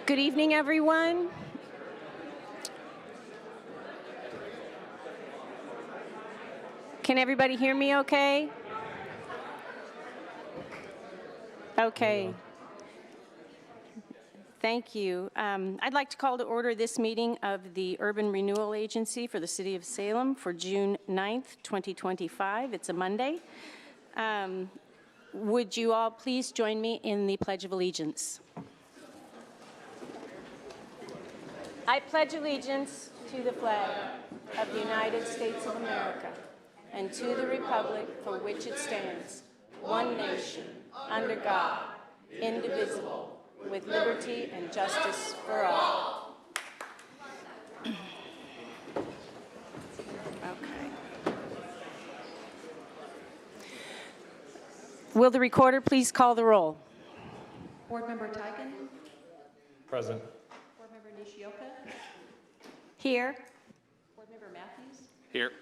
Good evening, everyone. Can everybody hear me okay? Okay. Thank you. I'd like to call to order this meeting of the Urban Renewal Agency for the City of Salem for June 9th, 2025. It's a Monday. Would you all please join me in the Pledge of Allegiance? I pledge allegiance to the flag of the United States of America and to the republic for which it stands, one nation, under God, indivisible, with liberty and justice for all. Okay. Will the recorder please call the roll? Board Member Tigan? Present. Board Member Nishioka? Here. Board Member Matthews? Here.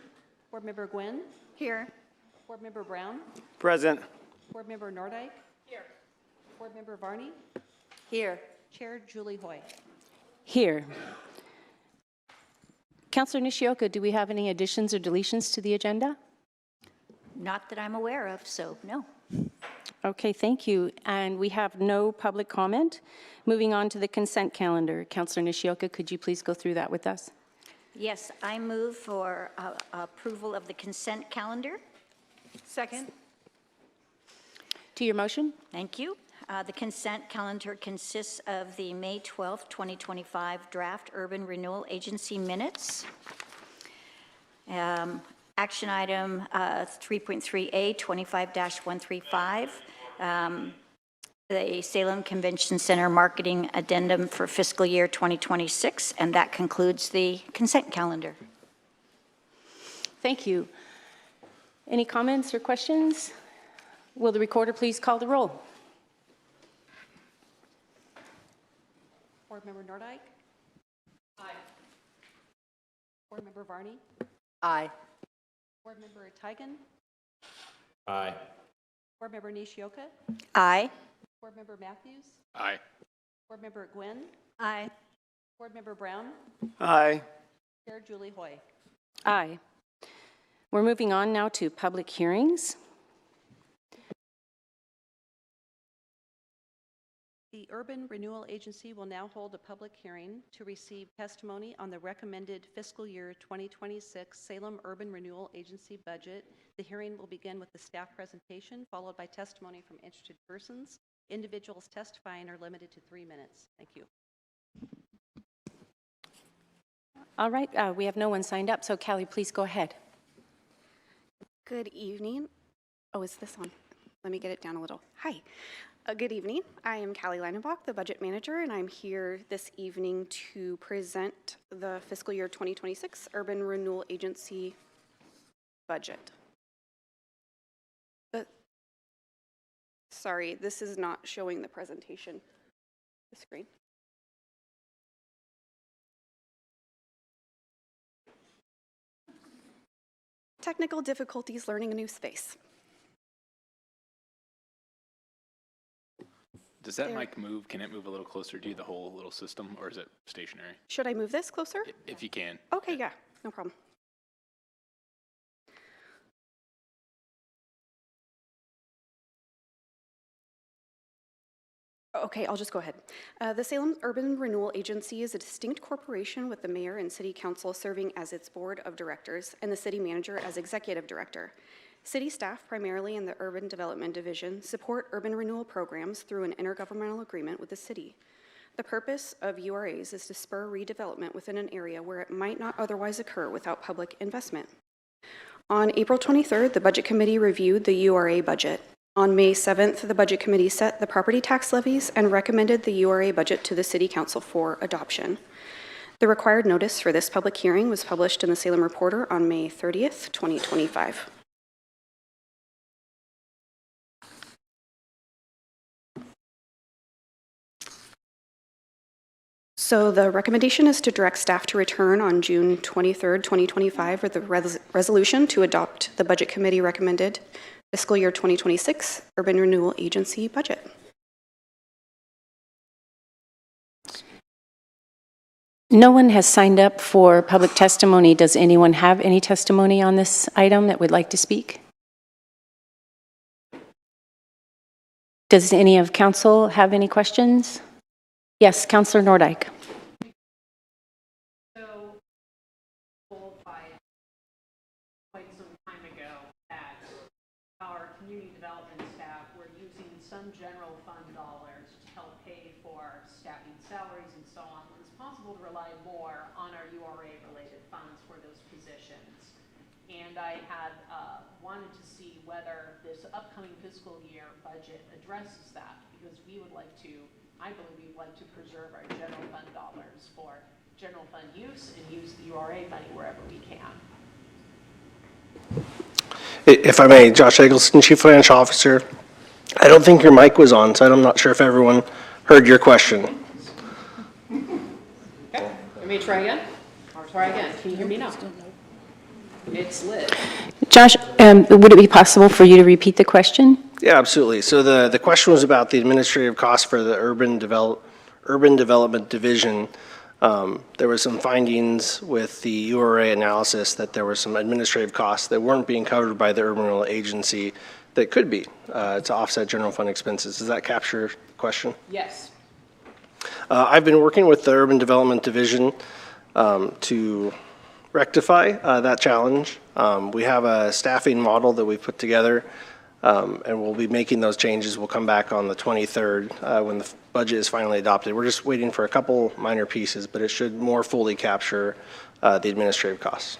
Board Member Gwynn? Here. Board Member Brown? Present. Board Member Nordike? Here. Board Member Varney? Here. Chair Julie Hoy. Here. Councillor Nishioka, do we have any additions or deletions to the agenda? Not that I'm aware of, so no. Okay, thank you. And we have no public comment. Moving on to the consent calendar. Councillor Nishioka, could you please go through that with us? Yes, I move for approval of the consent calendar. Second. To your motion? Thank you. The consent calendar consists of the May 12th, 2025 draft Urban Renewal Agency minutes. Action item 3.3A, 25-135. The Salem Convention Center Marketing Addendum for fiscal year 2026, and that concludes the consent calendar. Thank you. Any comments or questions? Will the recorder please call the roll? Board Member Nordike? Aye. Board Member Varney? Aye. Board Member Tigan? Aye. Board Member Nishioka? Aye. Board Member Matthews? Aye. Board Member Gwynn? Aye. Board Member Brown? Aye. Chair Julie Hoy. Aye. We're moving on now to public hearings. The Urban Renewal Agency will now hold a public hearing to receive testimony on the recommended fiscal year 2026 Salem Urban Renewal Agency budget. The hearing will begin with the staff presentation, followed by testimony from interested persons. Individuals testifying are limited to 3 minutes. Thank you. All right, we have no one signed up, so Callie, please go ahead. Good evening. Oh, is this on? Let me get it down a little. Hi. Good evening. I am Callie Leinenbach, the budget manager, and I'm here this evening to present the fiscal year 2026 Urban Renewal Agency budget. Sorry, this is not showing the presentation, the screen. Technical difficulties learning a new space. Does that mic move? Can it move a little closer to you, the whole little system, or is it stationary? Should I move this closer? If you can. Okay, yeah, no problem. Okay, I'll just go ahead. The Salem Urban Renewal Agency is a distinct corporation with the mayor and city council serving as its board of directors and the city manager as executive director. City staff, primarily in the Urban Development Division, support urban renewal programs through an intergovernmental agreement with the city. The purpose of URAs is to spur redevelopment within an area where it might not otherwise occur without public investment. On April 23rd, the Budget Committee reviewed the URA budget. On May 7th, the Budget Committee set the property tax levies and recommended the URA budget to the City Council for adoption. The required notice for this public hearing was published in the Salem Reporter on May 30th, 2025. So the recommendation is to direct staff to return on June 23rd, 2025 with a resolution to adopt the Budget Committee recommended fiscal year 2026 Urban Renewal Agency budget. No one has signed up for public testimony. Does anyone have any testimony on this item that would like to speak? Does any of council have any questions? Yes, Councillor Nordyke. Quite some time ago that our community development staff were using some general fund dollars to help pay for staffing salaries and so on. It was possible to rely more on our URA-related funds for those positions. And I had wanted to see whether this upcoming fiscal year budget addresses that, because we would like to, I believe we would like to preserve our general fund dollars for general fund use and use the URA money wherever we can. If I may, Josh Eggleston, Chief Financial Officer. I don't think your mic was on, so I'm not sure if everyone heard your question. Okay, let me try again. I'll try again. Can you hear me now? It's lit. Josh, would it be possible for you to repeat the question? Yeah, absolutely. So the question was about the administrative costs for the Urban Development Division. There were some findings with the URA analysis that there were some administrative costs that weren't being covered by the Urban Renewal Agency that could be to offset general fund expenses. Does that capture the question? Yes. I've been working with the Urban Development Division to rectify that challenge. We have a staffing model that we've put together, and we'll be making those changes. We'll come back on the 23rd when the budget is finally adopted. We're just waiting for a couple minor pieces, but it should more fully capture the administrative costs.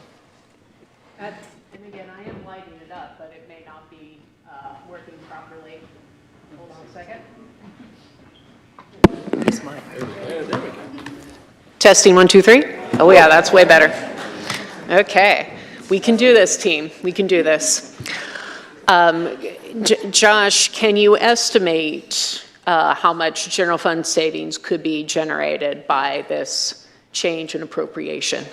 And again, I am lighting it up, but it may not be working properly. Hold on a second. Testing 1, 2, 3. Oh yeah, that's way better. Okay, we can do this, team. We can do this. Josh, can you estimate how much general fund savings could be generated by this change in appropriation?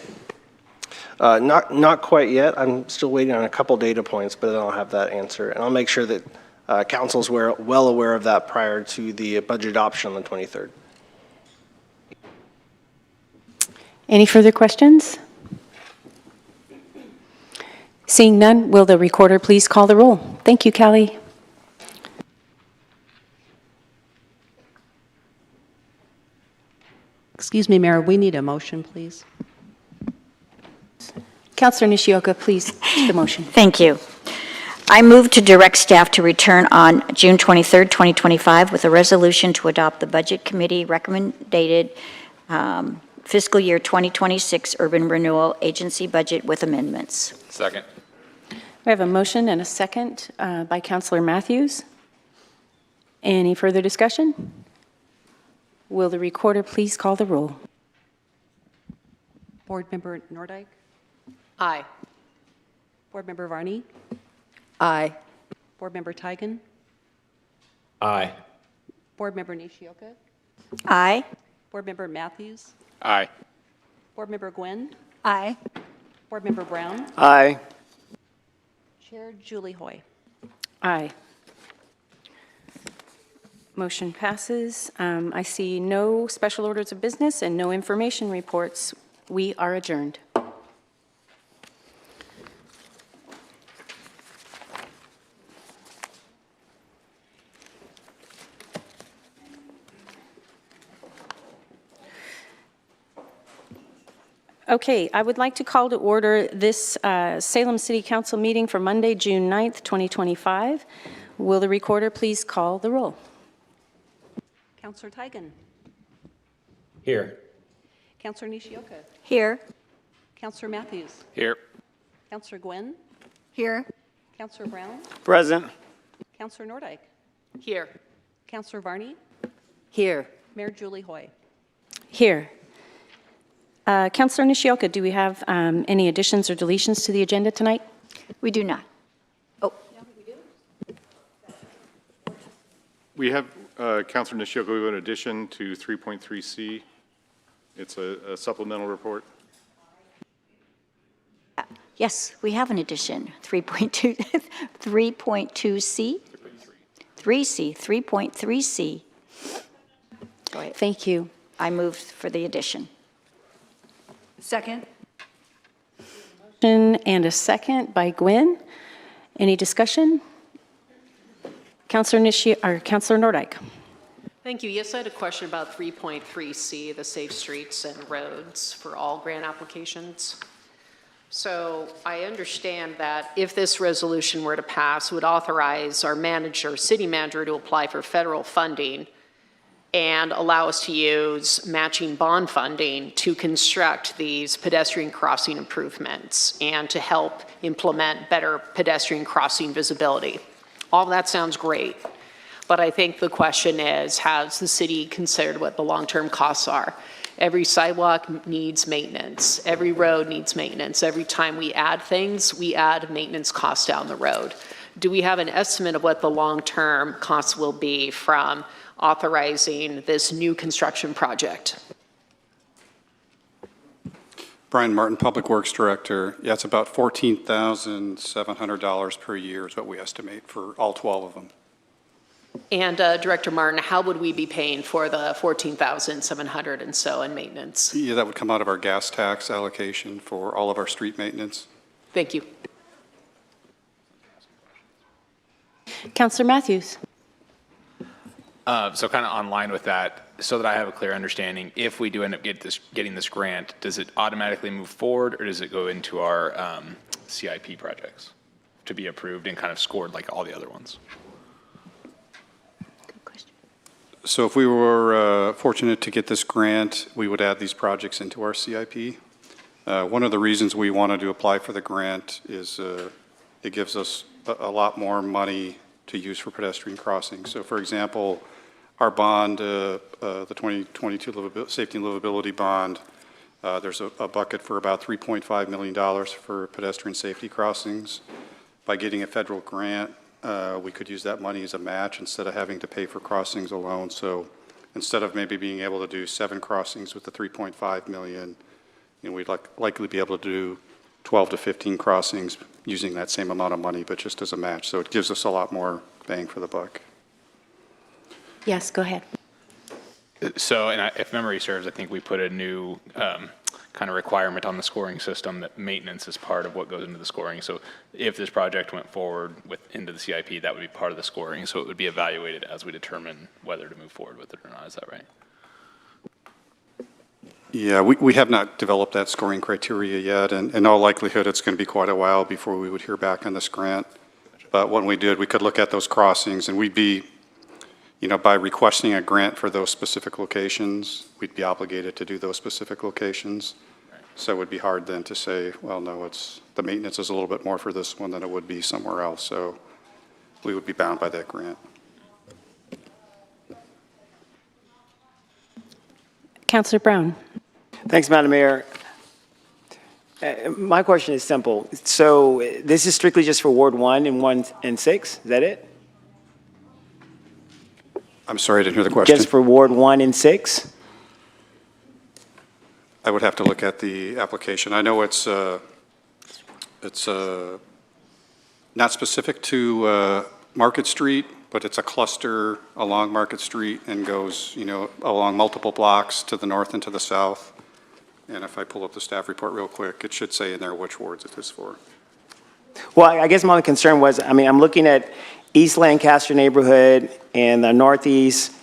Not quite yet. I'm still waiting on a couple data points, but then I'll have that answer. And I'll make sure that council's well aware of that prior to the budget adoption on the 23rd. Any further questions? Seeing none, will the recorder please call the roll? Thank you, Callie. Excuse me, Mayor, we need a motion, please. Councillor Nishioka, please, the motion. Thank you. I move to direct staff to return on June 23rd, 2025 with a resolution to adopt the Budget Committee recommended fiscal year 2026 Urban Renewal Agency budget with amendments. Second. We have a motion and a second by Councillor Matthews. Any further discussion? Will the recorder please call the roll? Board Member Nordyke? Aye. Board Member Varney? Aye. Board Member Tigan? Aye. Board Member Nishioka? Aye. Board Member Matthews? Aye. Board Member Gwynn? Aye. Board Member Brown? Aye. Chair Julie Hoy. Aye. Motion passes. I see no special orders of business and no information reports. We are adjourned. Okay, I would like to call to order this Salem City Council meeting for Monday, June 9th, 2025. Will the recorder please call the roll? Councillor Tigan? Here. Councillor Nishioka? Here. Councillor Matthews? Here. Councillor Gwynn? Here. Councillor Brown? Present. Councillor Nordyke? Here. Councillor Varney? Here. Mayor Julie Hoy. Here. Councillor Nishioka, do we have any additions or deletions to the agenda tonight? We do not. Oh, We have, Councilor Nishioka, we have an addition to 3.3C. It's a supplemental report. yes, we have an addition. 3.2, 3.2C? 3C, 3.3C. Go ahead. Thank you. I moved for the addition. Second. And a second by Gwen. Any discussion? Councilor Nordike. Thank you. Yes, I had a question about 3.3C, the Safe Streets and Roads for all grant applications. So I understand that if this resolution were to pass, it would authorize our manager, city manager, to apply for federal funding and allow us to use matching bond funding to construct these pedestrian crossing improvements and to help implement better pedestrian crossing visibility. All that sounds great, but I think the question is, has the city considered what the long-term costs are? Every sidewalk needs maintenance. Every road needs maintenance. Every time we add things, we add maintenance costs down the road. Do we have an estimate of what the long-term costs will be from authorizing this new construction project? Brian Martin, Public Works Director. Yeah, it's about $14,700 per year is what we estimate for all 12 of them. And Director Martin, how would we be paying for the $14,700 and so in maintenance? Yeah, that would come out of our gas tax allocation for all of our street maintenance. Thank you. Councilor Matthews. So kind of on line with that, so that I have a clear understanding, if we do end up getting this grant, does it automatically move forward, or does it go into our CIP projects to be approved and kind of scored like all the other ones? Good question. So if we were fortunate to get this grant, we would add these projects into our CIP. One of the reasons we wanted to apply for the grant is it gives us a lot more money to use for pedestrian crossings. So for example, our bond, the 2022 Safety and Livability Bond, there's a bucket for about $3.5 million for pedestrian safety crossings. By getting a federal grant, we could use that money as a match instead of having to pay for crossings alone. So instead of maybe being able to do 7 crossings with the $3.5 million, we'd likely be able to do 12 to 15 crossings using that same amount of money, but just as a match. So it gives us a lot more bang for the buck. Yes, go ahead. So, and if memory serves, I think we put a new kind of requirement on the scoring system that maintenance is part of what goes into the scoring. So if this project went forward into the CIP, that would be part of the scoring. So it would be evaluated as we determine whether to move forward with it or not. Is that right? Yeah, we have not developed that scoring criteria yet, and in all likelihood, it's going to be quite a while before we would hear back on this grant. But when we did, we could look at those crossings, and we'd be, by requesting a grant for those specific locations, we'd be obligated to do those specific locations. Right. So it would be hard then to say, well, no, the maintenance is a little bit more for this one than it would be somewhere else. So we would be bound by that grant. Councilor Brown. Thanks, Madam Mayor. My question is simple. So this is strictly just for Ward 1 and 1 and 6? Is that it? I'm sorry, I didn't hear the question. Just for Ward 1 and 6? I would have to look at the application. I know it's not specific to Market Street, but it's a cluster along Market Street and goes, along multiple blocks to the north and to the south. And if I pull up the staff report real quick, it should say in there which wards it is for. Well, I guess my only concern was, I'm looking at East Lancaster neighborhood and the Northeast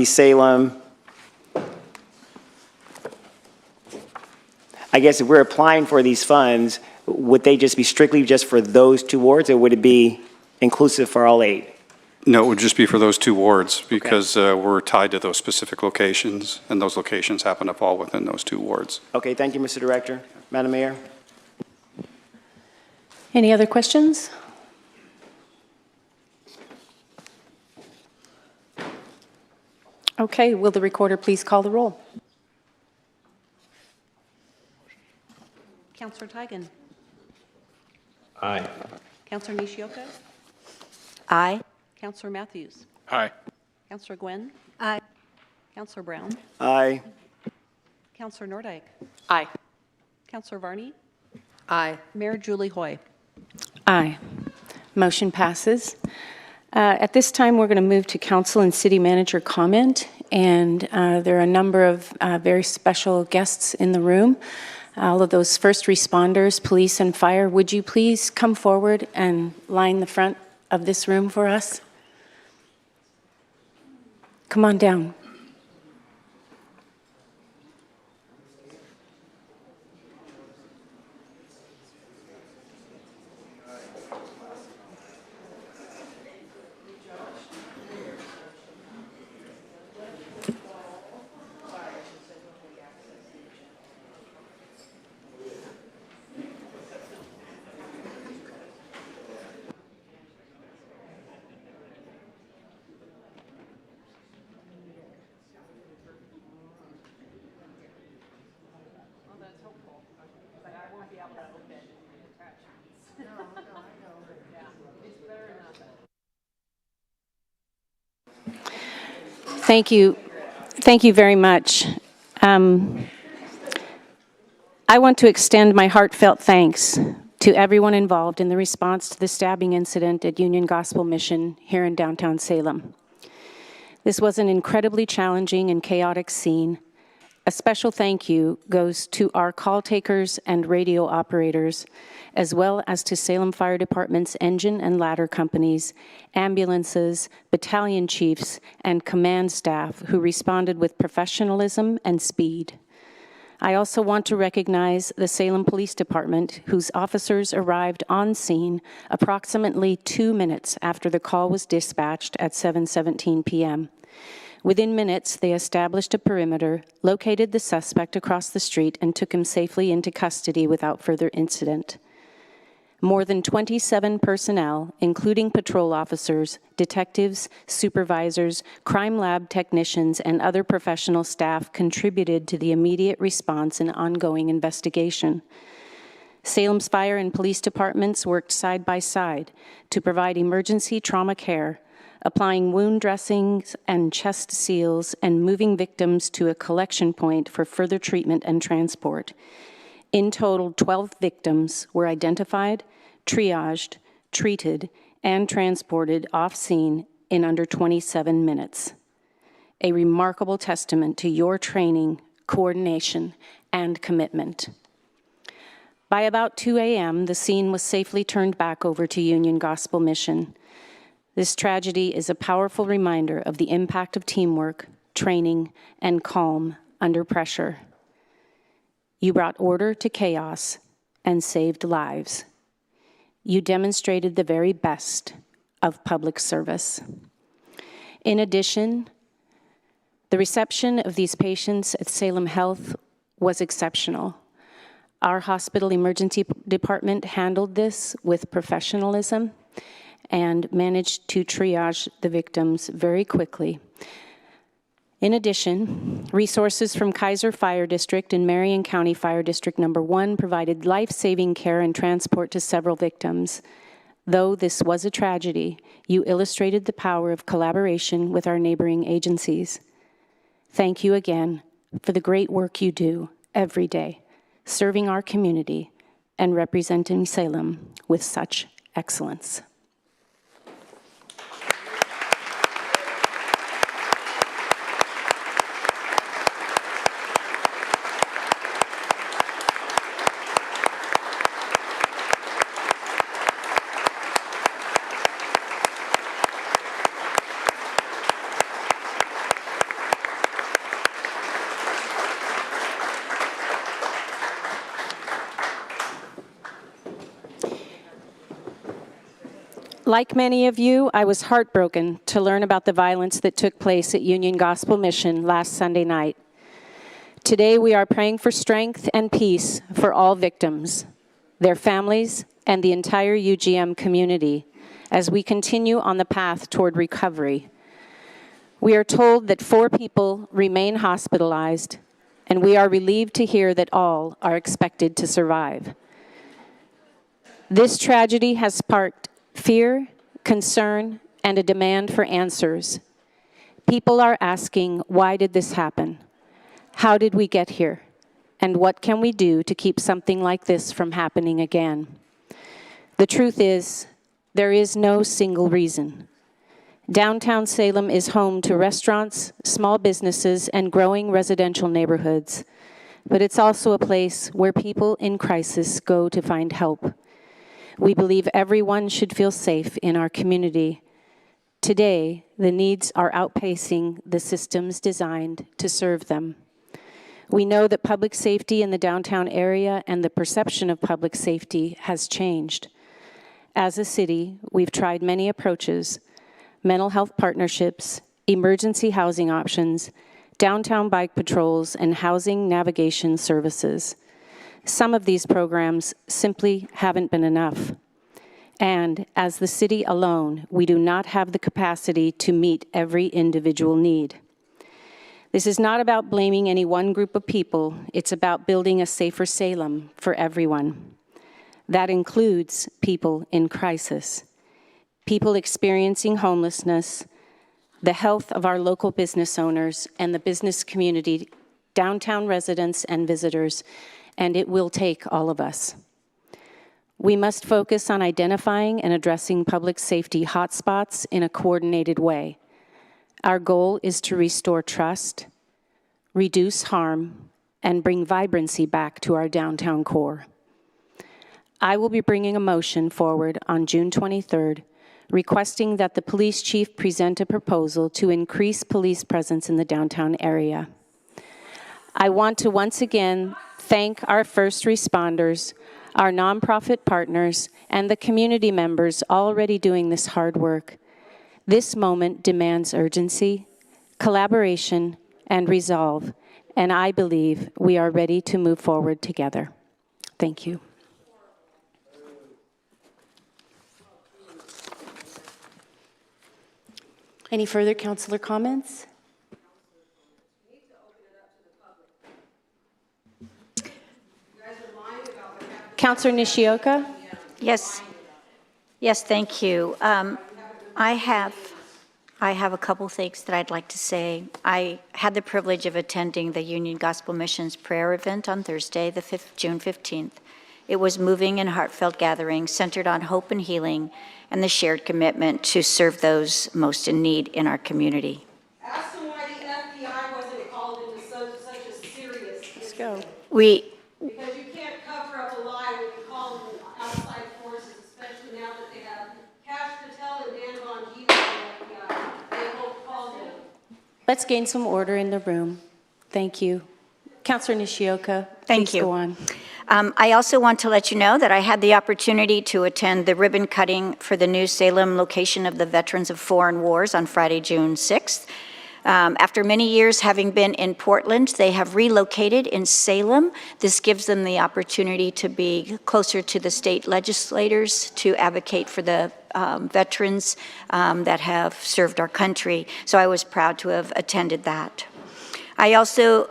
Salem. I guess if we're applying for these funds, would they just be strictly just for those 2 wards, or would it be inclusive for all 8? No, it would just be for those 2 wards because we're tied to those specific locations, and those locations happen to fall within those 2 wards. Okay, thank you, Mr. Director. Madam Mayor? Any other questions? Okay, will the recorder please call the roll? Councilor Tigan. Aye. Councilor Nishioka. Aye. Councilor Matthews. Aye. Councilor Gwen. Aye. Councilor Brown. Aye. Councilor Nordike. Aye. Councilor Varney. Aye. Mayor Julie Hoy. Aye. Motion passes. At this time, we're going to move to council and city manager comment, and there are a number of very special guests in the room. All of those first responders, police and fire, would you please come forward and line the front of this room for us? Come on down. Thank you. Thank you very much. I want to extend my heartfelt thanks to everyone involved in the response to the stabbing incident at Union Gospel Mission here in downtown Salem. This was an incredibly challenging and chaotic scene. A special thank you goes to our call takers and radio operators, as well as to Salem Fire Department's engine and ladder companies, ambulances, battalion chiefs, and command staff who responded with professionalism and speed. I also want to recognize the Salem Police Department, whose officers arrived on scene approximately 2 minutes after the call was dispatched at 7:17 p.m. Within minutes, they established a perimeter, located the suspect across the street, and took him safely into custody without further incident. More than 27 personnel, including patrol officers, detectives, supervisors, crime lab technicians, and other professional staff contributed to the immediate response and ongoing investigation. Salem's fire and police departments worked side by side to provide emergency trauma care, applying wound dressings and chest seals, and moving victims to a collection point for further treatment and transport. In total, 12 victims were identified, triaged, treated, and transported off scene in under 27 minutes. A remarkable testament to your training, coordination, and commitment. By about 2 a.m., the scene was safely turned back over to Union Gospel Mission. This tragedy is a powerful reminder of the impact of teamwork, training, and calm under pressure. You brought order to chaos and saved lives. You demonstrated the very best of public service. In addition, the reception of these patients at Salem Health was exceptional. Our hospital emergency department handled this with professionalism and managed to triage the victims very quickly. In addition, resources from Kaiser Fire District and Marion County Fire District No. 1 provided life-saving care and transport to several victims. Though this was a tragedy, you illustrated the power of collaboration with our neighboring agencies. Thank you again for the great work you do every day, serving our community and representing Salem with such excellence. Like many of you, I was heartbroken to learn about the violence that took place at Union Gospel Mission last Sunday night. Today, we are praying for strength and peace for all victims, their families, and the entire UGM community as we continue on the path toward recovery. We are told that 4 people remain hospitalized, and we are relieved to hear that all are expected to survive. This tragedy has sparked fear, concern, and a demand for answers. People are asking, why did this happen? How did we get here? And what can we do to keep something like this from happening again? The truth is, there is no single reason. Downtown Salem is home to restaurants, small businesses, and growing residential neighborhoods. but it's also a place where people in crisis go to find help. We believe everyone should feel safe in our community. Today, the needs are outpacing the systems designed to serve them. We know that public safety in the downtown area and the perception of public safety has changed. As a city, we've tried many approaches: mental health partnerships, emergency housing options, downtown bike patrols, and housing navigation services. Some of these programs simply haven't been enough. And as the city alone, we do not have the capacity to meet every individual need. This is not about blaming any one group of people. It's about building a safer Salem for everyone. That includes people in crisis, people experiencing homelessness, the health of our local business owners and the business community, downtown residents and visitors, and it will take all of us. We must focus on identifying and addressing public safety hotspots in a coordinated way. Our goal is to restore trust, reduce harm, and bring vibrancy back to our downtown core. I will be bringing a motion forward on June 23rd, requesting that the police chief present a proposal to increase police presence in the downtown area. I want to once again thank our first responders, our nonprofit partners, and the community members already doing this hard work. This moment demands urgency, collaboration, and resolve, and I believe we are ready to move forward together. Thank you. Any further councilor comments? Councilor Nishioka? Yes. Yes, thank you. I have a couple things that I'd like to say. I had the privilege of attending the Union Gospel Missions prayer event on Thursday, June 15th. It was moving and heartfelt gathering centered on hope and healing and the shared commitment to serve those most in need in our community. Ask them why the FBI wasn't called into such a serious issue. Let's go. Because you can't cover up a lie when you call them outside forces, especially now that they have Cash Patel and Dan Von Gieselman in the FBI. They both called him. Let's gain some order in the room. Thank you. Councilor Nishioka, Thank please you. go on. I also want to let you know that I had the opportunity to attend the ribbon cutting for the new Salem location of the Veterans of Foreign Wars on Friday, June 6th. After many years having been in Portland, they have relocated in Salem. This gives them the opportunity to be closer to the state legislators to advocate for the veterans that have served our country. So I was proud to have attended that. I also,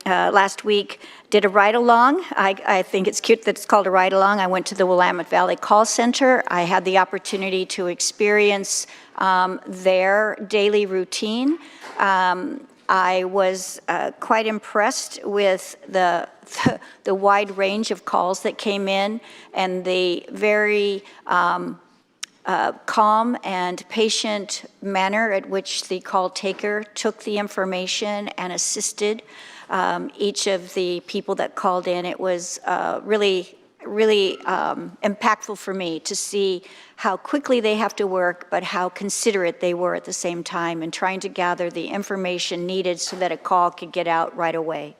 last week, did a ride-along. I think it's cute that it's called a ride-along. I went to the Willamette Valley Call Center. I had the opportunity to experience their daily routine. I was quite impressed with the wide range of calls that came in and the very calm and patient manner at which the call taker took the information and assisted each of the people that called in. It was really impactful for me to see how quickly they have to work, but how considerate they were at the same time and trying to gather the information needed so that a call could get out right away.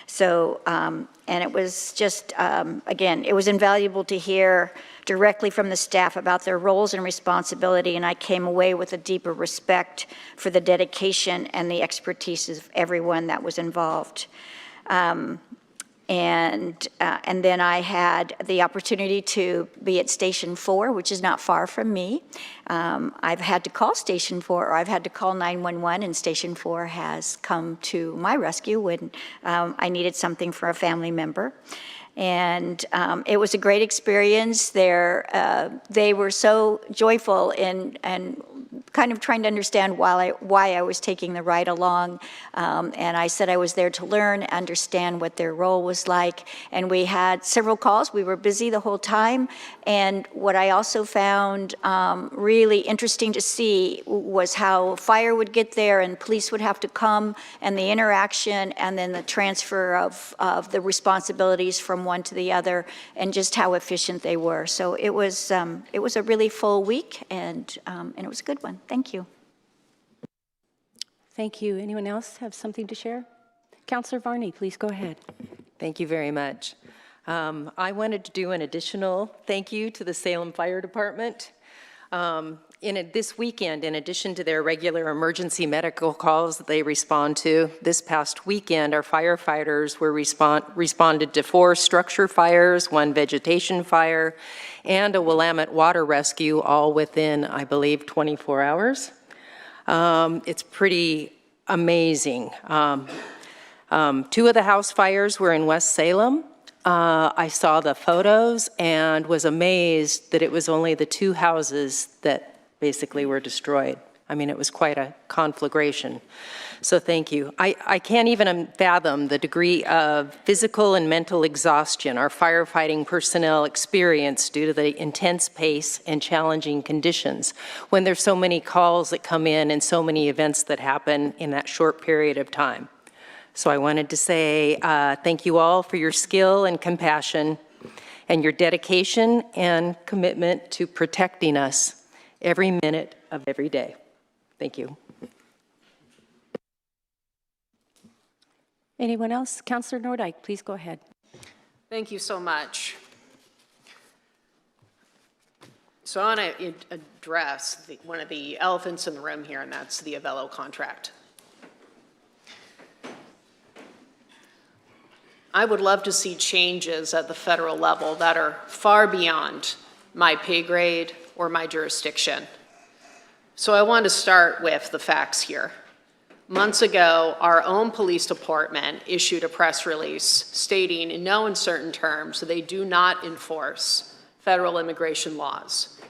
So, and it was just, again, it was invaluable to hear directly from the staff about their roles and responsibility, and I came away with a deeper respect for the dedication and the expertise of everyone that was involved. And then I had the opportunity to be at Station 4, which is not far from me. I've had to call Station 4, or I've had to call 911, and Station 4 has come to my rescue when I needed something for a family member. And it was a great experience there. They were so joyful in kind of trying to understand why I was taking the ride along. And I said I was there to learn, understand what their role was like. And we had several calls. We were busy the whole time. And what I also found really interesting to see was how fire would get there and police would have to come, and the interaction and then the transfer of the responsibilities from one to the other, and just how efficient they were. So it was a really full week, and it was a good one. Thank you. Thank you. Anyone else have something to share? Councillor Varney, please go ahead. Thank you very much. I wanted to do an additional thank you to the Salem Fire Department. This weekend, in addition to their regular emergency medical calls that they respond to, this past weekend, our firefighters responded to 4 structure fires, 1 vegetation fire, and a Willamette water rescue, all within, I believe, 24 hours. It's pretty amazing. 2 of the house fires were in West Salem. I saw the photos and was amazed that it was only the 2 houses that basically were destroyed. I mean, it was quite a conflagration. So thank you. I can't even fathom the degree of physical and mental exhaustion our firefighting personnel experience due to the intense pace and challenging conditions when there's so many calls that come in and so many events that happen in that short period of time. So I wanted to say thank you all for your skill and compassion and your dedication and commitment to protecting us every minute of every day. Thank you. Anyone else? Councillor Nordyke, please go ahead. Thank you so much. So I want to address one of the elephants in the room here, and that's the Avello contract. I would love to see changes at the federal level that are far beyond my pay grade or my jurisdiction. So I want to start with the facts here. Months ago, our own police department issued a press release stating in no uncertain terms that they do not enforce federal immigration laws.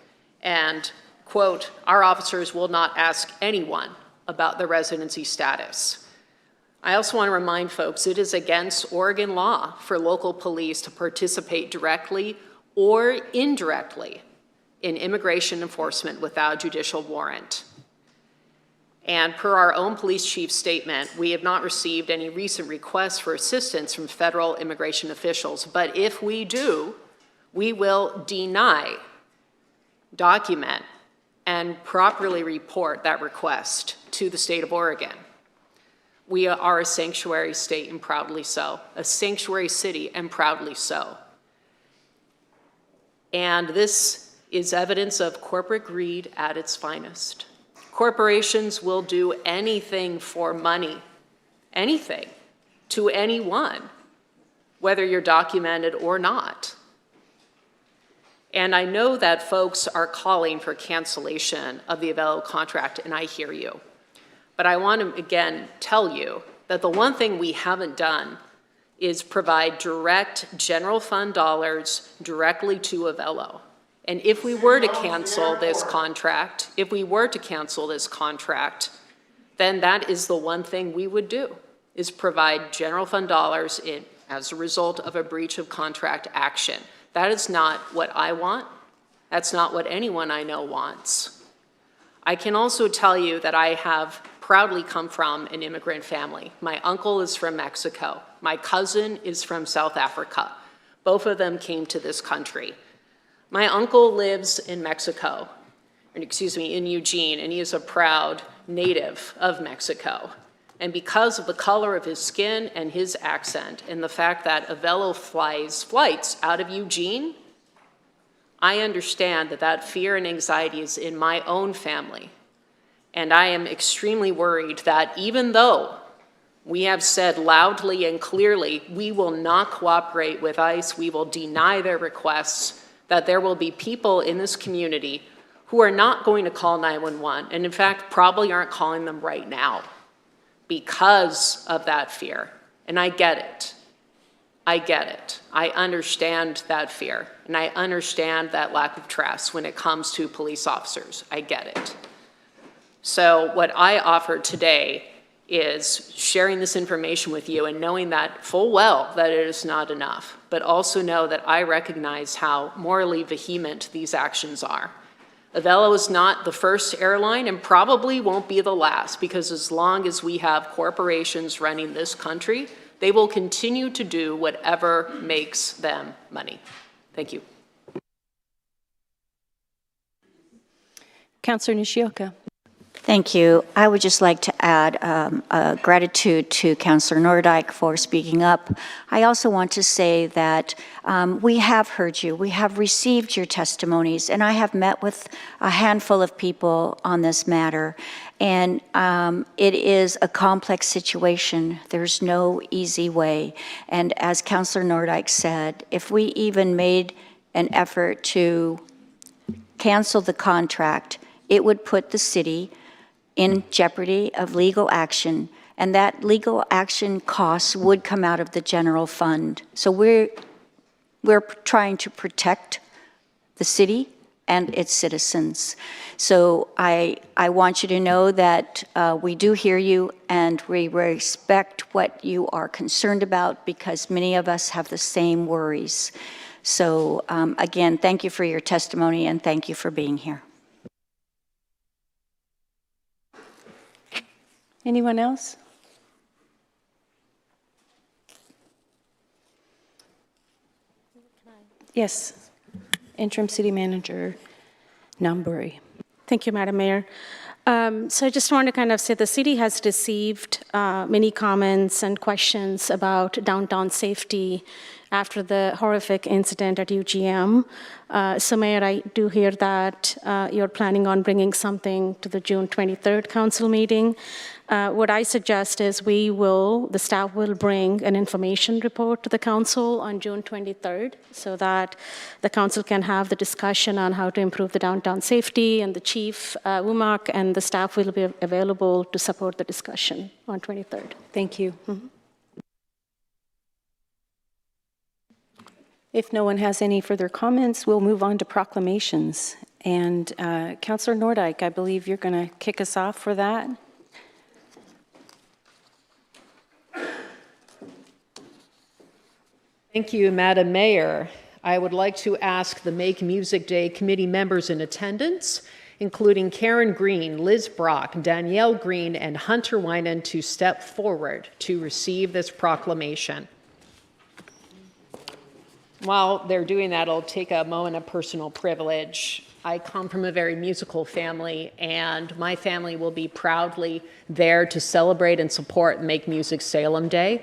And, quote, our officers will not ask anyone about their residency status. I also want to remind folks it is against Oregon law for local police to participate directly or indirectly in immigration enforcement without judicial warrant. And per our own police chief's statement, we have not received any recent requests for assistance from federal immigration officials, but if we do, we will deny, document, and properly report that request to the state of Oregon. We are a sanctuary state and proudly so, a sanctuary city and proudly so. And this is evidence of corporate greed at its finest. Corporations will do anything for money, anything, to anyone, whether you're documented or not. And I know that folks are calling for cancellation of the Avello contract, and I hear you. But I want to, again, tell you that the one thing we haven't done is provide direct general fund dollars directly to Avello. And if we were to cancel this contract, then that is the one thing we would do, is provide general fund dollars as a result of a breach of contract action. That is not what I want. That's not what anyone I know wants. I can also tell you that I have proudly come from an immigrant family. My uncle is from Mexico. My cousin is from South Africa. Both of them came to this country. My uncle lives in Mexico, in Eugene, and he is a proud native of Mexico. And because of the color of his skin and his accent and the fact that Avello flies flights out of Eugene, I understand that that fear and anxiety is in my own family. And I am extremely worried that even though we have said loudly and clearly we will not cooperate with ICE, we will deny their requests, that there will be people in this community who are not going to call 911, and in fact probably aren't calling them right now because of that fear. And I get it. I get it. I understand that fear, and I understand that lack of trust when it comes to police officers. I get it. So what I offered today is sharing this information with you and knowing that full well that it is not enough, but also know that I recognize how morally vehement these actions are. Avelo is not the first airline and probably won't be the last, because as long as we have corporations running this country, they will continue to do whatever makes them money. Thank you. Councillor Nishioka. Thank you. I would just like to add gratitude to Councillor Nordijk for speaking up. I also want to say that we have heard you. We have received your testimonies, and I have met with a handful of people on this matter. And it is a complex situation. There's no easy way. And as Councillor Nordijk said, if we even made an effort to cancel the contract, it would put the city in jeopardy of legal action, and that legal action costs would come out of the general fund. So we're trying to protect the city and its citizens. So I want you to know that we do hear you and we respect what you are concerned about, because many of us have the same worries. So again, thank you for your testimony and thank you for being here. Anyone else? Yes. Interim City Manager Nambury. Thank you, Madam Mayor. So I just want to kind of say the city has received many comments and questions about downtown safety after the horrific incident at UGM. So Mayor, I do hear that you're planning on bringing something to the June 23rd council meeting. What I suggest is the staff will bring an information report to the council on June 23rd so that the council can have the discussion on how to improve the downtown safety, and the chief, Womack, and the staff will be available to support the discussion on 23rd. Thank you. Mm-hmm. If no one has any further comments, we'll move on to proclamations. And Councillor Nordijk, I believe you're going to kick us off for that. Thank you, Madam Mayor. I would like to ask the Make Music Day committee members in attendance, including Karen Green, Liz Brock, Danielle Green, and Hunter Winan, to step forward to receive this proclamation. While they're doing that, I'll take a moment of personal privilege. I come from a very musical family, and my family will be proudly there to celebrate and support Make Music Salem Day.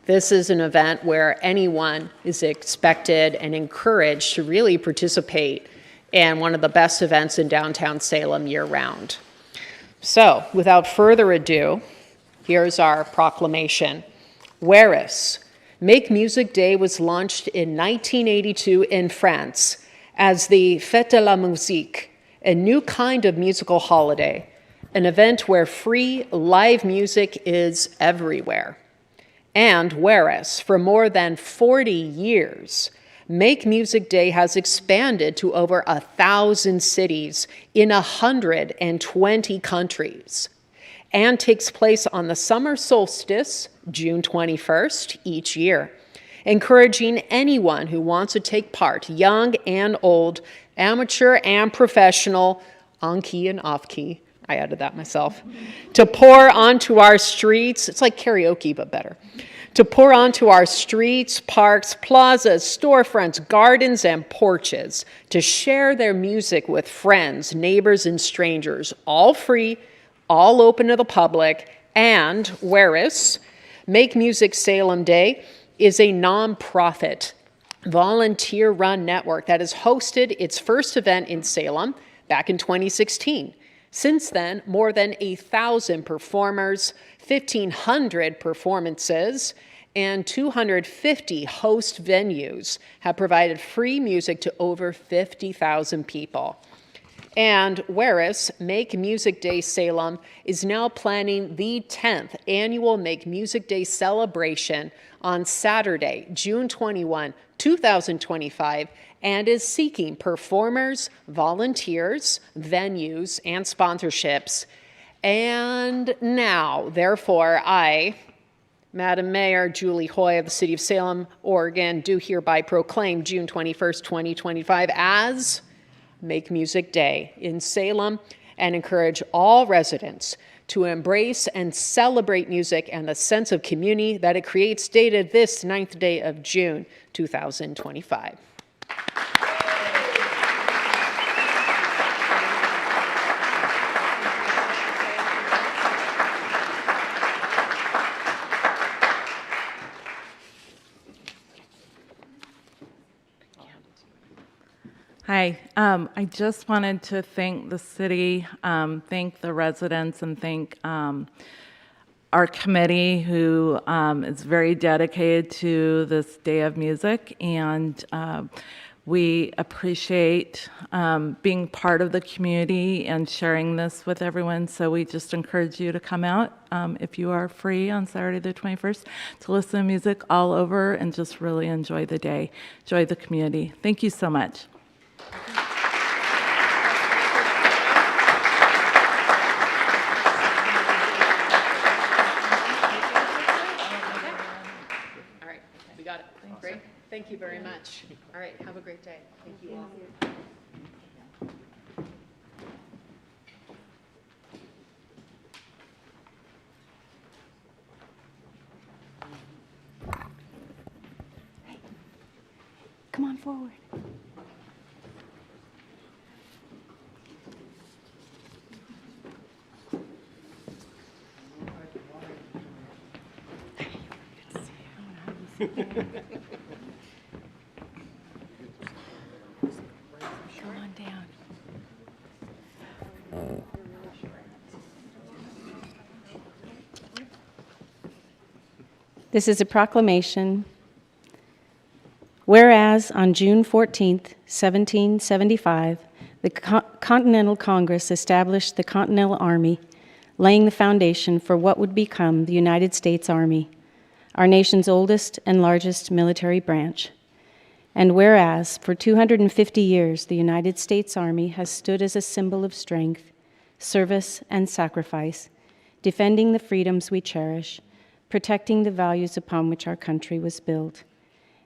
This is an event where anyone is expected and encouraged to really participate in one of the best events in downtown Salem year-round. So, without further ado, here's our proclamation. Whereas Make Music Day was launched in 1982 in France as the Fête de la Musique, a new kind of musical holiday, an event where free live music is everywhere. And whereas for more than 40 years, Make Music Day has expanded to over 1,000 cities in 120 countries and takes place on the summer solstice, June 21st, each year, encouraging anyone who wants to take part, young and old, amateur and professional, on-key and off-key, I added that myself, to pour onto our streets. It's like karaoke, but better. To pour onto our streets, parks, plazas, storefronts, gardens, and porches, to share their music with friends, neighbors, and strangers, all free, all open to the public. And whereas Make Music Salem Day is a nonprofit, volunteer-run network that has hosted its first event in Salem back in 2016. Since then, more than 1,000 performers, 1,500 performances, and 250 host venues have provided free music to over 50,000 people. And whereas Make Music Day Salem is now planning the 10th annual Make Music Day celebration on Saturday, June 21, 2025, and is seeking performers, volunteers, venues, and sponsorships. And now, therefore, I, Madam Mayor Julie Hoy of the City of Salem, Oregon, do hereby proclaim June 21st, 2025 as Make Music Day in Salem and encourage all residents to embrace and celebrate music and the sense of community that it creates, dated this 9th day of June, 2025. Hi, I just wanted to thank the city, thank the residents, and thank our committee who is very dedicated to this day of music, and we appreciate being part of the community and sharing this with everyone. So we just encourage you to come out if you are free on Saturday the 21st to listen to music all over and just really enjoy the day, enjoy the community. Thank you so much. All right, we got it. Great. Thank you very much. All right, have a great day. Thank you all. Come on forward. Come on down. This is a proclamation. Whereas on June 14th, 1775, the Continental Congress established the Continental Army, laying the foundation for what would become the United States Army, our nation's oldest and largest military branch. And whereas for 250 years the United States Army has stood as a symbol of strength, service, and sacrifice, defending the freedoms we cherish, protecting the values upon which our country was built.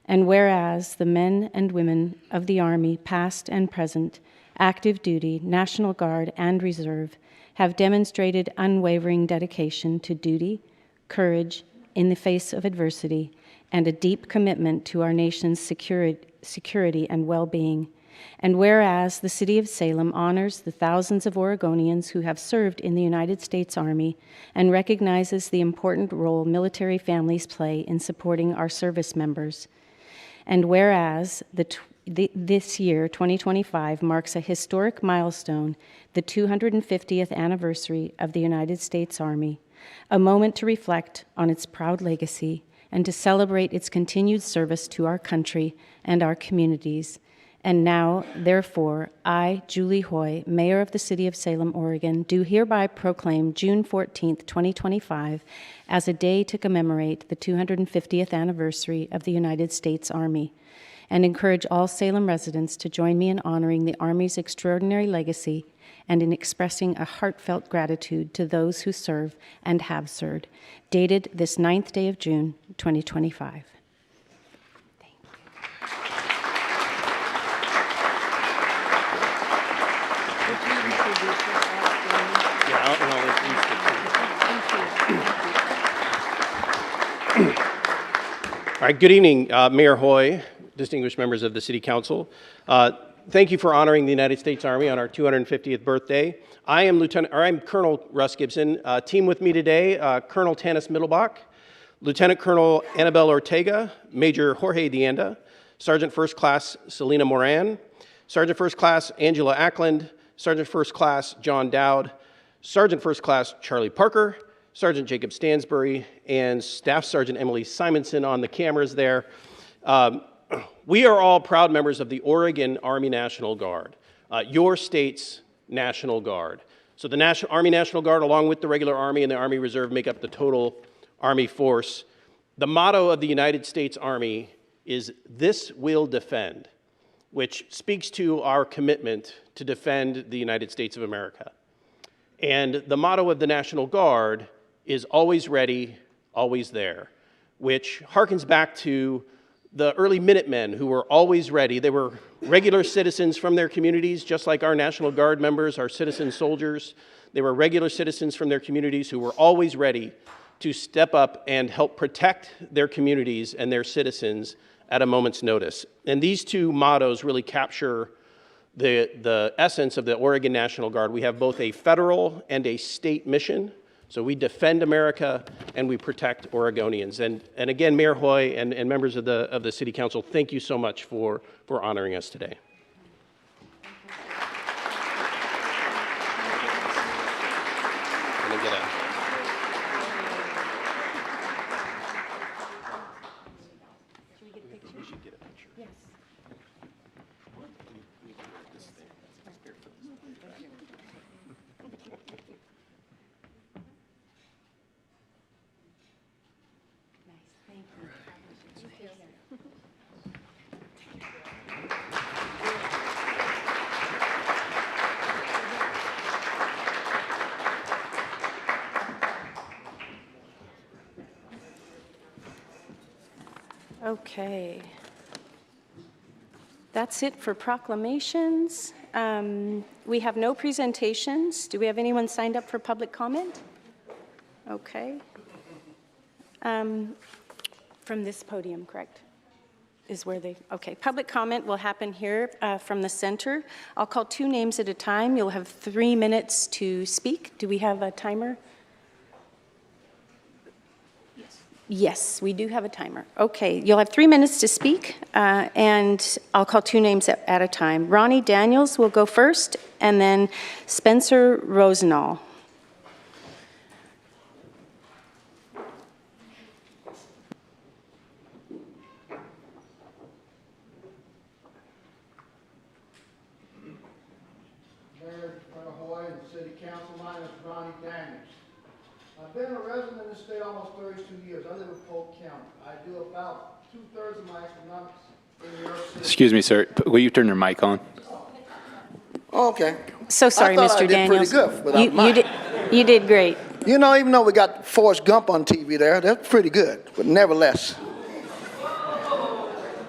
And whereas the men and women of the Army, past and present, active duty, National Guard, and Reserve, have demonstrated unwavering dedication to duty, courage in the face of adversity, and a deep commitment to our nation's security and well-being. And whereas the City of Salem honors the thousands of Oregonians who have served in the United States Army and recognizes the important role military families play in supporting our service members. And whereas this year, 2025, marks a historic milestone, the 250th anniversary of the United States Army, a moment to reflect on its proud legacy and to celebrate its continued service to our country and our communities. And now, therefore, I, Julie Hoy, Mayor of the City of Salem, Oregon, do hereby proclaim June 14th, 2025, as a day to commemorate the 250th anniversary of the United States Army, and encourage all Salem residents to join me in honoring the Army's extraordinary legacy and in expressing a heartfelt gratitude to those who serve and have served, dated this 9th day of June, 2025. All right, good evening, Mayor Hoy, distinguished members of the City Council. Thank you for honoring the United States Army on our 250th birthday. I'm Colonel Russ Gibson. Team with me today, Colonel Tanis Mittelbach, Lieutenant Colonel Annabelle Ortega, Major Jorge Dienda, Sergeant First Class Selena Moran, Sergeant First Class Angela Ackland, Sergeant First Class John Dowd, Sergeant First Class Charlie Parker, Sergeant Jacob Stansbury, and Staff Sergeant Emily Simonson on the cameras there. We are all proud members of the Oregon Army National Guard, your state's National Guard. So the Army National Guard, along with the regular Army and the Army Reserve, make up the total Army force. The motto of the United States Army is "This will defend," which speaks to our commitment to defend the United States of America. And the motto of the National Guard is always ready, always there, which harkens back to the early Minutemen who were always ready. They were regular citizens from their communities, just like our National Guard members, our citizen soldiers. They were regular citizens from their communities who were always ready to step up and help protect their communities and their citizens at a moment's notice. And these two mottos really capture the essence of the Oregon National Guard. We have both a federal and a state mission. So we defend America and we protect Oregonians. And again, Mayor Hoy and members of the City Council, thank you so much for honoring us today. Okay. That's it for proclamations. We have no presentations. Do we have anyone signed up for public comment? Okay. From this podium, correct? Is where they, okay. Public comment will happen here from the center. I'll call 2 names at a time. You'll have 3 minutes to speak. Do we have a timer? Yes, we do have a timer. Okay, you'll have 3 minutes to speak, and I'll call 2 names at a time. Ronnie Daniels will go first, and then Spencer Rosenall. Mayor Hoy and City Council, my name is Ronnie Daniels. I've been a resident in the state almost 32 years. I live in Polk County. I do about 2/3 of my economics in New York City. Excuse me, sir. Will you turn your mic on? Okay. So sorry, I thought Mr. I did Daniels. pretty good without You did great. You know, even though we got Forrest Gump on TV there, that's pretty good, but nevertheless.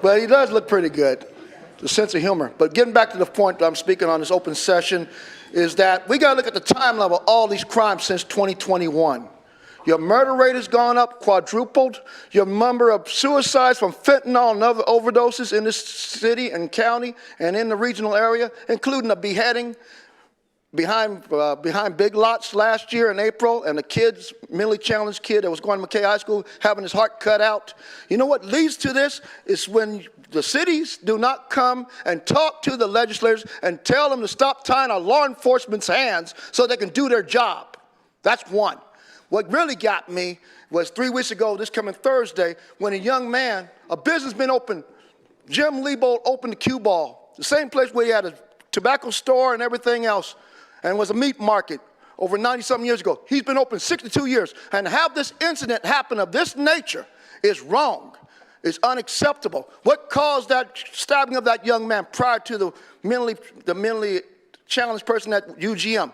But he does look pretty good, the sense of humor. But getting back to the point that I'm speaking on this open session is that we got to look at the time level of all these crimes since 2021. Your murder rate has gone up, quadrupled. Your number of suicides from fentanyl and other overdoses in this city and county and in the regional area, including a beheading behind Big Lots last year in April, and a kid's mentally challenged kid that was going to McKay High School having his heart cut out. You know what leads to this is when the cities do not come and talk to the legislators and tell them to stop tying our law enforcement's hands so they can do their job. That's one. What really got me was 3 weeks ago, this coming Thursday, when a young man, a businessman opened, Jim Lebold opened the Cue Ball, the same place where he had a tobacco store and everything else, and was a meat market over 90-something years ago. He's been open 62 years. And to have this incident happen of this nature is wrong. It's unacceptable. What caused that stabbing of that young man prior to the mentally challenged person at UGM?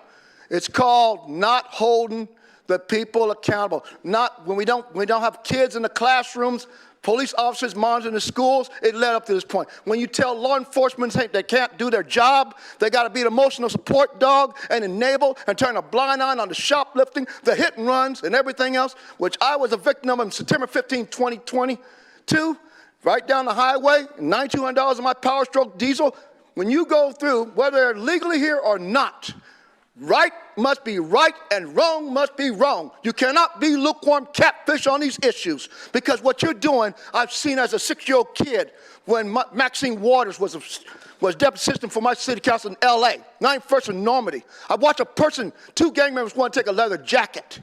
It's called not holding the people accountable. Not when we don't have kids in the classrooms, police officers monitoring the schools, it led up to this point. When you tell law enforcement they can't do their job, they got to be an emotional support dog and enable and turn a blind eye on the shoplifting, the hit and runs, and everything else, which I was a victim of on September 15, 2022, right down the highway, $9,200 in my Power Stroke diesel. When you go through, whether they're legally here or not, right must be right and wrong must be wrong. You cannot be lukewarm catfish on these issues, because what you're doing, I've seen as a 6-year-old kid when Maxine Waters was deputy assistant for my city council in L.A., 91st in Normandy. I watched a person, 2 gang members want to take a leather jacket,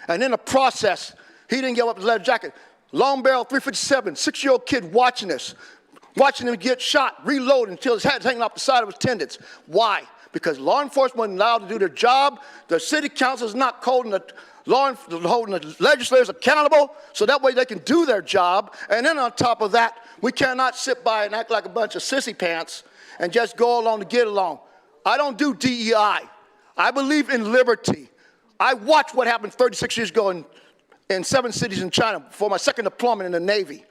and in the process, he didn't give up his leather jacket. Long barrel 357, 6-year-old kid watching this, watching him get shot, reload until his head's hanging off the side of his tendons. Why? Because law enforcement wasn't allowed to do their job. The city council is not holding the legislators accountable, so that way they can do their job. And then on top of that, we cannot sit by and act like a bunch of sissy pants and just go along to get along. I don't do DEI. I believe in liberty. I watched what happened 36 years ago in 7 cities in China for my second deployment in the Navy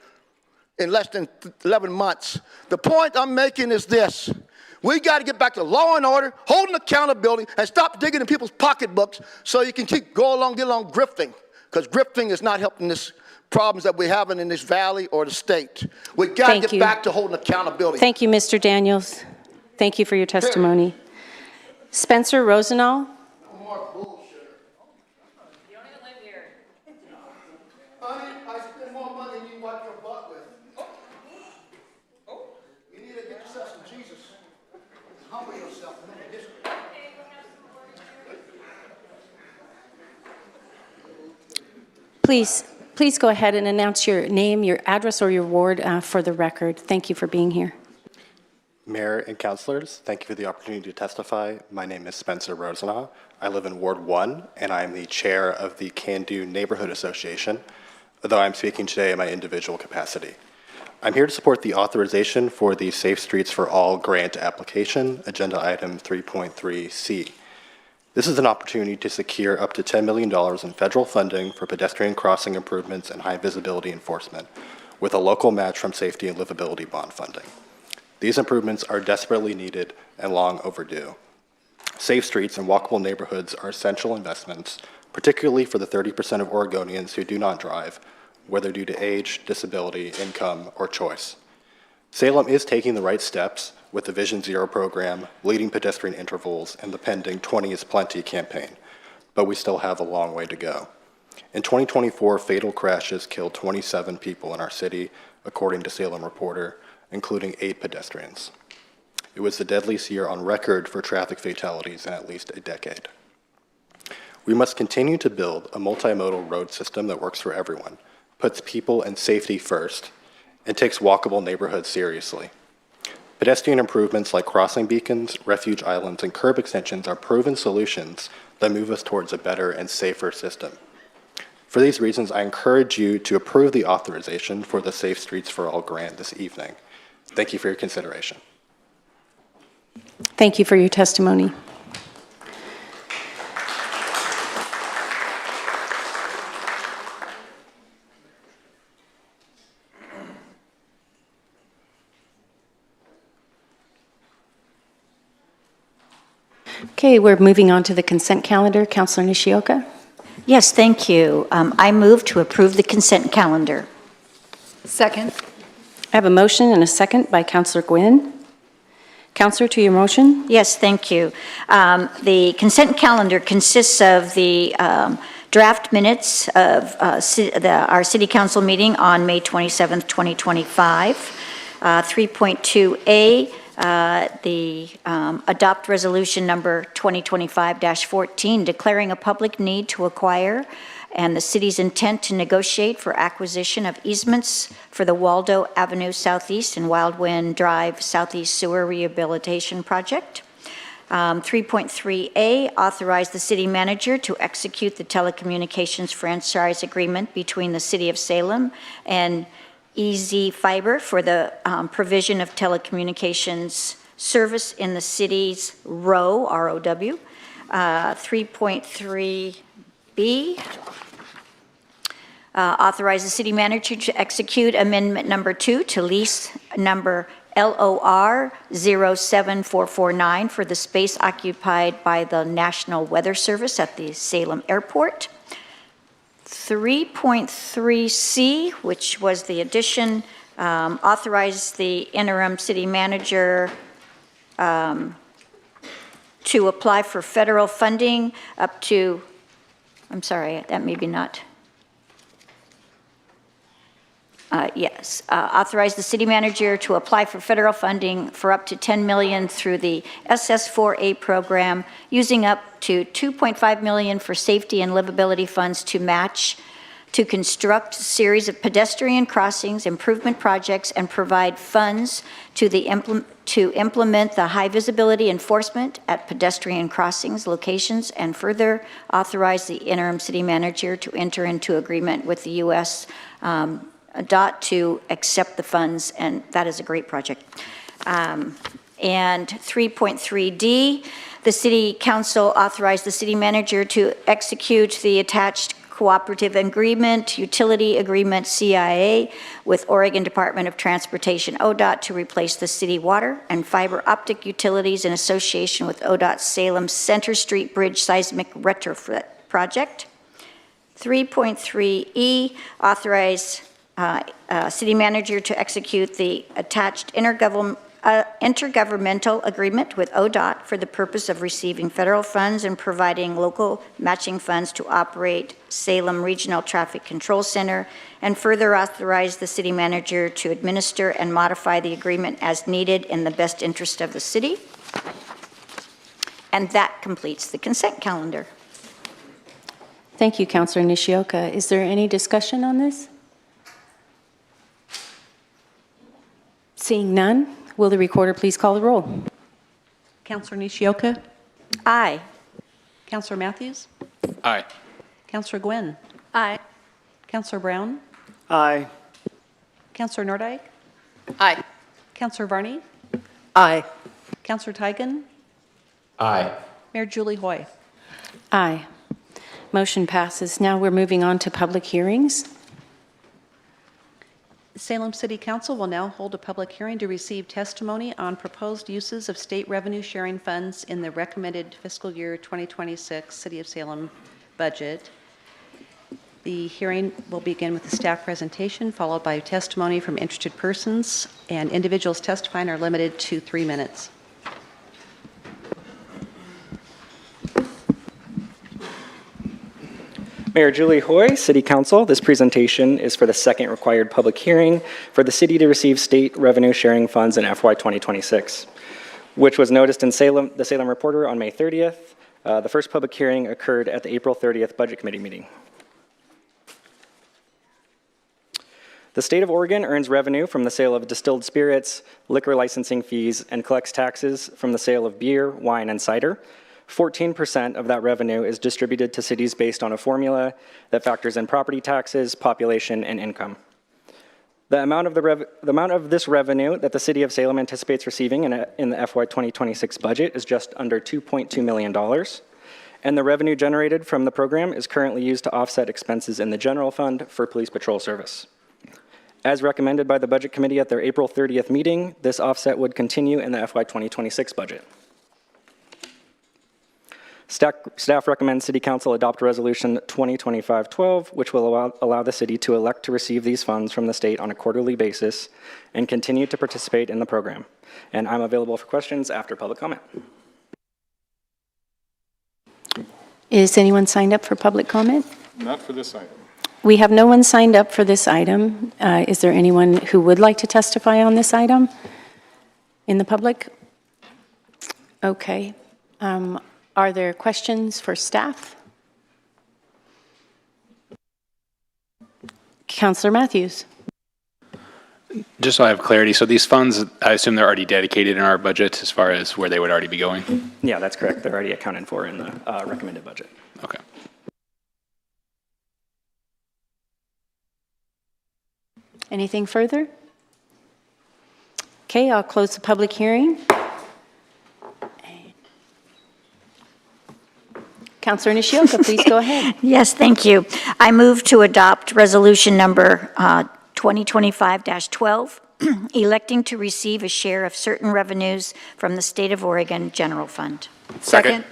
in less than 11 months. The point I'm making is this. We got to get back to law and order, holding accountability, and stop digging in people's pocketbooks so you can get along grifting, because grifting is not helping this problems that we're having in this valley or the state. We got to get back to holding accountability. Thank you, Mr. Daniels. Thank you for your testimony. Spencer Rosenall. More bullshit. You don't even live here. Honey, I spend more money than you wipe your butt with. You need to get yourself some Jesus. Humble yourself. Please go ahead and announce your name, your address, or your ward for the record. Thank you for being here. Mayor and councilors, thank you for the opportunity to testify. My name is Spencer Rosenau. I live in Ward 1, and I am the chair of the Can Do Neighborhood Association, although I'm speaking today in my individual capacity. I'm here to support the authorization for the Safe Streets for All grant application, agenda item 3.3C. This is an opportunity to secure up to $10 million in federal funding for pedestrian crossing improvements and high visibility enforcement, with a local match from safety and livability bond funding. These improvements are desperately needed and long overdue. Safe streets and walkable neighborhoods are essential investments, particularly for the 30% of Oregonians who do not drive, whether due to age, disability, income, or choice. Salem is taking the right steps with the Vision Zero program, leading pedestrian intervals, and the pending 20 is Plenty campaign, but we still have a long way to go. In 2024, fatal crashes killed 27 people in our city, according to Salem Reporter, including 8 pedestrians. It was the deadliest year on record for traffic fatalities in at least a decade. We must continue to build a multimodal road system that works for everyone, puts people and safety first, and takes walkable neighborhoods seriously. Pedestrian improvements like crossing beacons, refuge islands, and curb extensions are proven solutions that move us towards a better and safer system. For these reasons, I encourage you to approve the authorization for the Safe Streets for All grant this evening. Thank you for your consideration. Thank you for your testimony. Okay, we're moving on to the consent calendar. Councilor Nishioka. Yes, thank you. I move to approve the consent calendar. Second. I have a motion and a second by Councilor Gwynn. Councilor, to your motion? Yes, thank you. The consent calendar consists of the draft minutes of our City Council meeting on May 27th, 2025. 3.2A, the adopt resolution number 2025-14, declaring a public need to acquire and the city's intent to negotiate for acquisition of easements for the Waldo Avenue Southeast and Wildwind Drive Southeast Sewer Rehabilitation Project. 3.3A, authorize the city manager to execute the telecommunications franchise agreement between the City of Salem and EZ Fiber for the provision of telecommunications service in the city's ROW, R-O-W. 3.3B, authorize the city manager to execute amendment number 2 to lease number LOR 07449 for the space occupied by the National Weather Service at the Salem Airport. 3.3C, which was the addition, authorize the interim city manager to apply for federal funding up to, I'm sorry, that maybe not. Yes, authorize the city manager to apply for federal funding for up to $10 million through the SS4A program, using up to $2.5 million for safety and livability funds to match, to construct a series of pedestrian crossings, improvement projects, and provide funds to implement the high visibility enforcement at pedestrian crossings locations, and further authorize the interim city manager to enter into agreement with the U.S. DOT to accept the funds, and that is a great project. And 3.3D, The City Council authorized the city manager to execute the attached cooperative agreement, utility agreement CIA with Oregon Department of Transportation ODOT to replace the city water and fiber optic utilities in association with ODOT's Salem Center Street Bridge Seismic retrofit project. 3.3E, authorize city manager to execute the attached intergovernmental agreement with ODOT for the purpose of receiving federal funds and providing local matching funds to operate Salem Regional Traffic Control Center, and further authorize the city manager to administer and modify the agreement as needed in the best interest of the city. And that completes the consent calendar. Thank you, Councilor Nishioka. Is there any discussion on this? Seeing none, will the recorder please call the roll? Councilor Nishioka? Aye. Councilor Matthews? Aye. Councilor Gwynn? Aye. Councilor Brown? Aye. Councilor Nordyke? Aye. Councilor Varney? Aye. Councilor Tigan? Aye. Mayor Julie Hoy? Aye. Motion passes. Now we're moving on to public hearings. The Salem City Council will now hold a public hearing to receive testimony on proposed uses of state revenue sharing funds in the recommended fiscal year 2026 City of Salem budget. The hearing will begin with a staff presentation, followed by testimony from interested persons, and individuals testifying are limited to 3 minutes. Mayor Julie Hoy, City Council. This presentation is for the second required public hearing for the city to receive state revenue sharing funds in FY 2026, which was noticed in the Salem Reporter on May 30th. The first public hearing occurred at the April 30th Budget Committee meeting. The state of Oregon earns revenue from the sale of distilled spirits, liquor licensing fees, and collects taxes from the sale of beer, wine, and cider. 14% of that revenue is distributed to cities based on a formula that factors in property taxes, population, and income. The amount of this revenue that the city of Salem anticipates receiving in the FY 2026 budget is just under $2.2 million, and the revenue generated from the program is currently used to offset expenses in the general fund for police patrol service. As recommended by the Budget Committee at their April 30th meeting, this offset would continue in the FY 2026 budget. Staff recommends City Council adopt Resolution 2025-12, which will allow the city to elect to receive these funds from the state on a quarterly basis and continue to participate in the program. And I'm available for questions after public comment. Is anyone signed up for public comment? Not for this item. We have no one signed up for this item. Is there anyone who would like to testify on this item in the public? Okay. Are there questions for staff? Councilor Matthews. Just so I have clarity, so these funds, I assume they're already dedicated in our budget as far as where they would already be going? Yeah, that's correct. They're already accounted for in the recommended budget. Okay. Anything further? Okay, I'll close the public hearing. Councilor Nishioka, please go ahead. Yes, thank you. I move to adopt resolution number 2025-12, electing to receive a share of certain revenues from the State of Oregon General Fund. Second.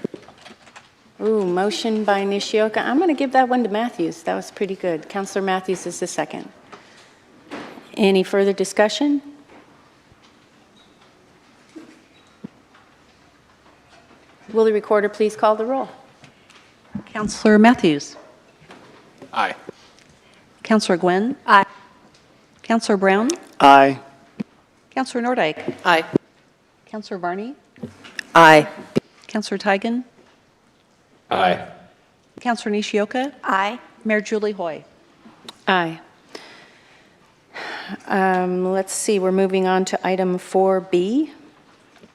Ooh, motion by Nishioka. I'm going to give that one to Matthews. That was pretty good. Councilor Matthews is the second. Any further discussion? Will the recorder please call the roll? Councilor Matthews? Aye. Councilor Gwynn? Aye. Councilor Brown? Aye. Councilor Nordyke? Aye. Councilor Varney? Aye. Councilor Tigan? Aye. Councilor Nishioka? Aye. Mayor Julie Hoy? Aye. Let's see, we're moving on to item 4B.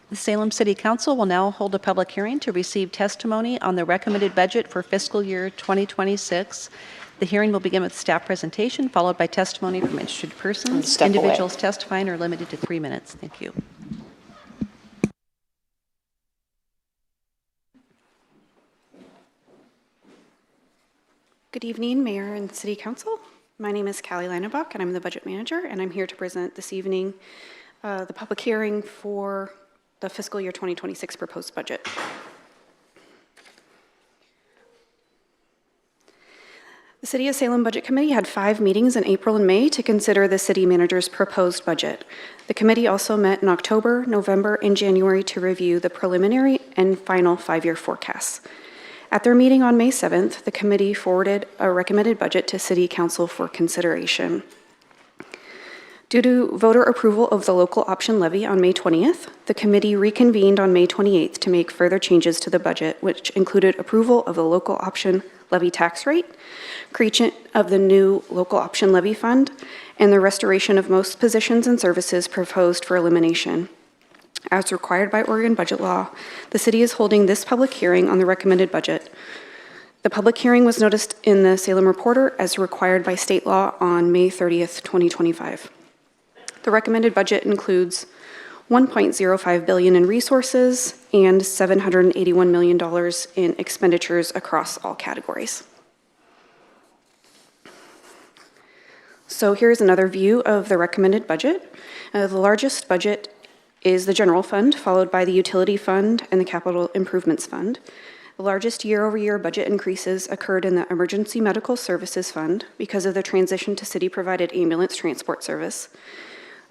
The Salem City Council will now hold a public hearing to receive testimony on the recommended budget for fiscal year 2026. The hearing will begin with staff presentation, followed by testimony from interested persons. Individuals testifying are limited to 3 minutes. Thank you. Good evening, Mayor and City Council. My name is Callie Leinebach, and I'm the Budget Manager, and I'm here to present this evening the public hearing for the fiscal year 2026 proposed budget. The City of Salem Budget Committee had 5 meetings in April and May to consider the city manager's proposed budget. The committee also met in October, November, and January to review the preliminary and final 5-year forecasts. At their meeting on May 7th, the committee forwarded a recommended budget to City Council for consideration. Due to voter approval of the local option levy on May 20th, the committee reconvened on May 28th to make further changes to the budget, which included approval of the local option levy tax rate, creation of the new local option levy fund, and the restoration of most positions and services proposed for elimination. As required by Oregon budget law, the city is holding this public hearing on the recommended budget. The public hearing was noticed in the Salem Reporter as required by state law on May 30th, 2025. The recommended budget includes $1.05 billion in resources and $781 million in expenditures across all categories. So here's another view of the recommended budget. The largest budget is the general fund, followed by the utility fund and the capital improvements fund. The largest year-over-year budget increases occurred in the emergency medical services fund because of the transition to city-provided ambulance transport service.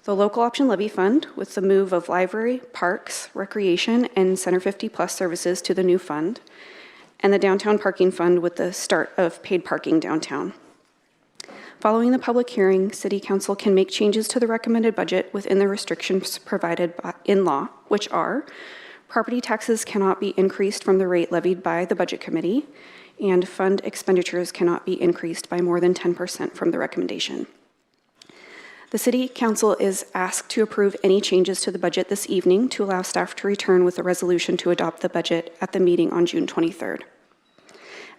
The local option levy fund, with the move of library, parks, recreation, and Center 50 Plus services to the new fund, and the downtown parking fund with the start of paid parking downtown. Following the public hearing, City Council can make changes to the recommended budget within the restrictions provided in law, which are property taxes cannot be increased from the rate levied by the Budget Committee, and fund expenditures cannot be increased by more than 10% from the recommendation. The City Council is asked to approve any changes to the budget this evening to allow staff to return with a resolution to adopt the budget at the meeting on June 23rd.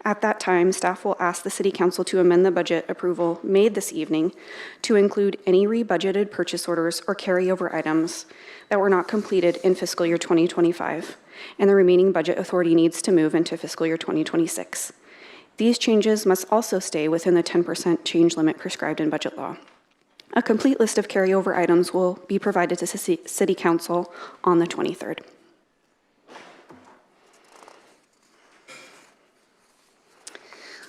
At that time, staff will ask the City Council to amend the budget approval made this evening to include any rebudgeted purchase orders or carryover items that were not completed in fiscal year 2025, and the remaining budget authority needs to move into fiscal year 2026. These changes must also stay within the 10% change limit prescribed in budget law. A complete list of carryover items will be provided to City Council on the 23rd.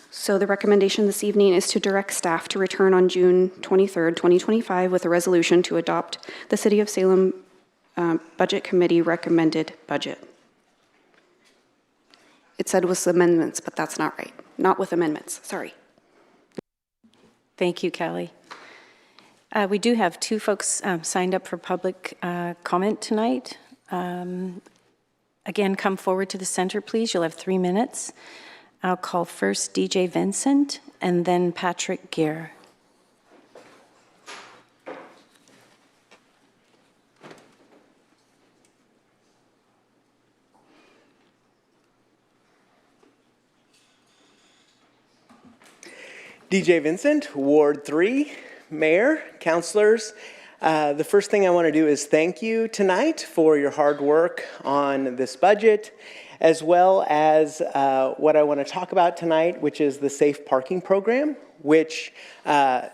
So the recommendation this evening is to direct staff to return on June 23rd, 2025 with a resolution to adopt the City of Salem Budget Committee recommended budget. It said with amendments, but that's not right. Not with amendments, sorry. Thank you, Callie. We do have 2 folks signed up for public comment tonight. Again, come forward to the center, please. You'll have 3 minutes. I'll call first DJ Vincent and then Patrick Gear. DJ Vincent, Ward 3. Mayor, councilors, the first thing I want to do is thank you tonight for your hard work on this budget, as well as what I want to talk about tonight, which is the Safe Parking Program, which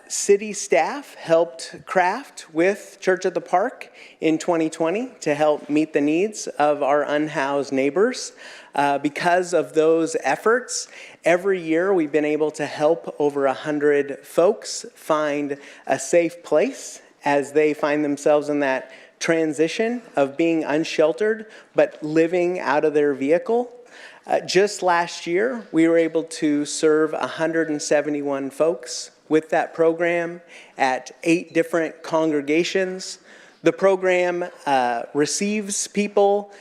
city staff helped craft with Church at the Park in 2020 to help meet the needs of our unhoused neighbors. Because of those efforts, every year we've been able to help over 100 folks find a safe place as they find themselves in that transition of being unsheltered but living out of their vehicle. Just last year, we were able to serve 171 folks with that program at 8 different congregations. The program receives people,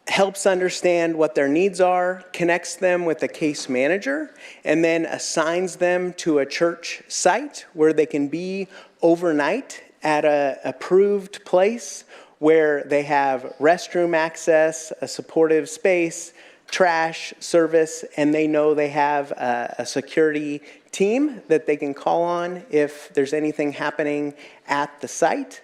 helps understand what their needs are, connects them with a case manager, and then assigns them to a church site where they can be overnight at an approved place where they have restroom access, a supportive space, trash service, and they know they have a security team that they can call on if there's anything happening at the site.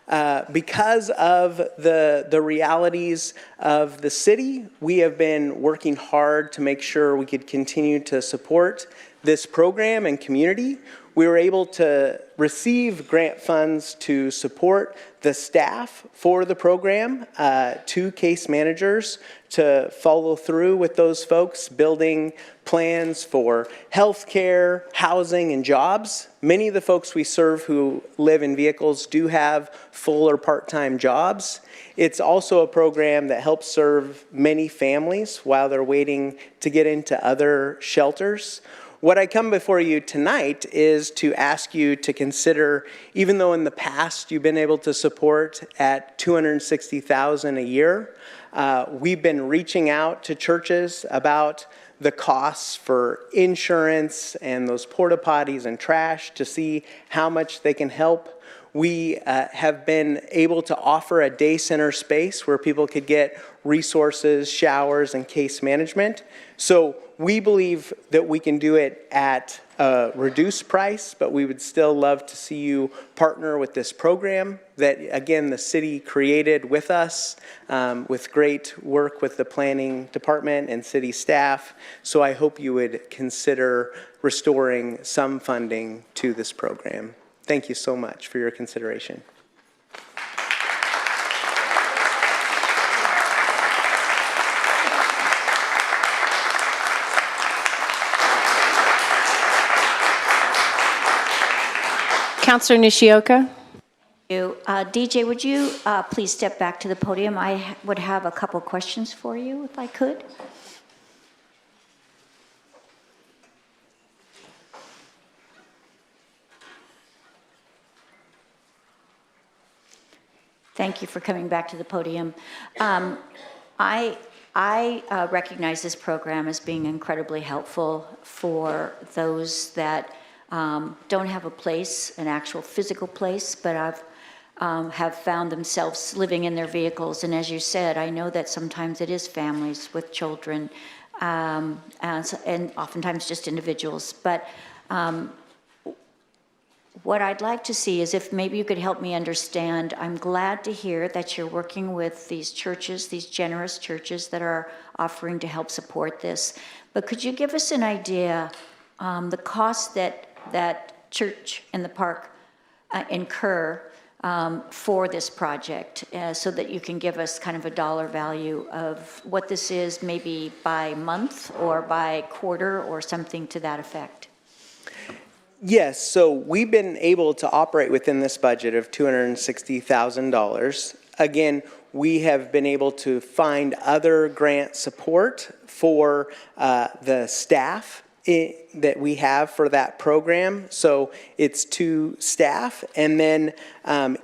Because of the realities of the city, we have been working hard to make sure we could continue to support this program and community. We were able to receive grant funds to support the staff for the program, 2 case managers to follow through with those folks, building plans for healthcare, housing, and jobs. Many of the folks we serve who live in vehicles do have full or part-time jobs. It's also a program that helps serve many families while they're waiting to get into other shelters. What I come before you tonight is to ask you to consider, even though in the past you've been able to support at $260,000 a year, we've been reaching out to churches about the costs for insurance and those porta potties and trash to see how much they can help. We have been able to offer a day center space where people could get resources, showers, and case management. So we believe that we can do it at a reduced price, but we would still love to see you partner with this program that, again, the city created with us, with great work with the planning department and city staff. So I hope you would consider restoring some funding to this program. Thank you so much for your consideration. Councilor Nishioka? DJ, would you please step back to the podium? I would have a couple questions for you, if I could. Thank you for coming back to the podium. I recognize this program as being incredibly helpful for those that don't have a place, an actual physical place, but have found themselves living in their vehicles. And as you said, I know that sometimes it is families with children, and oftentimes just individuals. But what I'd like to see is if maybe you could help me understand. I'm glad to hear that you're working with these churches, these generous churches that are offering to help support this. But could you give us an idea the cost that church and the park incur for this project, so that you can give us kind of a dollar value of what this is, maybe by month or by quarter or something to that effect? Yes, so we've been able to operate within this budget of $260,000. Again, we have been able to find other grant support for the staff that we have for that program. So it's 2 staff, and then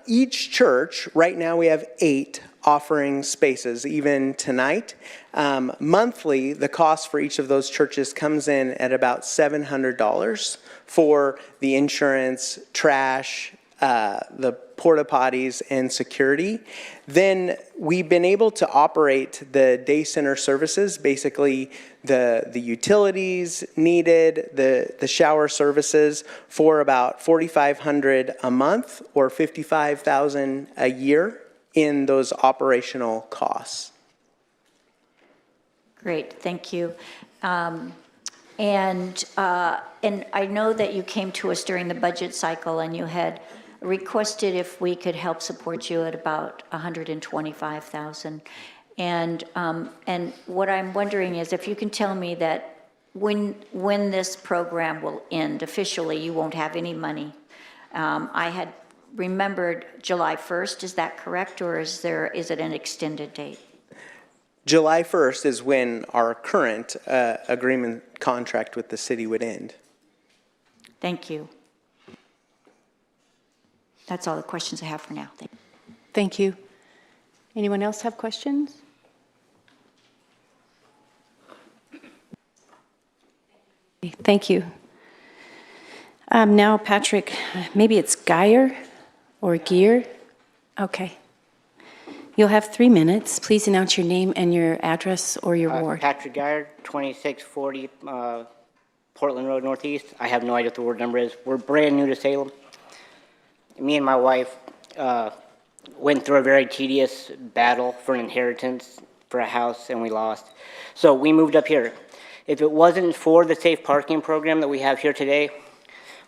each church, right now we have 8 offering spaces, even tonight. Monthly, the cost for each of those churches comes in at about $700 for the insurance, trash, the porta potties, and security. Then we've been able to operate the day center services, basically the utilities needed, the shower services, for about $4,500 a month or $55,000 a year in those operational costs. Great, thank you. And I know that you came to us during the budget cycle and you had requested if we could help support you at about $125,000. And what I'm wondering is if you can tell me that when this program will end officially, you won't have any money. I had remembered July 1st, is that correct, or is it an extended date? July 1st is when our current agreement contract with the city would end. Thank you. That's all the questions I have for now. Thank you. Anyone else have questions? Thank you. Now, Patrick, maybe it's Geyer or Gear? Okay. You'll have 3 minutes. Please announce your name and your address or your ward. Patrick Geyer, 2640 Portland Road Northeast. I have no idea what the ward number is. We're brand new to Salem. Me and my wife went through a very tedious battle for an inheritance for a house, and we lost. So we moved up here. If it wasn't for the safe parking program that we have here today,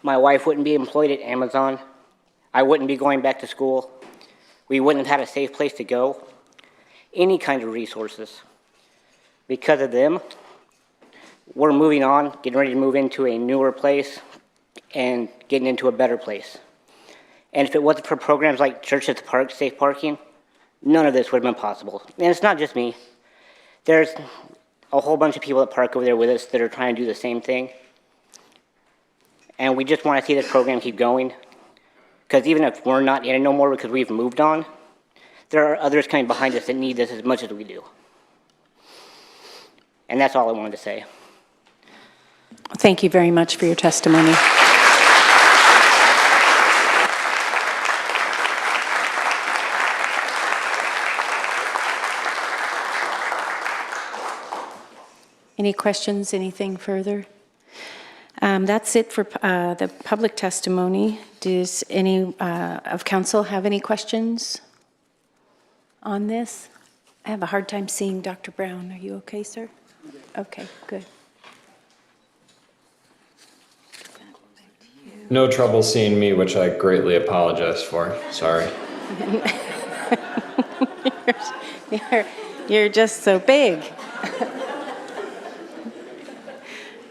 my wife wouldn't be employed at Amazon. I wouldn't be going back to school. We wouldn't have had a safe place to go. Any kind of resources. Because of them, we're moving on, getting ready to move into a newer place and getting into a better place. And if it wasn't for programs like Church at the Park, safe parking, none of this would have been possible. And it's not just me. There's a whole bunch of people that park over there with us that are trying to do the same thing. And we just want to see this program keep going. Because even if we're not in it no more because we've moved on, there are others coming behind us that need this as much as we do. And that's all I wanted to say. Thank you very much for your testimony. Any questions, anything further? That's it for the public testimony. Does any of council have any questions on this? I have a hard time seeing Dr. Brown. Are you okay, sir? Okay, good. No trouble seeing me, which I greatly apologize for. Sorry. You're just so big.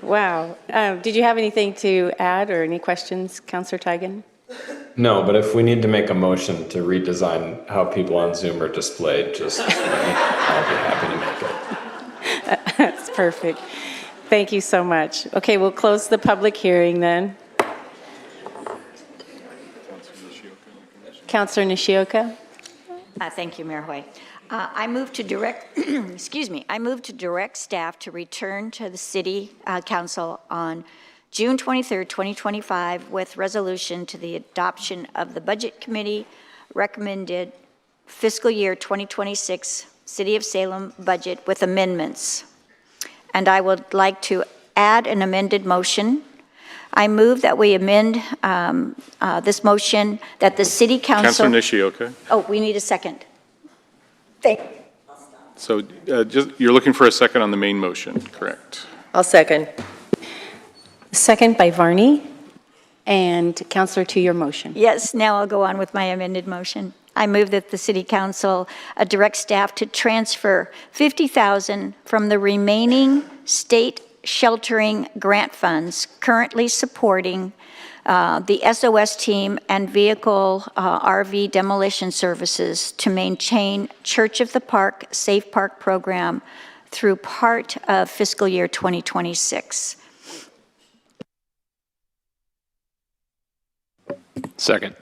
Wow. Did you have anything to add or any questions, Councillor Tigan? No, but if we need to make a motion to redesign how people on Zoom are displayed, just I'll be happy to make it. That's perfect. Thank you so much. Okay, we'll close the public hearing then. Councillor Nishioka. Thank you, Mayor Hoy. I move to direct, excuse me, I move to direct staff to return to the City Council on June 23rd, 2025 with resolution to the adoption of the Budget Committee recommended fiscal year 2026 City of Salem budget with amendments. And I would like to add an amended motion. I move that we amend this motion that the City Council... Councilor Nishioka. Oh, we need a second. Thank you. So you're looking for a second on the main motion, correct? I'll second. Second by Varney. And Councillor, to your motion. Yes, now I'll go on with my amended motion. I move that the City Council direct staff to transfer $50,000 from the remaining state sheltering grant funds currently supporting the SOS team and vehicle RV demolition services to maintain Church of the Park Safe Park program through part of fiscal year 2026. Second.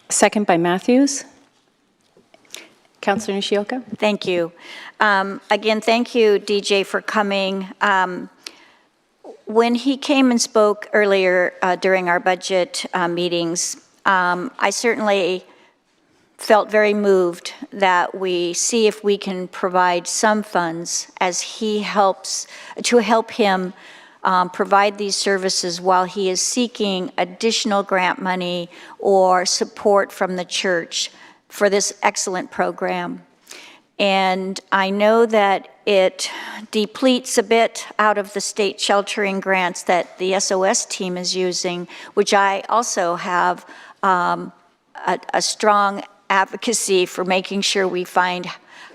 Second by Matthews. Councillor Nishioka. Thank you. Again, thank you, DJ, for coming. When he came and spoke earlier during our budget meetings, I certainly felt very moved that we see if we can provide some funds as he helps, to help him provide these services while he is seeking additional grant money or support from the church for this excellent program. And I know that it depletes a bit out of the state sheltering grants that the SOS team is using, which I also have a strong advocacy for making sure we find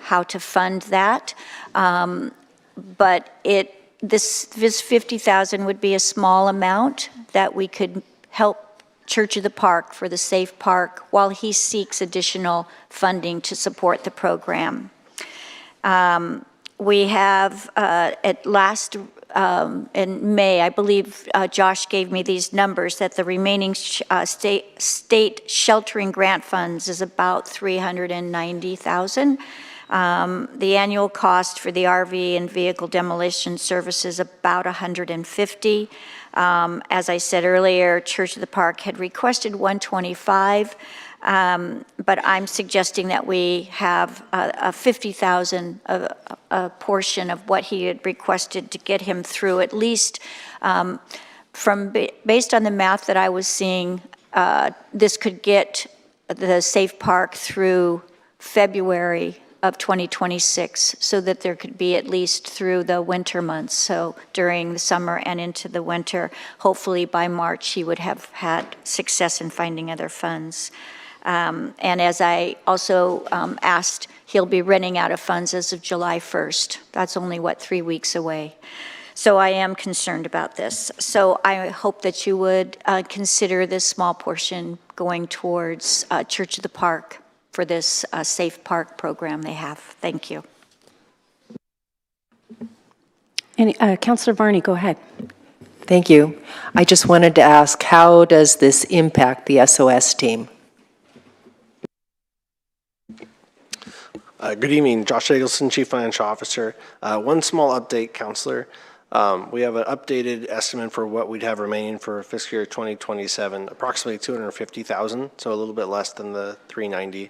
how to fund that. But this $50,000 would be a small amount that we could help Church of the Park for the safe park while he seeks additional funding to support the program. We have at last in May, I believe Josh gave me these numbers that the remaining state sheltering grant funds is about $390,000. The annual cost for the RV and vehicle demolition service is about $150,000. As I said earlier, Church of the Park had requested $125,000, but I'm suggesting that we have a $50,000 a portion of what he had requested to get him through at least based on the math that I was seeing, this could get the Safe Park through February of 2026, so that there could be at least through the winter months, so during the summer and into the winter. Hopefully by March, he would have had success in finding other funds. And as I also asked, he'll be running out of funds as of July 1st. That's only, 3 weeks away. So I am concerned about this. So I hope that you would consider this small portion going towards Church of the Park for this Safe Park program they have. Thank you. And Councilor Varney, go ahead. Thank you. I just wanted to ask, how does this impact the SOS team? Good evening, Josh Eggleston, Chief Financial Officer. One small update, Councilor. We have an updated estimate for what we'd have remaining for fiscal year 2027, approximately $250,000, so a little bit less than the $390.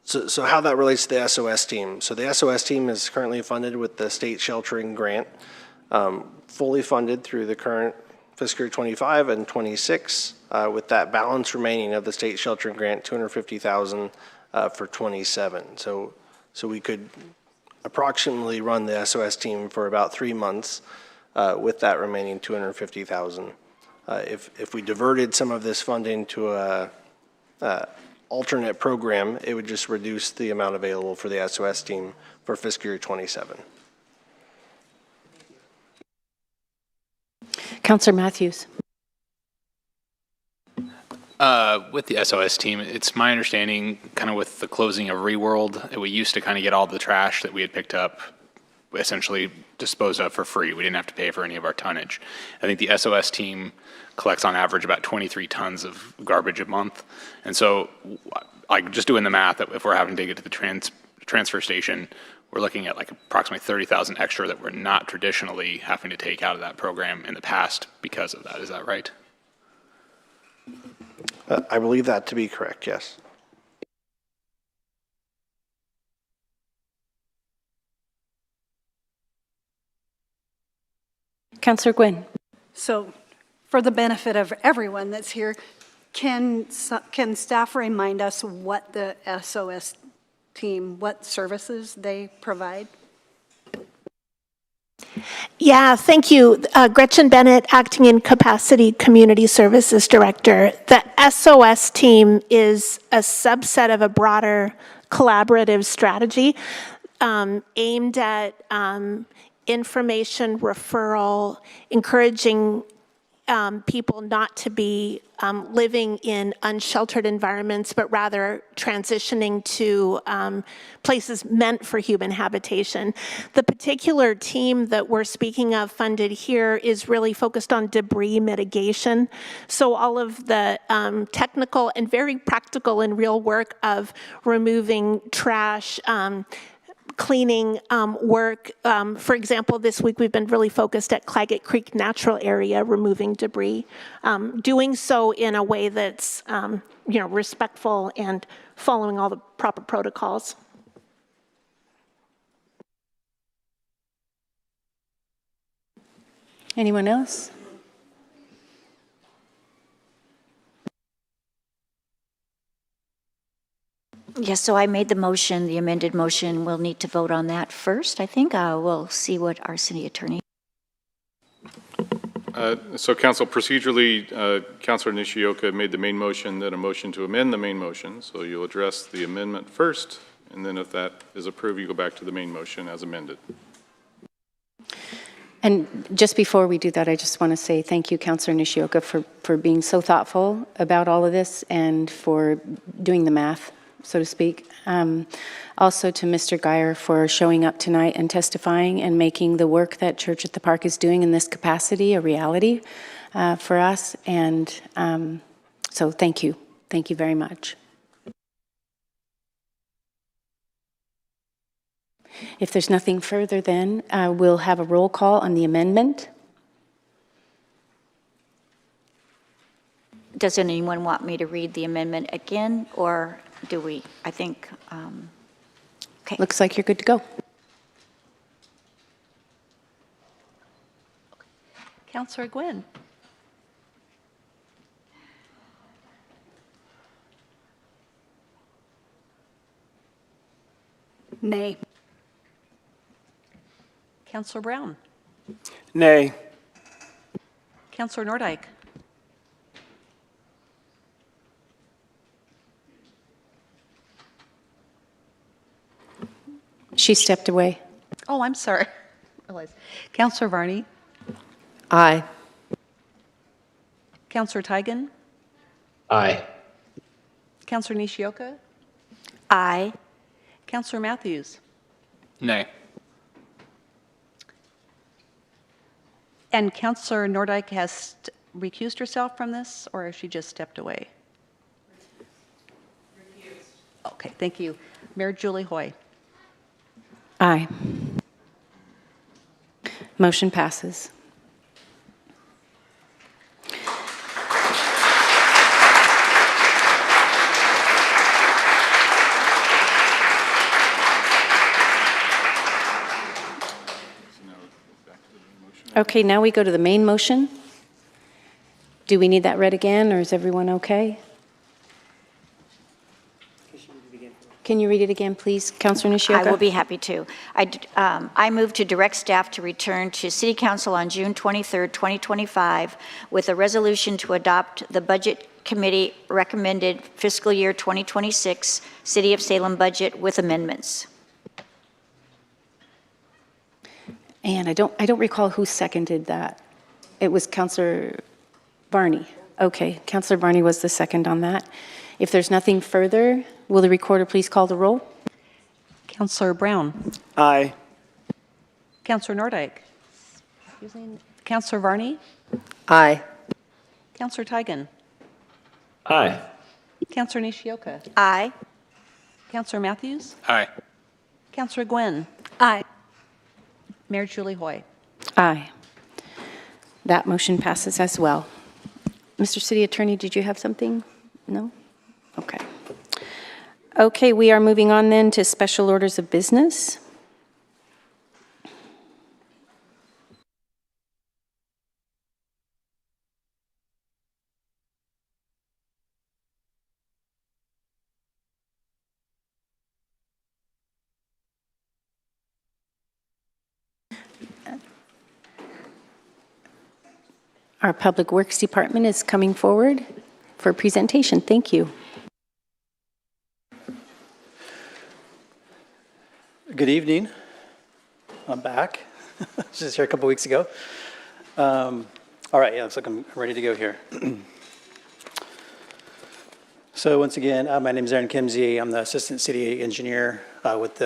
So how that relates to the SOS team. So the SOS team is currently funded with the state sheltering grant, fully funded through the current fiscal year 25 and 26, with that balance remaining of the state sheltering grant, $250,000 for 27. So we could approximately run the SOS team for about 3 months with that remaining $250,000. If we diverted some of this funding to a alternate program, it would just reduce the amount available for the SOS team for fiscal year 27. Councilor Matthews. With the SOS team, it's my understanding, kind of with the closing of Reworld, we used to kind of get all the trash that we had picked up essentially disposed of for free. We didn't have to pay for any of our tonnage. I think the SOS team collects on average about 23 tons of garbage a month. And so, like, just doing the math, that if we're having to take it to the transfer station, we're looking at like approximately 30,000 extra that we're not traditionally having to take out of that program in the past because of that. Is that right? I believe that to be correct, yes. Councilor Gwynn. So for the benefit of everyone that's here, can staff remind us what the SOS team, what services they provide? Yeah, thank you. Gretchen Bennett, Acting in Capacity Community Services Director. The SOS team is a subset of a broader collaborative strategy aimed at information referral, encouraging people not to be living in unsheltered environments, but rather transitioning to places meant for human habitation. The particular team that we're speaking of funded here is really focused on debris mitigation. So all of the technical and very practical and real work of removing trash, cleaning work. For example, this week we've been really focused at Claggett Creek Natural Area, removing debris, doing so in a way that's respectful and following all the proper protocols. Anyone else? Yes, so I made the motion, the amended motion. We'll need to vote on that first, I think. We'll see what our city attorney. So Council, procedurally, Councilor Nishioka made the main motion, then a motion to amend the main motion. So you'll address the amendment first, and then if that is approved, you go back to the main motion as amended. And just before we do that, I just want to say thank you, Councilor Nishioka, for being so thoughtful about all of this and for doing the math, so to speak. Also to Mr. Geyer for showing up tonight and testifying and making the work that Church at the Park is doing in this capacity a reality for us. And so thank you. Thank you very much. If there's nothing further, then we'll have a roll call on the amendment. Does anyone want me to read the amendment again, or do we? I think, okay. Looks like you're good to go. Councilor Gwynn. Nay. Counselor Brown? Nay. Counselor Nordyke? She stepped away. Oh, I'm sorry. Counselor Varney? Aye. Counselor Tigan? Aye. Counselor Nishioka? Aye. Counselor Matthews? Nay. And Counselor Nordyke has recused herself from this, or has she just stepped away? Recused. Okay, thank you. Mayor Julie Hoy? Aye. Motion passes. Okay, now we go to the main motion. Do we need that read again, or is everyone okay? Can you read it again, please, Councilor Nishioka? I will be happy to. I move to direct staff to return to City Council on June 23rd, 2025, with a resolution to adopt the Budget Committee recommended fiscal year 2026 City of Salem budget with amendments. And I don't recall who seconded that. It was Councilor Varney. Okay, Councilor Varney was the second on that. If there's nothing further, will the recorder please call the roll? Counselor Brown? Aye. Counselor Nordyke? Counselor Varney? Aye. Counselor Tigan? Aye. Counselor Nishioka? Aye. Counselor Matthews? Aye. Counselor Gwynn? Aye. Mayor Julie Hoy? Aye. That motion passes as well. Mr. City Attorney, did you have something? No? Okay. Okay, we are moving on then to special orders of business. Our Public Works Department is coming forward for presentation. Thank you. Good evening. I'm back. Just here a couple weeks ago. All right, yeah, looks like I'm ready to go here. So once again, my name is Aaron Kimsey. I'm the Assistant City Engineer with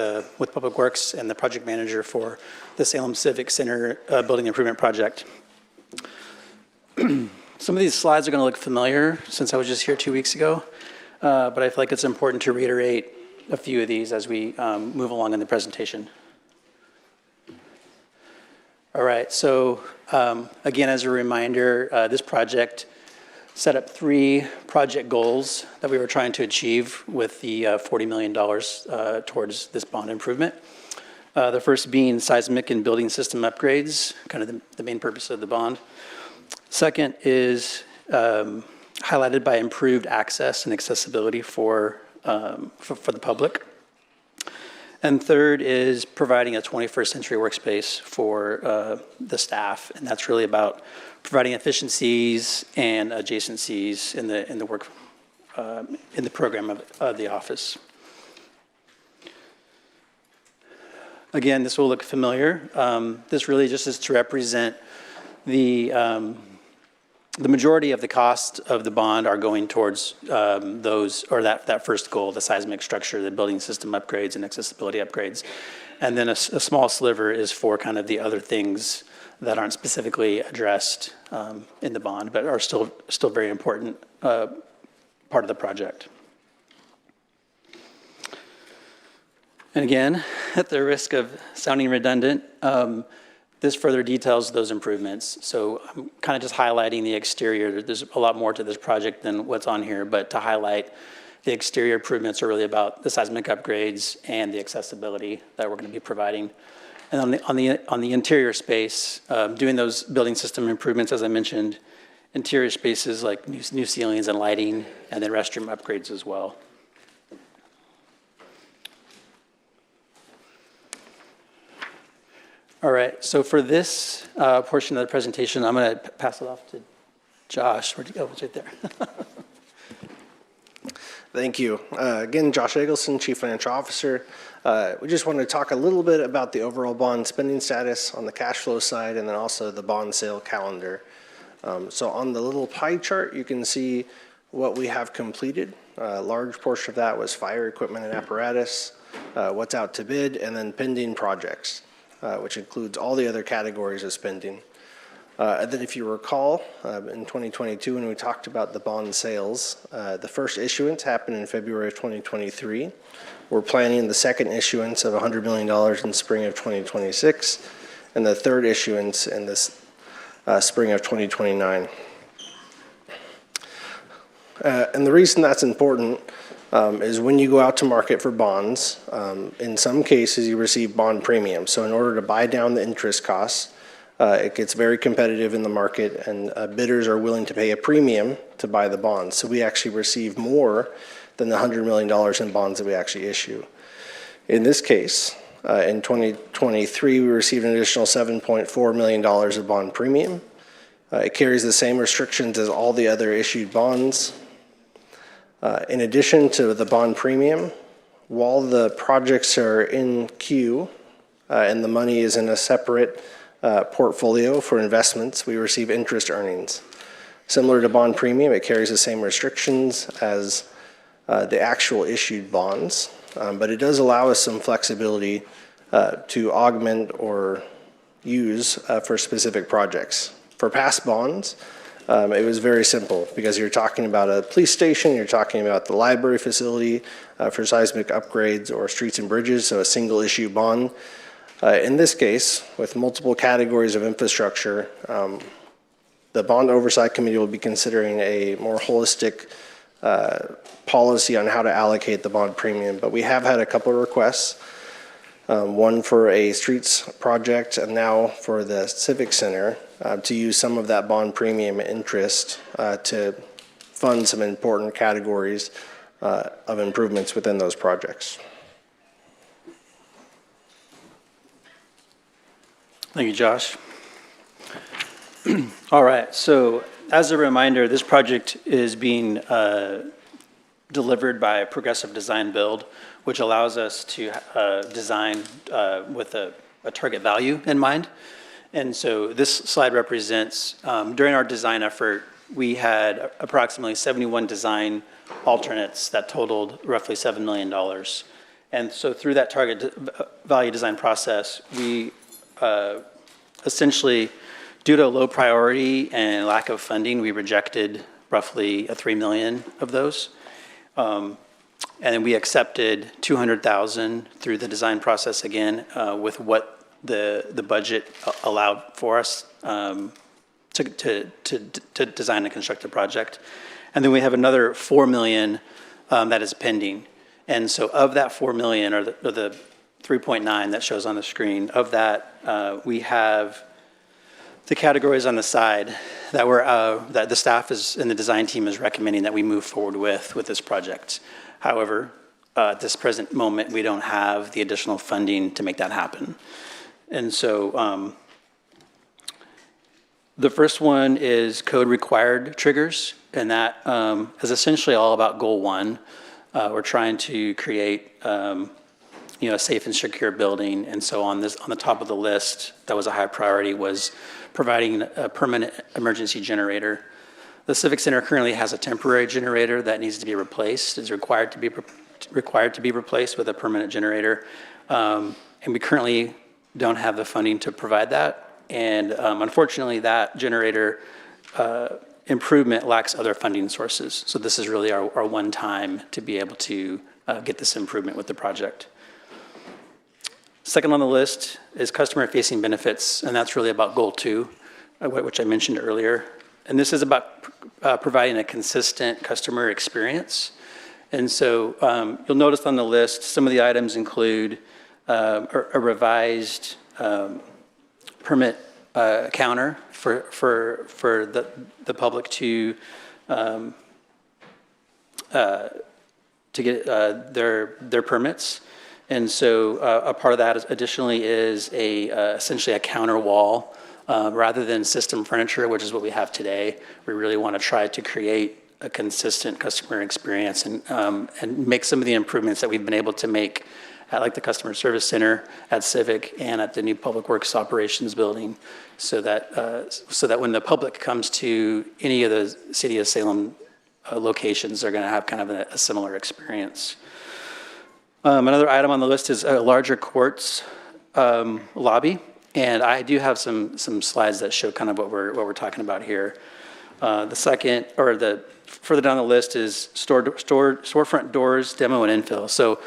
Public Works and the Project Manager for the Salem Civic Center Building Improvement Project. Some of these slides are going to look familiar since I was just here 2 weeks ago, but I feel like it's important to reiterate a few of these as we move along in the presentation. All right, so again, as a reminder, this project set up 3 project goals that we were trying to achieve with the $40 million towards this bond improvement. The first being seismic and building system upgrades, kind of the main purpose of the bond. Second is highlighted by improved access and accessibility for the public. And third is providing a 21st century workspace for the staff, and that's really about providing efficiencies and adjacencies in the work in the program of the office. Again, this will look familiar. This really just is to represent the majority of the cost of the bond are going towards that first goal, the seismic structure, the building system upgrades and accessibility upgrades. And then a small sliver is for kind of the other things that aren't specifically addressed in the bond, but are still very important part of the project. And again, at the risk of sounding redundant, this further details those improvements. So I'm kind of just highlighting the exterior. There's a lot more to this project than what's on here, but to highlight the exterior improvements are really about the seismic upgrades and the accessibility that we're going to be providing. And on the interior space, doing those building system improvements, as I mentioned, interior spaces like new ceilings and lighting, and then restroom upgrades as well. All right, so for this portion of the presentation, I'm going to pass it off to Josh. Where'd you go? It's right there. Thank you. Again, Josh Eggleston, Chief Financial Officer. We just wanted to talk a little bit about the overall bond spending status on the cash flow side and then also the bond sale calendar. So on the little pie chart, you can see what we have completed. A large portion of that was fire equipment and apparatus, what's out to bid, and then pending projects, which includes all the other categories of spending. And then if you recall, in 2022, when we talked about the bond sales, the first issuance happened in February of 2023. We're planning the second issuance of $100 million in spring of 2026, and the third issuance in this spring of 2029. And the reason that's important is when you go out to market for bonds, in some cases you receive bond premiums. So in order to buy down the interest costs, it gets very competitive in the market, and bidders are willing to pay a premium to buy the bonds. So we actually receive more than the $100 million in bonds that we actually issue. In this case, in 2023, we received an additional $7.4 million of bond premium. It carries the same restrictions as all the other issued bonds. In addition to the bond premium, while the projects are in queue and the money is in a separate portfolio for investments, we receive interest earnings. Similar to bond premium, it carries the same restrictions as the actual issued bonds, but it does allow us some flexibility to augment or use for specific projects. For past bonds, it was very simple because you're talking about a police station, you're talking about the library facility for seismic upgrades or streets and bridges, so a single issue bond. In this case, with multiple categories of infrastructure, the Bond Oversight Committee will be considering a more holistic policy on how to allocate the bond premium. But we have had a couple of requests, one for a streets project and now for the Civic Center, to use some of that bond premium interest to fund some important categories of improvements within those projects. Thank you, Josh. All right, so as a reminder, this project is being delivered by a progressive design build, which allows us to design with a target value in mind. And so this slide represents, during our design effort, we had approximately 71 design alternates that totaled roughly $7 million. And so through that target value design process, we essentially, due to low priority and lack of funding, we rejected roughly $3 million of those. And then we accepted $200,000 through the design process again, with what the budget allowed for us to design and construct the project. And then we have another $4 million that is pending. And so of that $4 million, or the 3.9 that shows on the screen, of that, we have the categories on the side that that the staff and the design team is recommending that we move forward with this project. However, at this present moment, we don't have the additional funding to make that happen. And so the first one is code required triggers, and that is essentially all about goal one. We're trying to create a safe and secure building. And so on the top of the list, that was a high priority, was providing a permanent emergency generator. The Civic Center currently has a temporary generator that needs to be replaced. It's required to be replaced with a permanent generator. And we currently don't have the funding to provide that. And unfortunately, that generator improvement lacks other funding sources. So this is really our one time to be able to get this improvement with the project. Second on the list is customer-facing benefits, and that's really about goal two, which I mentioned earlier. And this is about providing a consistent customer experience. And so you'll notice on the list, some of the items include a revised permit counter for the public to get their permits. And so a part of that additionally is essentially a counter wall. Rather than system furniture, which is what we have today, we really want to try to create a consistent customer experience and make some of the improvements that we've been able to make at like the Customer Service Center, at Civic, and at the new Public Works Operations Building, so that when the public comes to any of the City of Salem locations, they're going to have kind of a similar experience. Another item on the list is a larger courts lobby, and I do have some slides that show kind of what we're talking about here. The second, or the further down the list, is storefront doors, demo, and infill. So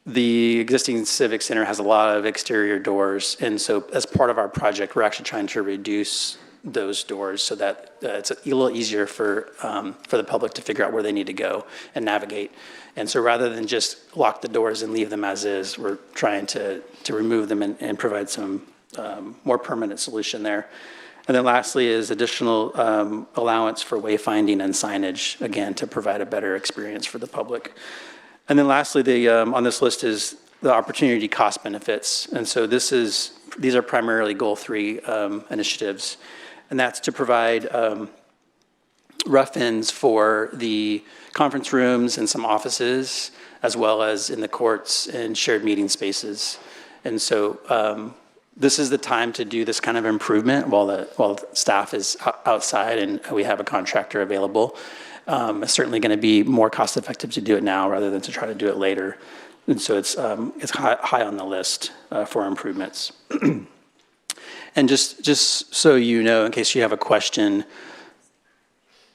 the existing Civic Center has a lot of exterior doors, and so as part of our project, we're actually trying to reduce those doors so that it's a little easier for the public to figure out where they need to go and navigate. And so rather than just lock the doors and leave them as is, we're trying to remove them and provide some more permanent solution there. And then lastly is additional allowance for wayfinding and signage, again, to provide a better experience for the public. And then lastly, on this list is the opportunity cost benefits. And so these are primarily Goal 3 initiatives. And that's to provide rough-ins for the conference rooms and some offices, as well as in the courts and shared meeting spaces. And so this is the time to do this kind of improvement while the staff is outside and we have a contractor available. It's certainly going to be more cost-effective to do it now rather than to try to do it later. And so it's high on the list for improvements. And just so you know, in case you have a question,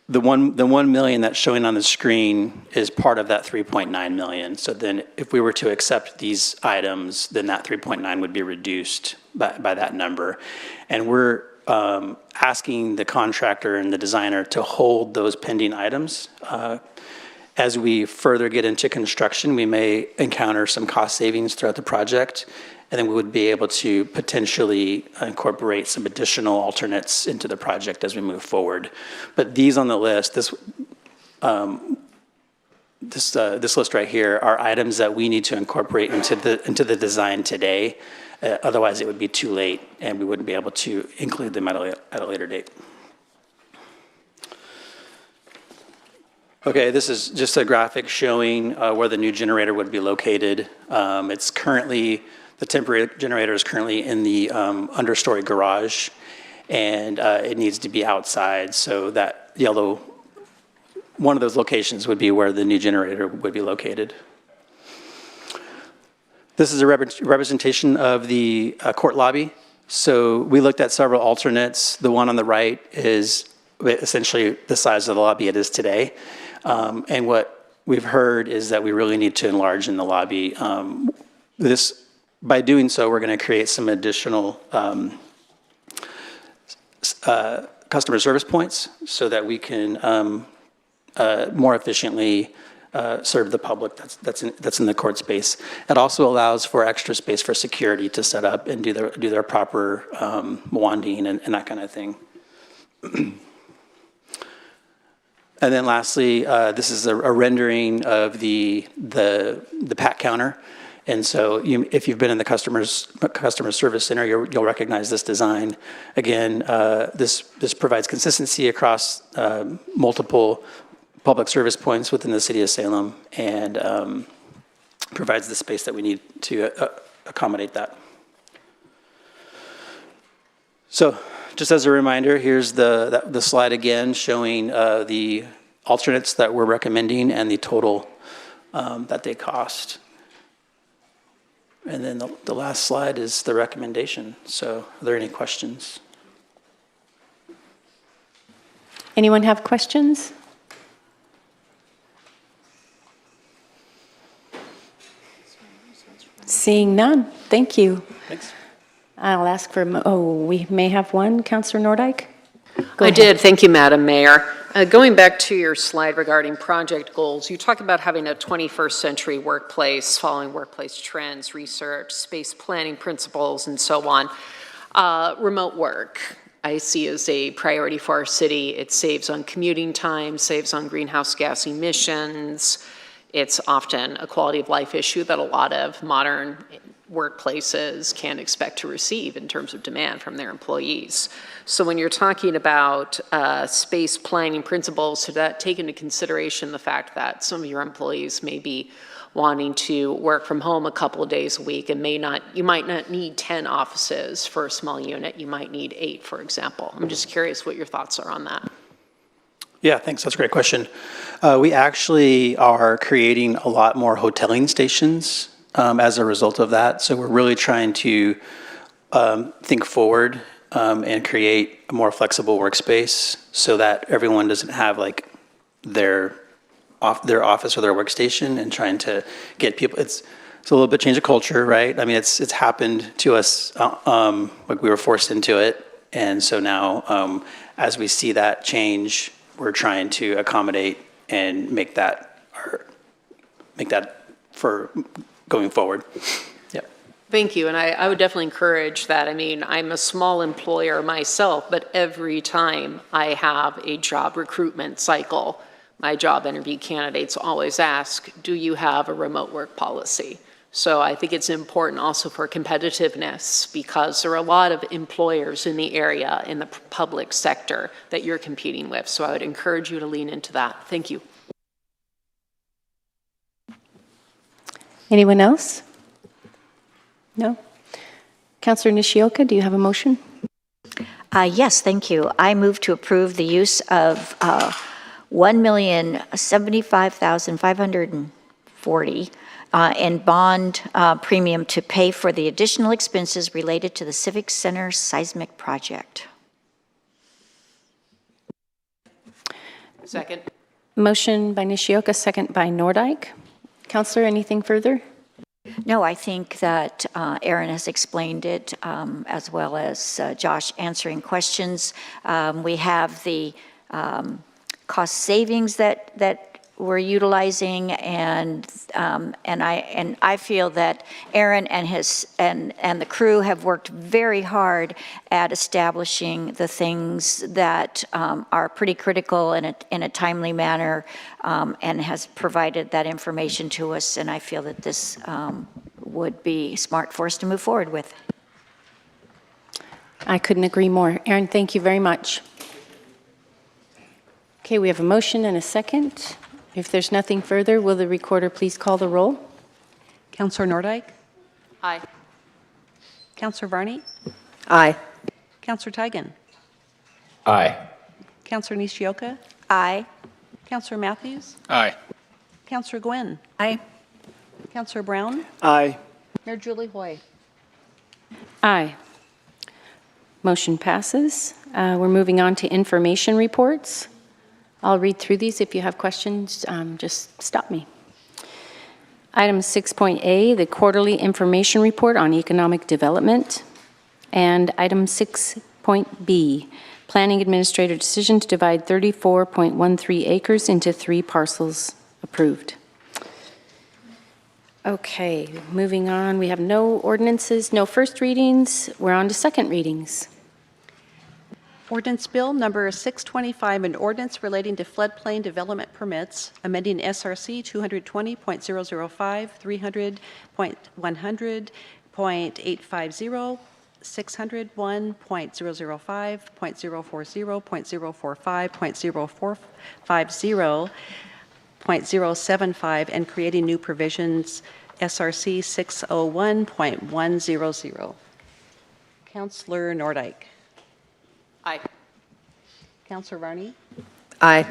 the 1 million that's showing on the screen is part of that 3.9 million. So then if we were to accept these items, then that 3.9 would be reduced by that number. And we're asking the contractor and the designer to hold those pending items. As we further get into construction, we may encounter some cost savings throughout the project, and then we would be able to potentially incorporate some additional alternates into the project as we move forward. But these on the list, this list right here are items that we need to incorporate into the design today. Otherwise, it would be too late, and we wouldn't be able to include them at a later date. Okay, this is just a graphic showing where the new generator would be located. It's currently, the temporary generator is currently in the understory garage, and it needs to be outside. So that yellow, one of those locations would be where the new generator would be located. This is a representation of the court lobby. So we looked at several alternates. The one on the right is essentially the size of the lobby it is today. And what we've heard is that we really need to enlarge in the lobby. By doing so, we're going to create some additional customer service points so that we can more efficiently serve the public that's in the court space. It also allows for extra space for security to set up and do their proper wanding and that kind of thing. And then lastly, this is a rendering of the pack counter. And so if you've been in the customer service center, you'll recognize this design. Again, this provides consistency across multiple public service points within the city of Salem and provides the space that we need to accommodate that. So just as a reminder, here's the slide again showing the alternates that we're recommending and the total that they cost. And then the last slide is the recommendation. So are there any questions? Anyone have questions? Seeing none, thank you. Thanks. I'll ask for, we may have one. Councilor Nordyke? Go I ahead. did. Thank you, Madam Mayor. Going back to your slide regarding project goals, you talk about having a 21st century workplace, following workplace trends, research, space planning principles, and so on. Remote work, I see as a priority for our city. It saves on commuting time, saves on greenhouse gas emissions. it's often a quality of life issue that a lot of modern workplaces can expect to receive in terms of demand from their employees. So when you're talking about space planning principles, so that take into consideration the fact that some of your employees may be wanting to work from home a couple of days a week and you might not need 10 offices for a small unit, you might need 8, for example. I'm just curious what your thoughts are on that. Yeah, thanks. That's a great question. We actually are creating a lot more hoteling stations as a result of that. So we're really trying to think forward and create a more flexible workspace so that everyone doesn't have like their office or their workstation and trying to get people. It's a little bit change of culture, right? I mean, it's happened to us like we were forced into it, and so now as we see that change, we're trying to accommodate and make that for going forward. Yep. Thank you, and I would definitely encourage that. I mean, I'm a small employer myself, but every time I have a job recruitment cycle, my job interview candidates always ask, do you have a remote work policy? So I think it's important also for competitiveness because there are a lot of employers in the area in the public sector that you're competing with. So I would encourage you to lean into that. Thank you. Anyone else? No? Councillor Nishioka, do you have a motion? Yes, thank you. I move to approve the use of $1,075,540 in bond premium to pay for the additional expenses related to the Civic Center Seismic project. Second. Motion by Nishioka, second by Nordike. Councillor, anything further? No, I think that Aaron has explained it, as well as Josh answering questions. We have the cost savings that we're utilizing, and I feel that Aaron and the crew have worked very hard at establishing the things that are pretty critical in a timely manner, and has provided that information to us, and I feel that this would be smart for us to move forward with. I couldn't agree more. Aaron, thank you very much. Okay, we have a motion and a second. If there's nothing further, will the recorder please call the roll? Councillor Nordike? Aye. Councillor Varney? Aye. Councillor Tigan? Aye. Councillor Nishioka? Aye. Councillor Matthews? Aye. Councillor Gwynn? Aye. Councillor Brown? Aye. Mayor Julie Hoy? Aye. Motion passes. We're moving on to information reports. I'll read through these. If you have questions, just stop me. Item 6.A, the quarterly information report on economic development. And item 6.B, planning administrator decision to divide 34.13 acres into 3 parcels approved. Okay, moving on. We have no ordinances, no first readings. We're on to second readings. Ordinance Bill Number 625, an ordinance relating to floodplain development permits, amending SRC 220.005, 300.100.850, 601.005, .040, .045, .0450, .075, and creating new provisions, SRC 601.100. Councillor Nordike. Aye. Councillor Varney? Aye.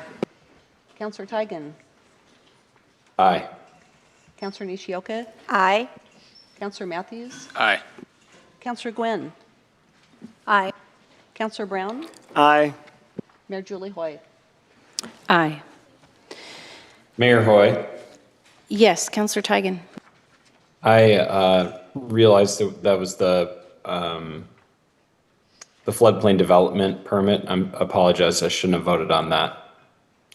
Councillor Tigan? Aye. Councillor Nishioka? Aye. Councillor Matthews? Aye. Councillor Gwynn? Aye. Councillor Brown? Aye. Mayor Julie Hoy? Aye. Mayor Hoy, Yes, Councillor Tigan. I realized that was the floodplain development permit. I apologize, I shouldn't have voted on that.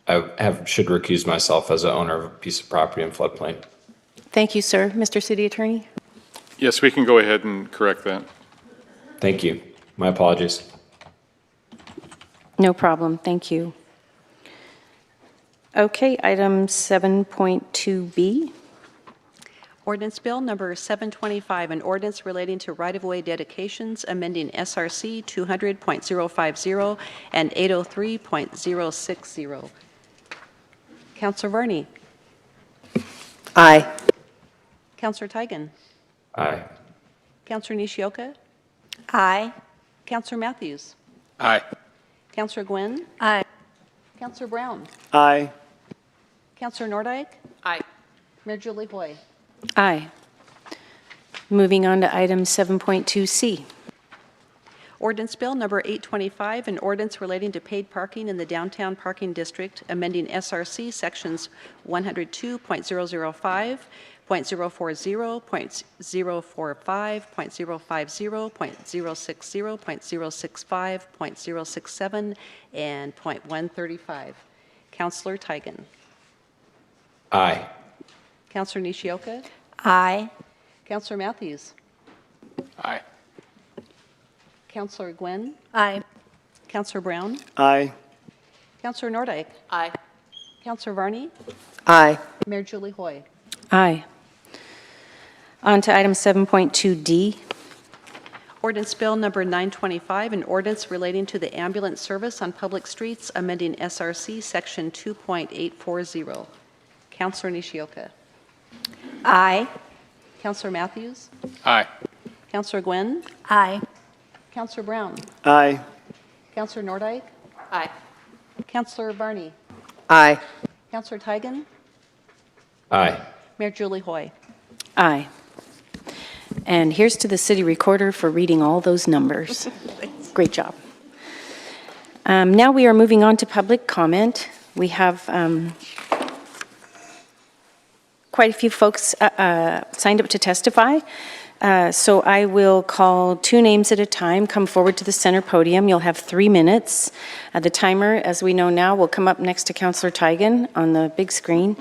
I should recuse myself as an owner of a piece of property in floodplain. Thank you, sir. Mr. City Attorney? Yes, we can go ahead and correct that. Thank you. My apologies. No problem. Thank you. Okay, item 7.2B. Ordinance Bill Number 725, an ordinance relating to right-of-way dedications, amending SRC 200.050 and 803.060. Counselor Varney. Aye. Counselor Tigan. Aye. Counselor Nishioka. Aye. Counselor Matthews. Aye. Counselor Gwynn. Aye. Counselor Brown. Aye. Counselor Nordike. Aye. Mayor Julie Hoy. Aye. Moving on to item 7.2C. Ordinance Bill Number 825, an ordinance relating to paid parking in the downtown parking district, amending SRC sections 102.005, .040, .040, .045, .050, .060, .065, .067, and .135. Counselor Tigan. Aye. Counselor Nishioka. Aye. Counselor Matthews. Aye. Counselor Gwynn. Aye. Counselor Brown. Aye. Counselor Nordike. Aye. Counselor Varney. Aye. Mayor Julie Hoy. Aye. On to item 7.2D. Ordinance Bill Number 925, an ordinance relating to the ambulance service on public streets, amending SRC Section 2.840. Counselor Nishioka. Aye. Counselor Matthews. Aye. Counselor Gwynn. Aye. Counselor Brown. Aye. Counselor Nordike. Aye. Counselor Varney. Aye. Counselor Tigan. Aye. Mayor Julie Hoy. Aye. And here's to the city recorder for reading all those numbers. Great job. Now we are moving on to public comment. We have quite a few folks signed up to testify. So I will call 2 names at a time. Come forward to the center podium. You'll have 3 minutes. The timer, as we know now, will come up next to Councillor Tigan on the big screen.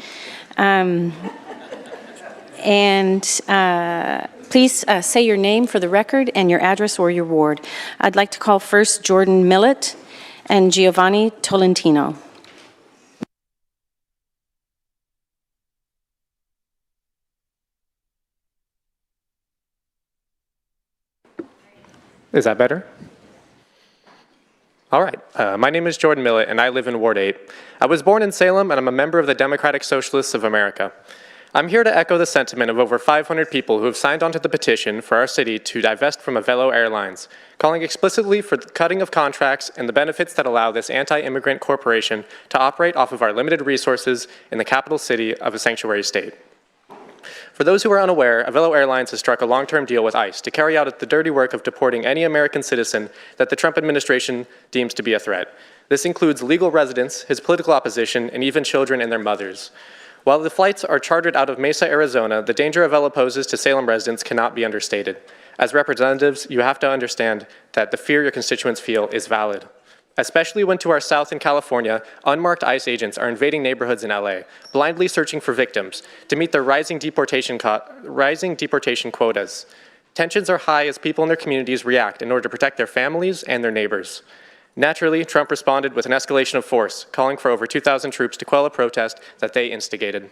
Please say your name for the record and your address or your ward. I'd like to call first Jordan Millett and Giovanni Tolentino. Is that better? All right. My name is Jordan Millett, and I live in Ward 8. I was born in Salem, and I'm a member of the Democratic Socialists of America. I'm here to echo the sentiment of over 500 people who have signed onto the petition for our city to divest from Avelo Airlines, calling explicitly for the cutting of contracts and the benefits that allow this anti-immigrant corporation to operate off of our limited resources in the capital city of a sanctuary state. For those who are unaware, Avelo Airlines has struck a long-term deal with ICE to carry out the dirty work of deporting any American citizen that the Trump administration deems to be a threat. This includes legal residents, his political opposition, and even children and their mothers. While the flights are chartered out of Mesa, Arizona, the danger Avelo poses to Salem residents cannot be understated. As representatives, you have to understand that the fear your constituents feel is valid. Especially when to our south in California, unmarked ICE agents are invading neighborhoods in LA, blindly searching for victims to meet their rising deportation quotas. Tensions are high as people in their communities react in order to protect their families and their neighbors. Naturally, Trump responded with an escalation of force, calling for over 2,000 troops to quell a protest that they instigated.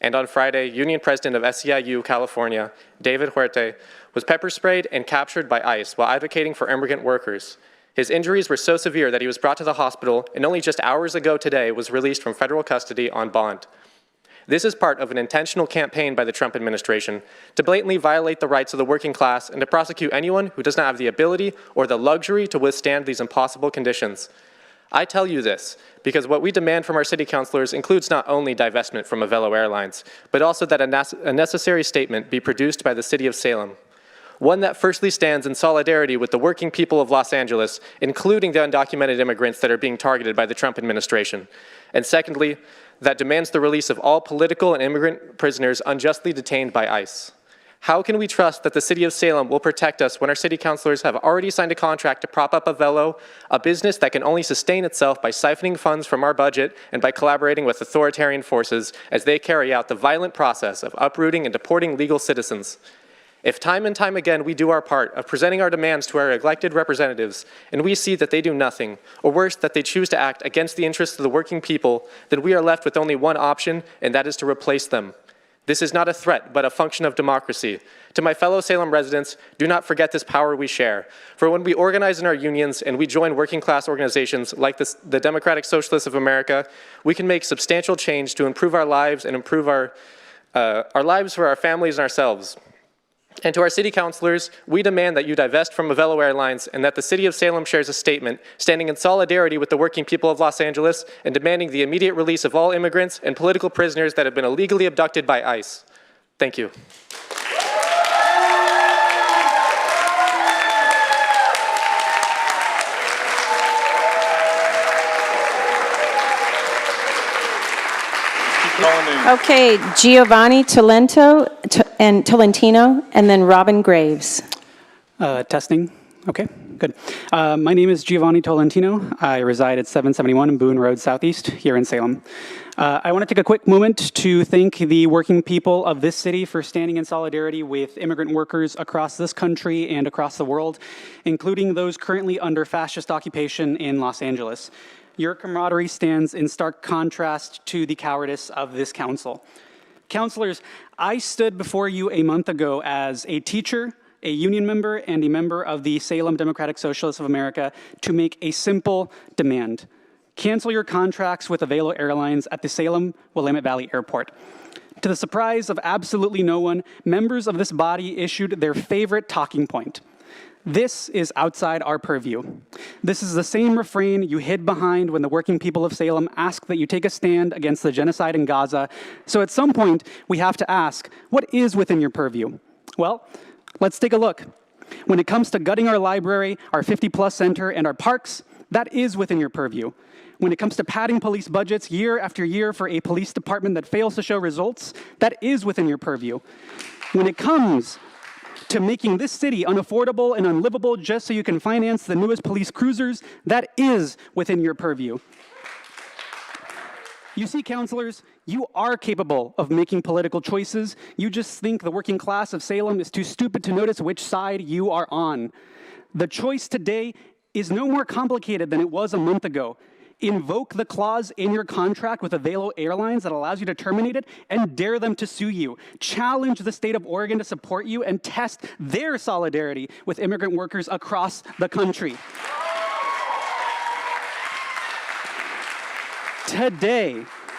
And on Friday, Union President of SEIU California, David Huerte, was pepper sprayed and captured by ICE while advocating for immigrant workers. His injuries were so severe that he was brought to the hospital and only just hours ago today was released from federal custody on bond. This is part of an intentional campaign by the Trump administration to blatantly violate the rights of the working class and to prosecute anyone who does not have the ability or the luxury to withstand these impossible conditions. I tell you this because what we demand from our city councilors includes not only divestment from Avelo Airlines, but also that a necessary statement be produced by the city of Salem. One that firstly stands in solidarity with the working people of Los Angeles, including the undocumented immigrants that are being targeted by the Trump administration. And secondly, that demands the release of all political and immigrant prisoners unjustly detained by ICE. How can we trust that the city of Salem will protect us when our city councilors have already signed a contract to prop up Avelo, a business that can only sustain itself by siphoning funds from our budget and by collaborating with authoritarian forces as they carry out the violent process of uprooting and deporting legal citizens? If time and time again we do our part of presenting our demands to our elected representatives, and we see that they do nothing, or worse, that they choose to act against the interests of the working people, then we are left with only one option, and that is to replace them. This is not a threat, but a function of democracy. To my fellow Salem residents, do not forget this power we share. For when we organize in our unions and we join working class organizations like the Democratic Socialists of America, we can make substantial change to improve our lives and improve our lives for our families and ourselves. And to our city councilors, we demand that you divest from Avelo Airlines and that the city of Salem shares a statement standing in solidarity with the working people of Los Angeles and demanding the immediate release of all immigrants and political prisoners that have been illegally abducted by ICE. Thank you. Okay, Giovanni Tolentino, and then Robin Graves. Testing. Okay, good. My name is Giovanni Tolentino. I reside at 771 Boone Road Southeast here in Salem. I want to take a quick moment to thank the working people of this city for standing in solidarity with immigrant workers across this country and across the world, including those currently under fascist occupation in Los Angeles. Your camaraderie stands in stark contrast to the cowardice of this council. Councilors, I stood before you a month ago as a teacher, a union member, and a member of the Salem Democratic Socialists of America to make a simple demand. Cancel your contracts with Avelo Airlines at the Salem Willamette Valley Airport. To the surprise of absolutely no one, members of this body issued their favorite talking point. This is outside our purview. This is the same refrain you hid behind when the working people of Salem asked that you take a stand against the genocide in Gaza. So at some point, we have to ask, what is within your purview? Well, let's take a look. When it comes to gutting our library, our 50-plus center, and our parks, that is within your purview. When it comes to padding police budgets year after year for a police department that fails to show results, that is within your purview. When it comes to making this city unaffordable and unlivable just so you can finance the newest police cruisers, that is within your purview. You see, councilors, you are capable of making political choices. You just think the working class of Salem is too stupid to notice which side you are on. The choice today is no more complicated than it was a month ago. Invoke the clause in your contract with Avelo Airlines that allows you to terminate it and dare them to sue you. Challenge the state of Oregon to support you and test their solidarity with immigrant workers across the country.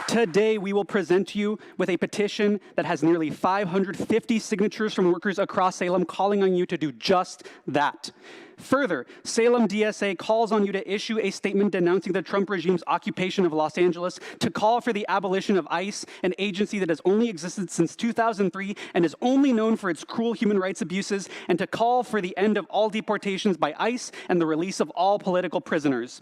Today, we will present you with a petition that has nearly 550 signatures from workers across Salem calling on you to do just that. Further, Salem DSA calls on you to issue a statement denouncing the Trump regime's occupation of Los Angeles, to call for the abolition of ICE, an agency that has only existed since 2003 and is only known for its cruel human rights abuses, and to call for the end of all deportations by ICE and the release of all political prisoners.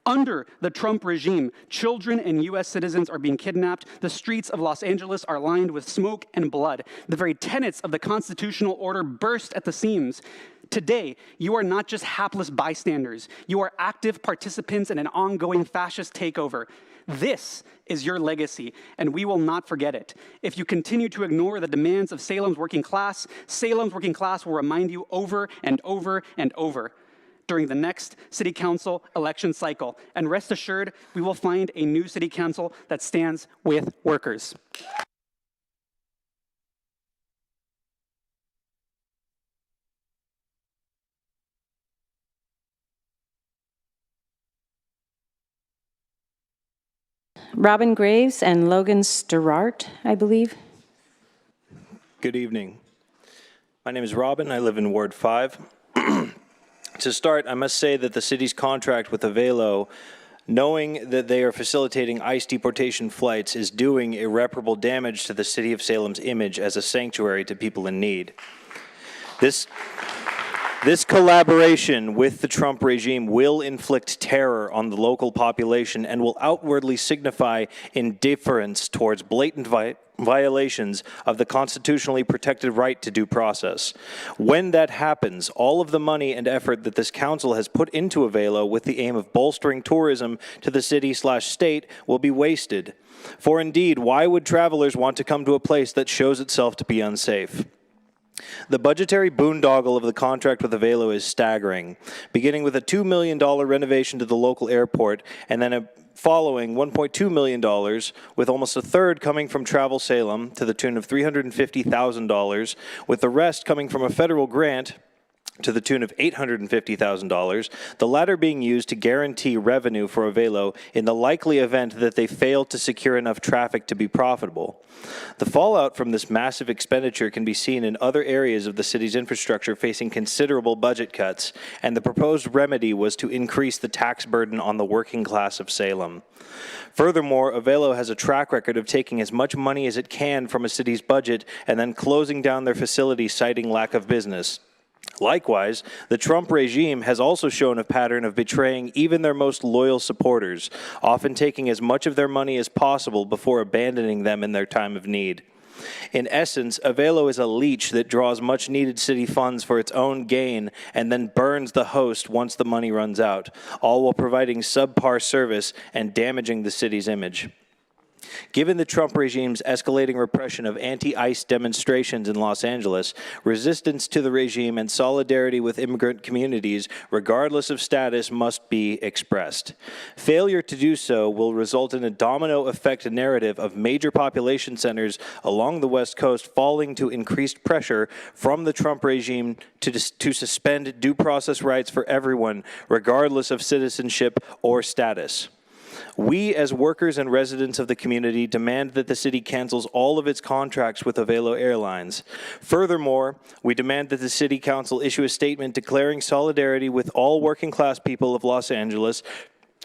Under the Trump regime, children and U.S. citizens are being kidnapped. The streets of Los Angeles are lined with smoke and blood. The very tenets of the constitutional order burst at the seams. Today, you are not just hapless bystanders. You are active participants in an ongoing fascist takeover. This is your legacy, and we will not forget it. If you continue to ignore the demands of Salem's working class will remind you over and over and over during the next city council election cycle. And rest assured, we will find a new city council that stands with workers. Robin Graves and Logan Sterart, I believe. Good evening. My name is Robin. I live in Ward 5. To start, I must say that the city's contract with Avelo, knowing that they are facilitating ICE deportation flights, is doing irreparable damage to the city of Salem's image as a sanctuary to people in need. This collaboration with the Trump regime will inflict terror on the local population and will outwardly signify indifference towards blatant violations of the constitutionally protected right to due process. When that happens, all of the money and effort that this council has put into Avelo with the aim of bolstering tourism to the city/state will be wasted. For indeed, why would travelers want to come to a place that shows itself to be unsafe? The budgetary boondoggle of the contract with Avelo is staggering, beginning with a $2 million renovation to the local airport and then a following $1.2 million, with almost a third coming from Travel Salem to the tune of $350,000, with the rest coming from a federal grant to the tune of $850,000, the latter being used to guarantee revenue for Avelo in the likely event that they fail to secure enough traffic to be profitable. The fallout from this massive expenditure can be seen in other areas of the city's infrastructure facing considerable budget cuts, and the proposed remedy was to increase the tax burden on the working class of Salem. Furthermore, Avelo has a track record of taking as much money as it can from a city's budget and then closing down their facility citing lack of business. Likewise, the Trump regime has also shown a pattern of betraying even their most loyal supporters, often taking as much of their money as possible before abandoning them in their time of need. In essence, Avelo is a leech that draws much-needed city funds for its own gain and then burns the host once the money runs out, all while providing subpar service and damaging the city's image. Given the Trump regime's escalating repression of anti-ICE demonstrations in Los Angeles, resistance to the regime and solidarity with immigrant communities, regardless of status, must be expressed. Failure to do so will result in a domino effect narrative of major population centers along the West Coast falling to increased pressure from the Trump regime to suspend due process rights for everyone, regardless of citizenship or status. We, as workers and residents of the community, demand that the city cancels all of its contracts with Avelo Airlines. Furthermore, we demand that the City Council issue a statement declaring solidarity with all working-class people of Los Angeles,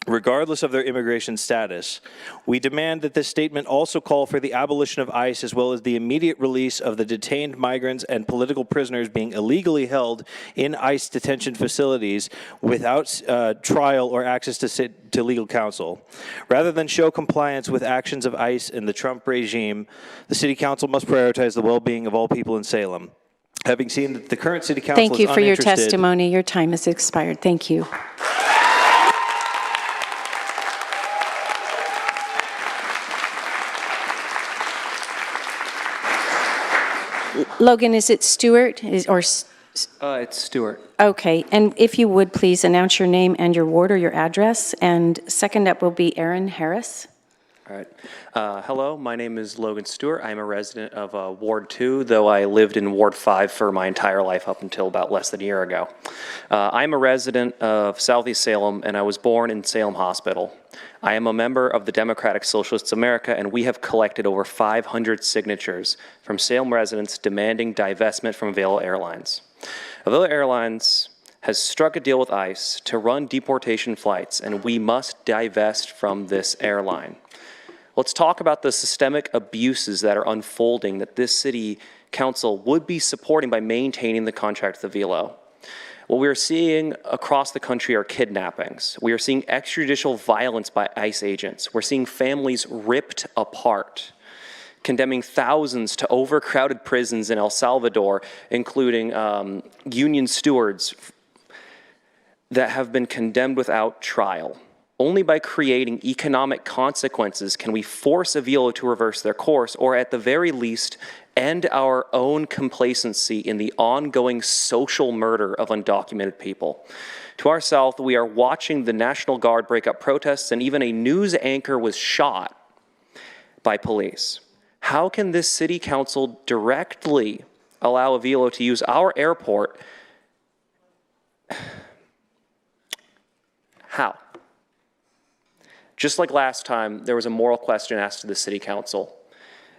regardless of their immigration status. We demand that this statement also call for the abolition of ICE as well as the immediate release of the detained migrants and political prisoners being illegally held in ICE detention facilities without trial or access to legal counsel. Rather than show compliance with actions of ICE and the Trump regime, the City Council must prioritize the well-being of all people in Salem. Having seen that the current City Council is Thank you for your uninterested- testimony. Your time has expired. Thank you. Logan, is it Stewart It's Stewart. Okay, and if you would please announce your name and your ward or your address, and second up will be Aaron Harris. All right. Hello, my name is Logan Stewart. I'm a resident of Ward 2, though I lived in Ward 5 for my entire life up until about less than a year ago. I'm a resident of Southeast Salem, and I was born in Salem Hospital. I am a member of the Democratic Socialists of America, and we have collected over 500 signatures from Salem residents demanding divestment from Avelo Airlines. Avelo Airlines has struck a deal with ICE to run deportation flights, and we must divest from this airline. Let's talk about the systemic abuses that are unfolding that this city council would be supporting by maintaining the contract with Avelo. What we are seeing across the country are kidnappings. We are seeing extrajudicial violence by ICE agents. We're seeing families ripped apart, condemning thousands to overcrowded prisons in El Salvador, including union stewards that have been condemned without trial. Only by creating economic consequences can we force Avelo to reverse their course, or at the very least, end our own complacency in the ongoing social murder of undocumented people. To our south, we are watching the National Guard break up protests, and even a news anchor was shot by police. How can this city council directly allow Avelo to use our airport? How? Just like last time, there was a moral question asked to the City Council.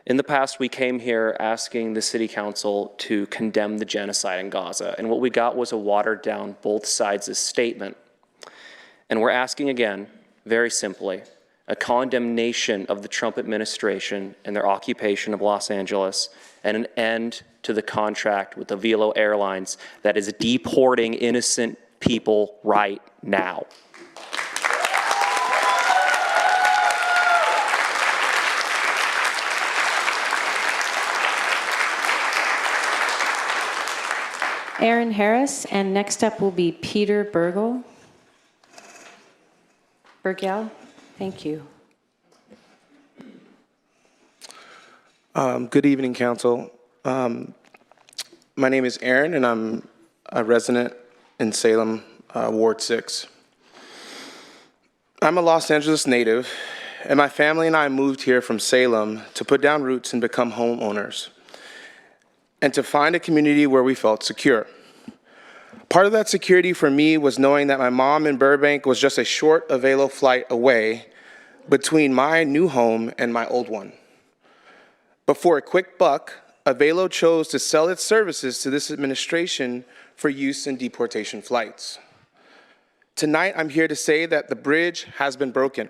In the past, we came here asking the City Council to condemn the genocide in Gaza, and what we got was a watered-down, both sides' statement. And we're asking again, very simply, a condemnation of the Trump administration and their occupation of Los Angeles, and an end to the contract with Avelo Airlines that is deporting innocent people right now. Aaron Harris, and next up will be Peter Bergel. Thank you. Good evening, Council. My My name is Aaron, and I'm a resident in Salem, Ward 6. I'm a Los Angeles native, and my family and I moved here from Salem to put down roots and become homeowners, and to find a community where we felt secure. Part of that security for me was knowing that my mom in Burbank was just a short Avelo flight away between my new home and my old one. But for a quick buck, Avelo chose to sell its services to this administration for use in deportation flights. Tonight, I'm here to say that the bridge has been broken.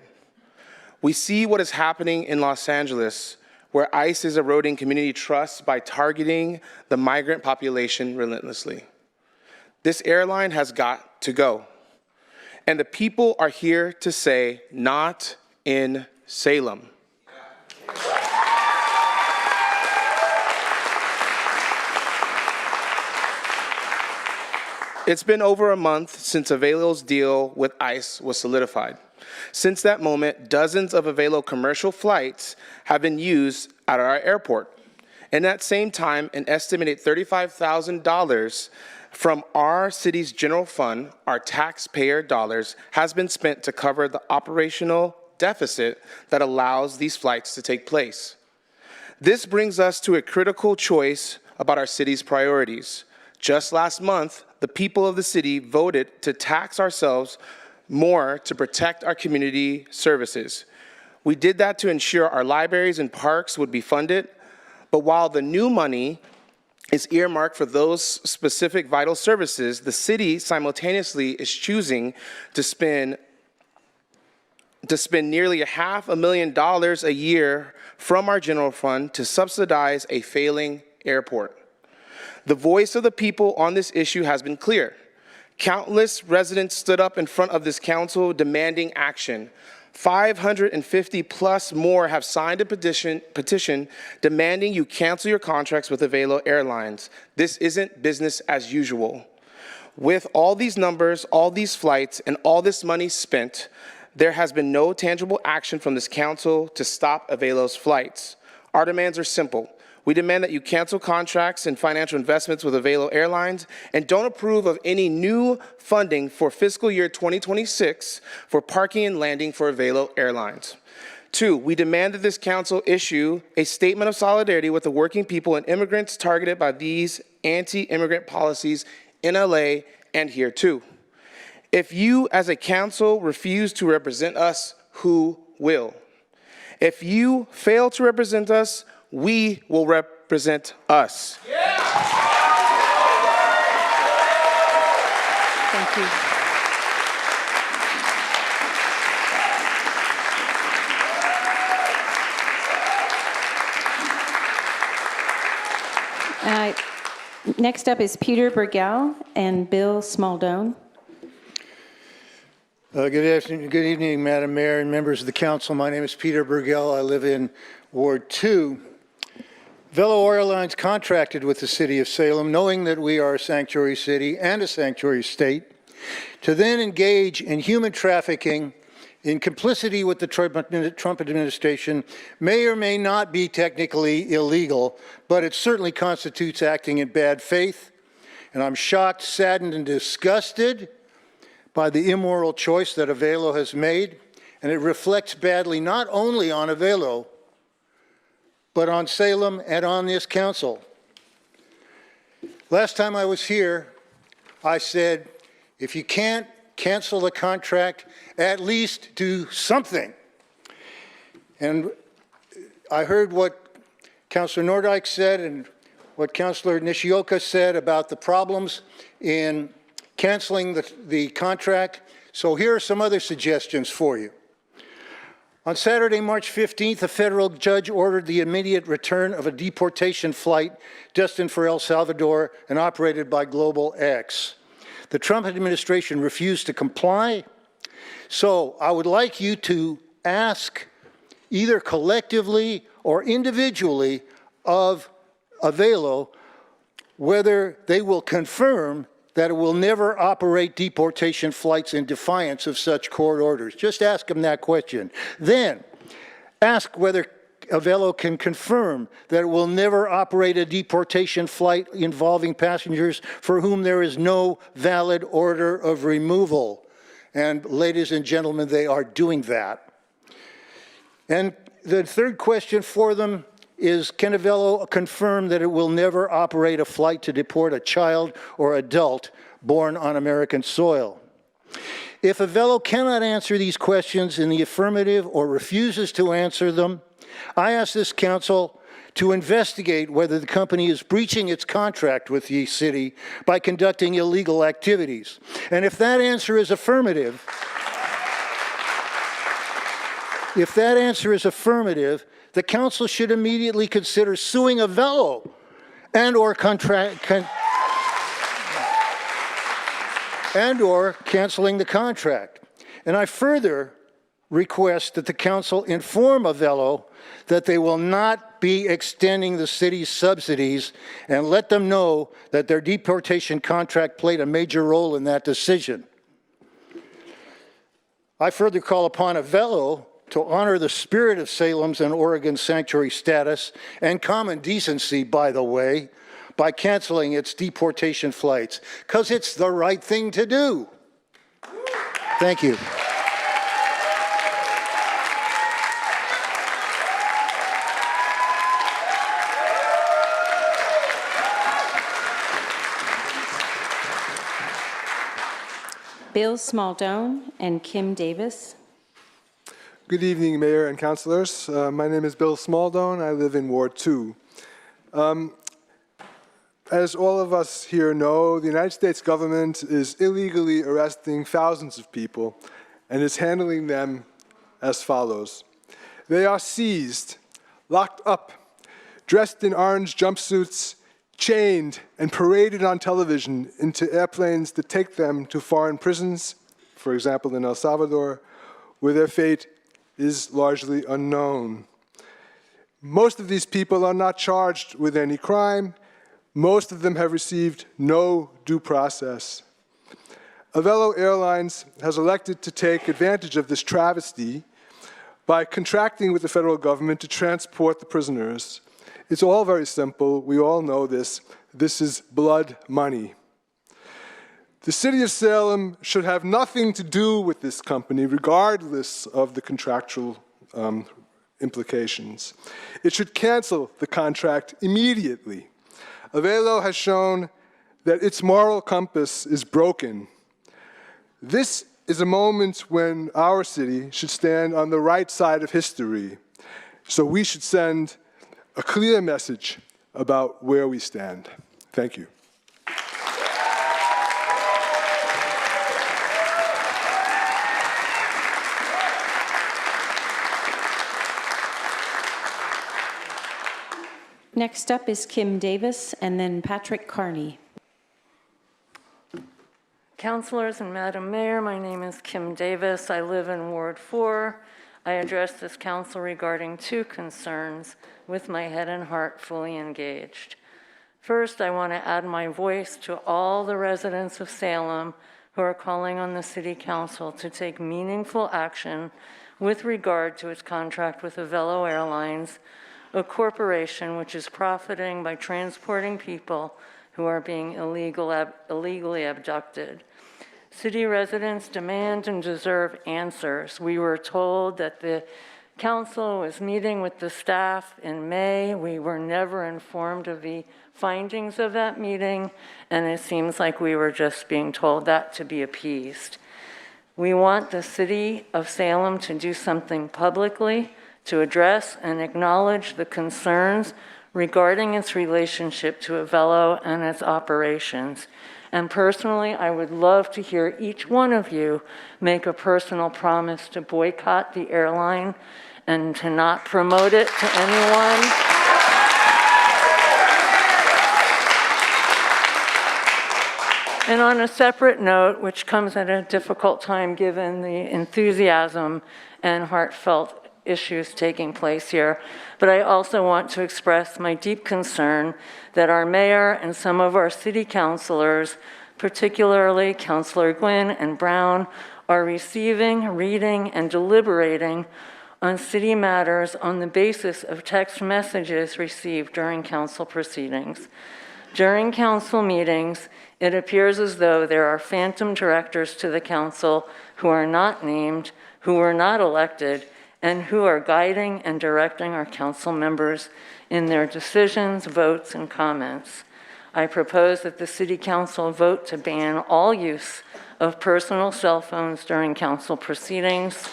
We see what is happening in Los Angeles, where ICE is eroding community trust by targeting the migrant population relentlessly. This airline has got to go. And the people are here to say, not in Salem. It's been over a month since Avelo's deal with ICE was solidified. Since that moment, dozens of Avelo commercial flights have been used at our airport. And at that same time, an estimated $35,000 from our city's general fund, our taxpayer dollars, has been spent to cover the operational deficit that allows these flights to take place. This brings us to a critical choice about our city's priorities. Just last month, the people of the city voted to tax ourselves more to protect our community services. We did that to ensure our libraries and parks would be funded, but while the new money is earmarked for those specific vital services, the city simultaneously is choosing to spend nearly $500,000 a year from our general fund to subsidize a failing airport. The voice of the people on this issue has been clear. Countless residents stood up in front of this council demanding action. 550 plus more have signed a petition demanding you cancel your contracts with Avelo Airlines. This isn't business as usual. With all these numbers, all these flights, and all this money spent, there has been no tangible action from this council to stop Avelo's flights. Our demands are simple. We demand that you cancel contracts and financial investments with Avelo Airlines and don't approve of any new funding for fiscal year 2026 for parking and landing for Avelo Airlines. 2, we demand that this council issue a statement of solidarity with the working people and immigrants targeted by these anti-immigrant policies in LA and here too. If you as a council refuse to represent us, who will? If you fail to represent us, we will represent us. Thank you. Next up is Peter Burgell and Bill Smaldone. Good evening, Madam Mayor and members of the council. My name is Peter Burgell. I live in Ward 2. Avelo Airlines contracted with the city of Salem, knowing that we are a sanctuary city and a sanctuary state, to then engage in human trafficking in complicity with the Trump administration. May or may not be technically illegal, but it certainly constitutes acting in bad faith. And I'm shocked, saddened, and disgusted by the immoral choice that Avelo has made. And it reflects badly not only on Avelo, but on Salem and on this council. Last time I was here, I said, if you can't cancel the contract, at least do something. And I heard what Councilor Nordyke said and what Councilor Nishioka said about the problems in canceling the contract. So here are some other suggestions for you. On Saturday, March 15th, a federal judge ordered the immediate return of a deportation flight destined for El Salvador and operated by Global X. The Trump administration refused to comply. So I would like you to ask either collectively or individually of Avelo whether they will confirm that it will never operate deportation flights in defiance of such court orders. Just ask them that question. Then ask whether Avello can confirm that it will never operate a deportation flight involving passengers for whom there is no valid order of removal. And ladies and gentlemen, they are doing that. And the third question for them is, can Avello confirm that it will never operate a flight to deport a child or adult born on American soil? If Avello cannot answer these questions in the affirmative or refuses to answer them, I ask this council to investigate whether the company is breaching its contract with the city by conducting illegal activities. And if that answer is affirmative, the council should immediately consider suing Avello and/or canceling the contract. And I further request that the council inform Avello that they will not be extending the city's subsidies, and let them know that their deportation contract played a major role in that decision. I further call upon Avello to honor the spirit of Salem's and Oregon's sanctuary status and common decency, by the way, by canceling its deportation flights, because it's the right thing to do. Thank you. Bill Smaldone and Kim Davis. Good evening, Mayor and Councilors. My name is Bill Smaldone. I live in Ward 2. As all of us here know, the United States government is illegally arresting thousands of people and is handling them as follows. They are seized, locked up, dressed in orange jumpsuits, chained and paraded on television into airplanes that take them to foreign prisons, for example in El Salvador, where their fate is largely unknown. Most of these people are not charged with any crime. Most of them have received no due process. Avello Airlines has elected to take advantage of this travesty by contracting with the federal government to transport the prisoners. It's all very simple. We all know this. This is blood money. The city of Salem should have nothing to do with this company, regardless of the contractual implications. It should cancel the contract immediately. Avello has shown that its moral compass is broken. This is a moment when our city should stand on the right side of history. So we should send a clear message about where we stand. Thank you. Next up is Kim Davis and then Patrick Carney. Councilors and Madam Mayor, my name is Kim Davis. I live in Ward 4. I address this council regarding two concerns with my head and heart fully engaged. First, I want to add my voice to all the residents of Salem who are calling on the City Council to take meaningful action with regard to its contract with Avello Airlines, a corporation which is profiting by transporting people who are being illegally abducted. City residents demand and deserve answers. We were told that the council was meeting with the staff in May. We were never informed of the findings of that meeting, and it seems like we were just being told that to be appeased. We want the city of Salem to do something publicly to address and acknowledge the concerns regarding its relationship to Avello and its operations. And personally, I would love to hear each one of you make a personal promise to boycott the airline and to not promote it to anyone. And on a separate note, which comes at a difficult time given the enthusiasm and heartfelt issues taking place here, but I also want to express my deep concern that our mayor and some of our city councilors, particularly Councilor Gwynn and Brown, are receiving, reading, and deliberating on city matters on the basis of text messages received during council proceedings. During council meetings, it appears as though there are phantom directors to the council who are not named, who were not elected, and who are guiding and directing our council members in their decisions, votes, and comments. I propose that the City Council vote to ban all use of personal cell phones during council proceedings.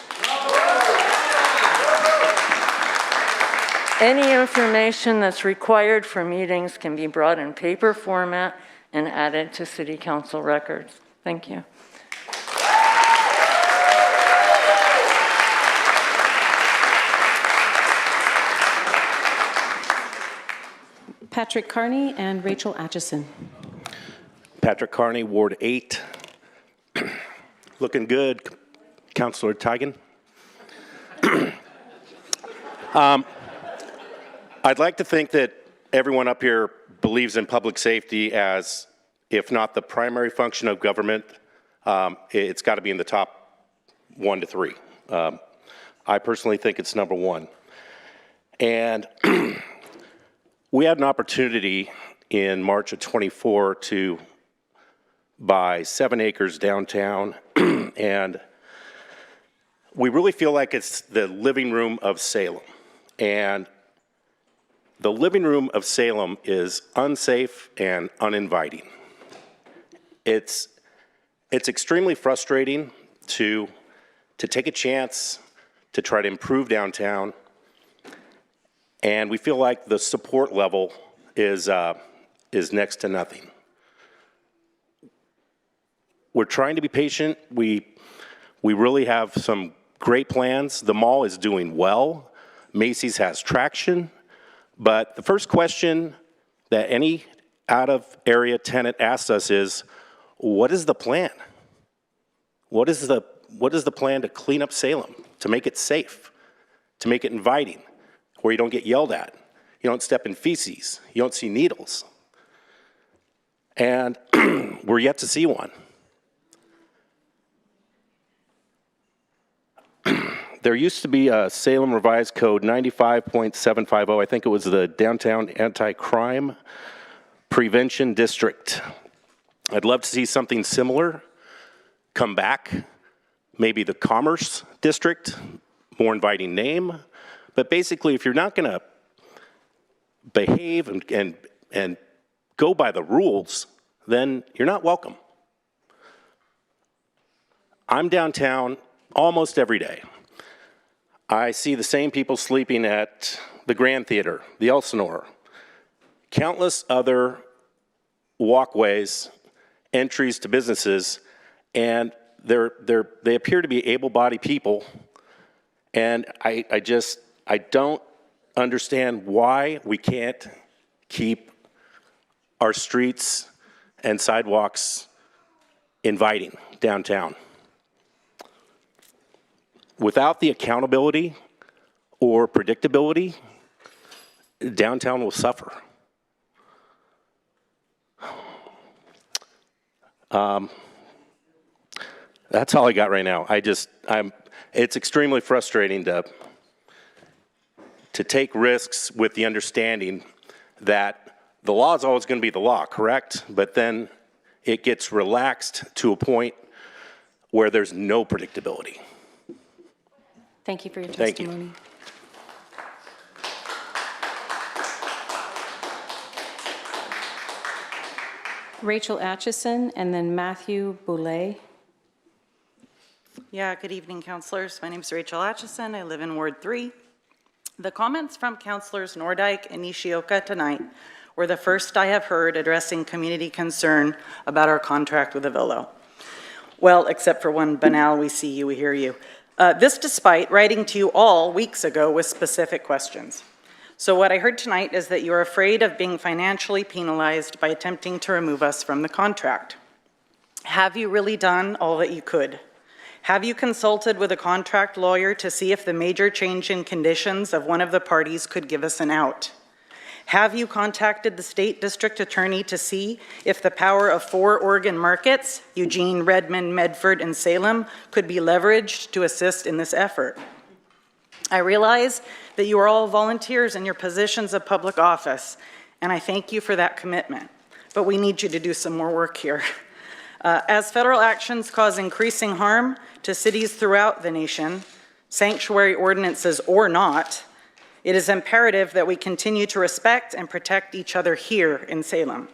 Any information that's required for meetings can be brought in paper format and added to City Council records. Thank you. Patrick Carney and Rachel Atchison. Patrick Carney, Ward 8. Looking good, Councilor Tigan. I'd like to think that everyone up here believes in public safety as, if not the primary function of government, it's got to be in the top 1 to 3. I personally think it's number 1. And we had an opportunity in March of 24 to buy 7 acres downtown, and we really feel like it's the living room of Salem. And the living room of Salem is unsafe and uninviting. It's extremely frustrating to take a chance to try to improve downtown, and we feel like the support level is next to nothing. We're trying to be patient. We really have some great plans. The mall is doing well. Macy's has traction. But the first question that any out-of-area tenant asks us is, what is the plan? What is the plan to clean up Salem, to make it safe, to make it inviting, where you don't get yelled at, you don't step in feces, you don't see needles? And we're yet to see one. There used to be a Salem Revised Code 95.750. I think it was the Downtown Anti-Crime Prevention District. I'd love to see something similar come back. Maybe the Commerce District, more inviting name. But basically, if you're not going to behave and go by the rules, then you're not welcome. I'm downtown almost every day. I see the same people sleeping at the Grand Theater, the Elsinore, countless other walkways, entries to businesses, and they appear to be able-bodied people, and I don't understand why we can't keep our streets and sidewalks inviting downtown. Without the accountability or predictability, downtown will suffer. That's all I got right now. It's extremely frustrating to take risks with the understanding that the law is always going to be the law, correct? But then it gets relaxed to a point where there's no predictability. Thank you for your Thank you. testimony. Rachel Atchison and then Matthew Boulay. Yeah, good evening, councilors. My name is Rachel Atchison. I live in Ward 3. The comments from councilors Nordyke and Nishioka tonight were the first I have heard addressing community concern about our contract with Avillo. Well, except for one banal, we see you, we hear you. This despite writing to you all weeks ago with specific questions. So what I heard tonight is that you're afraid of being financially penalized by attempting to remove us from the contract. Have you really done all that you could? Have you consulted with a contract lawyer to see if the major change in conditions of one of the parties could give us an out? Have you contacted the state district attorney to see if the power of 4 Oregon markets, Eugene, Redmond, Medford, and Salem, could be leveraged to assist in this effort? I realize that you are all volunteers in your positions of public office, and I thank you for that commitment. But we need you to do some more work here. As federal actions cause increasing harm to cities throughout the nation, sanctuary ordinances or not, it is imperative that we continue to respect and protect each other here in Salem.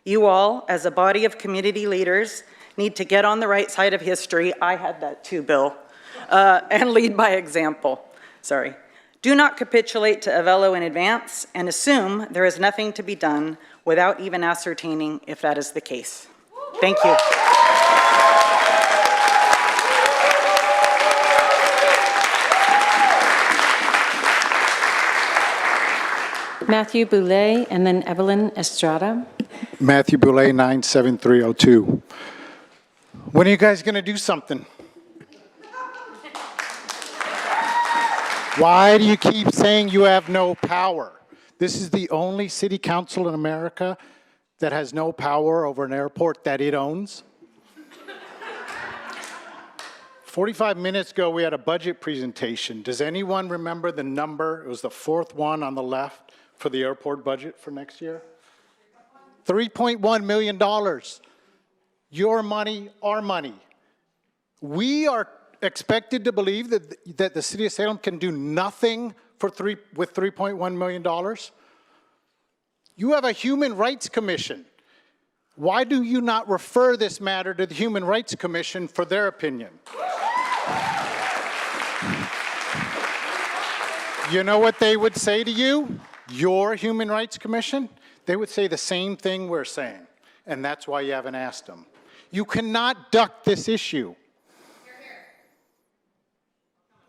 You all, as a body of community leaders, need to get on the right side of history. I had that too, Bill. And lead by example. Sorry. Do not capitulate to Avello in advance and assume there is nothing to be done without even ascertaining if that is the case. Thank you. Matthew Boulay, and then Evelyn Estrada. Matthew Boulay, 97302. When are you guys going to do something? Why do you keep saying you have no power? This is the only city council in America that has no power over an airport that it owns. 45 minutes ago, we had a budget presentation. Does anyone remember the number? It was the fourth one on the left for the airport budget for next year. $3.1 million. Your money, our money. We are expected to believe that the city of Salem can do nothing with $3.1 million? You have a Human Rights Commission. Why do you not refer this matter to the Human Rights Commission for their opinion? You know what they would say to you? Your Human Rights Commission? They would say the same thing we're saying, and that's why you haven't asked them. You cannot duck this issue.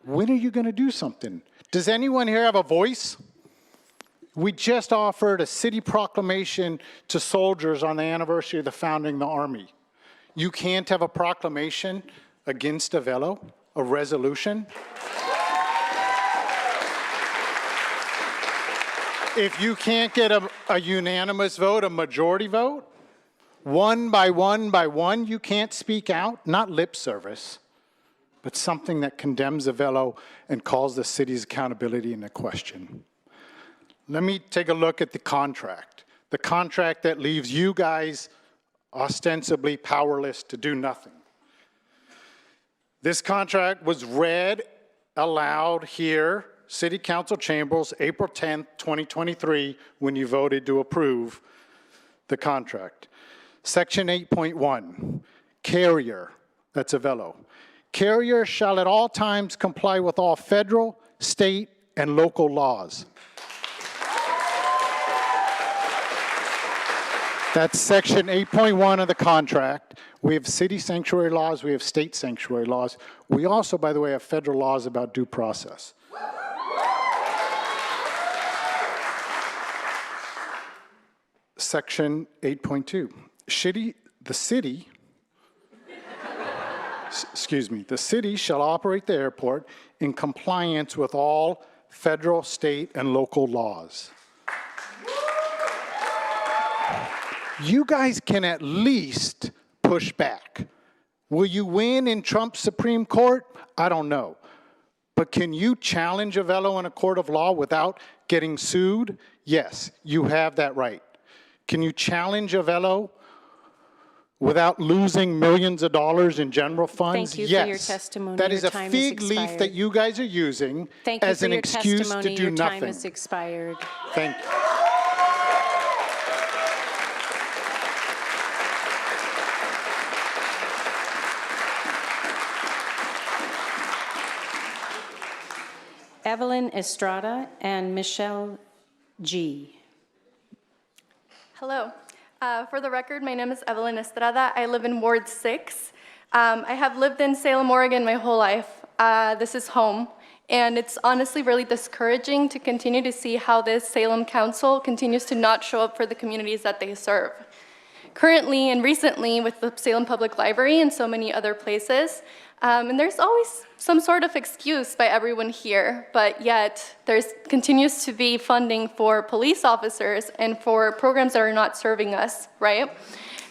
When are you going to do something? Does anyone here have a voice? We just offered a city proclamation to soldiers on the anniversary of the founding of the Army. You can't have a proclamation against Avello, a resolution? If you can't get a unanimous vote, a majority vote, one by one, you can't speak out, not lip service, but something that condemns Avello and calls the city's accountability into question. Let me take a look at the contract that leaves you guys ostensibly powerless to do nothing. This contract was read aloud here, City Council chambers, April 10th, 2023, when you voted to approve the contract. Section 8.1, carrier, that's Avello. Carrier shall at all times comply with all federal, state, and local laws. That's section 8.1 of the contract. We have city sanctuary laws, we have state sanctuary laws. We also, by the way, have federal laws about due process. Section 8.2, the city shall operate the airport in compliance with all federal, state, and local laws. You guys can at least push back. Will you win in Trump's Supreme Court? I don't know. But can you challenge Avello in a court of law without getting sued? Yes, you have that right. Can you challenge Avello without losing millions of dollars in general funds? Thank you yes. for your testimony. That is Your a time fig has leaf expired. that you guys are using Thank you as for an your excuse to testimony. do Your nothing. time has expired. Thank you. Evelyn Estrada and Michelle G. Hello. For the record, my name is Evelyn Estrada. I live in Ward 6. I have lived in Salem, Oregon my whole life. This is home. And it's honestly really discouraging to continue to see how this Salem Council continues to not show up for the communities that they serve. Currently and recently with the Salem Public Library and so many other places, and there's always some sort of excuse by everyone here, but yet there continues to be funding for police officers and for programs that are not serving us, right?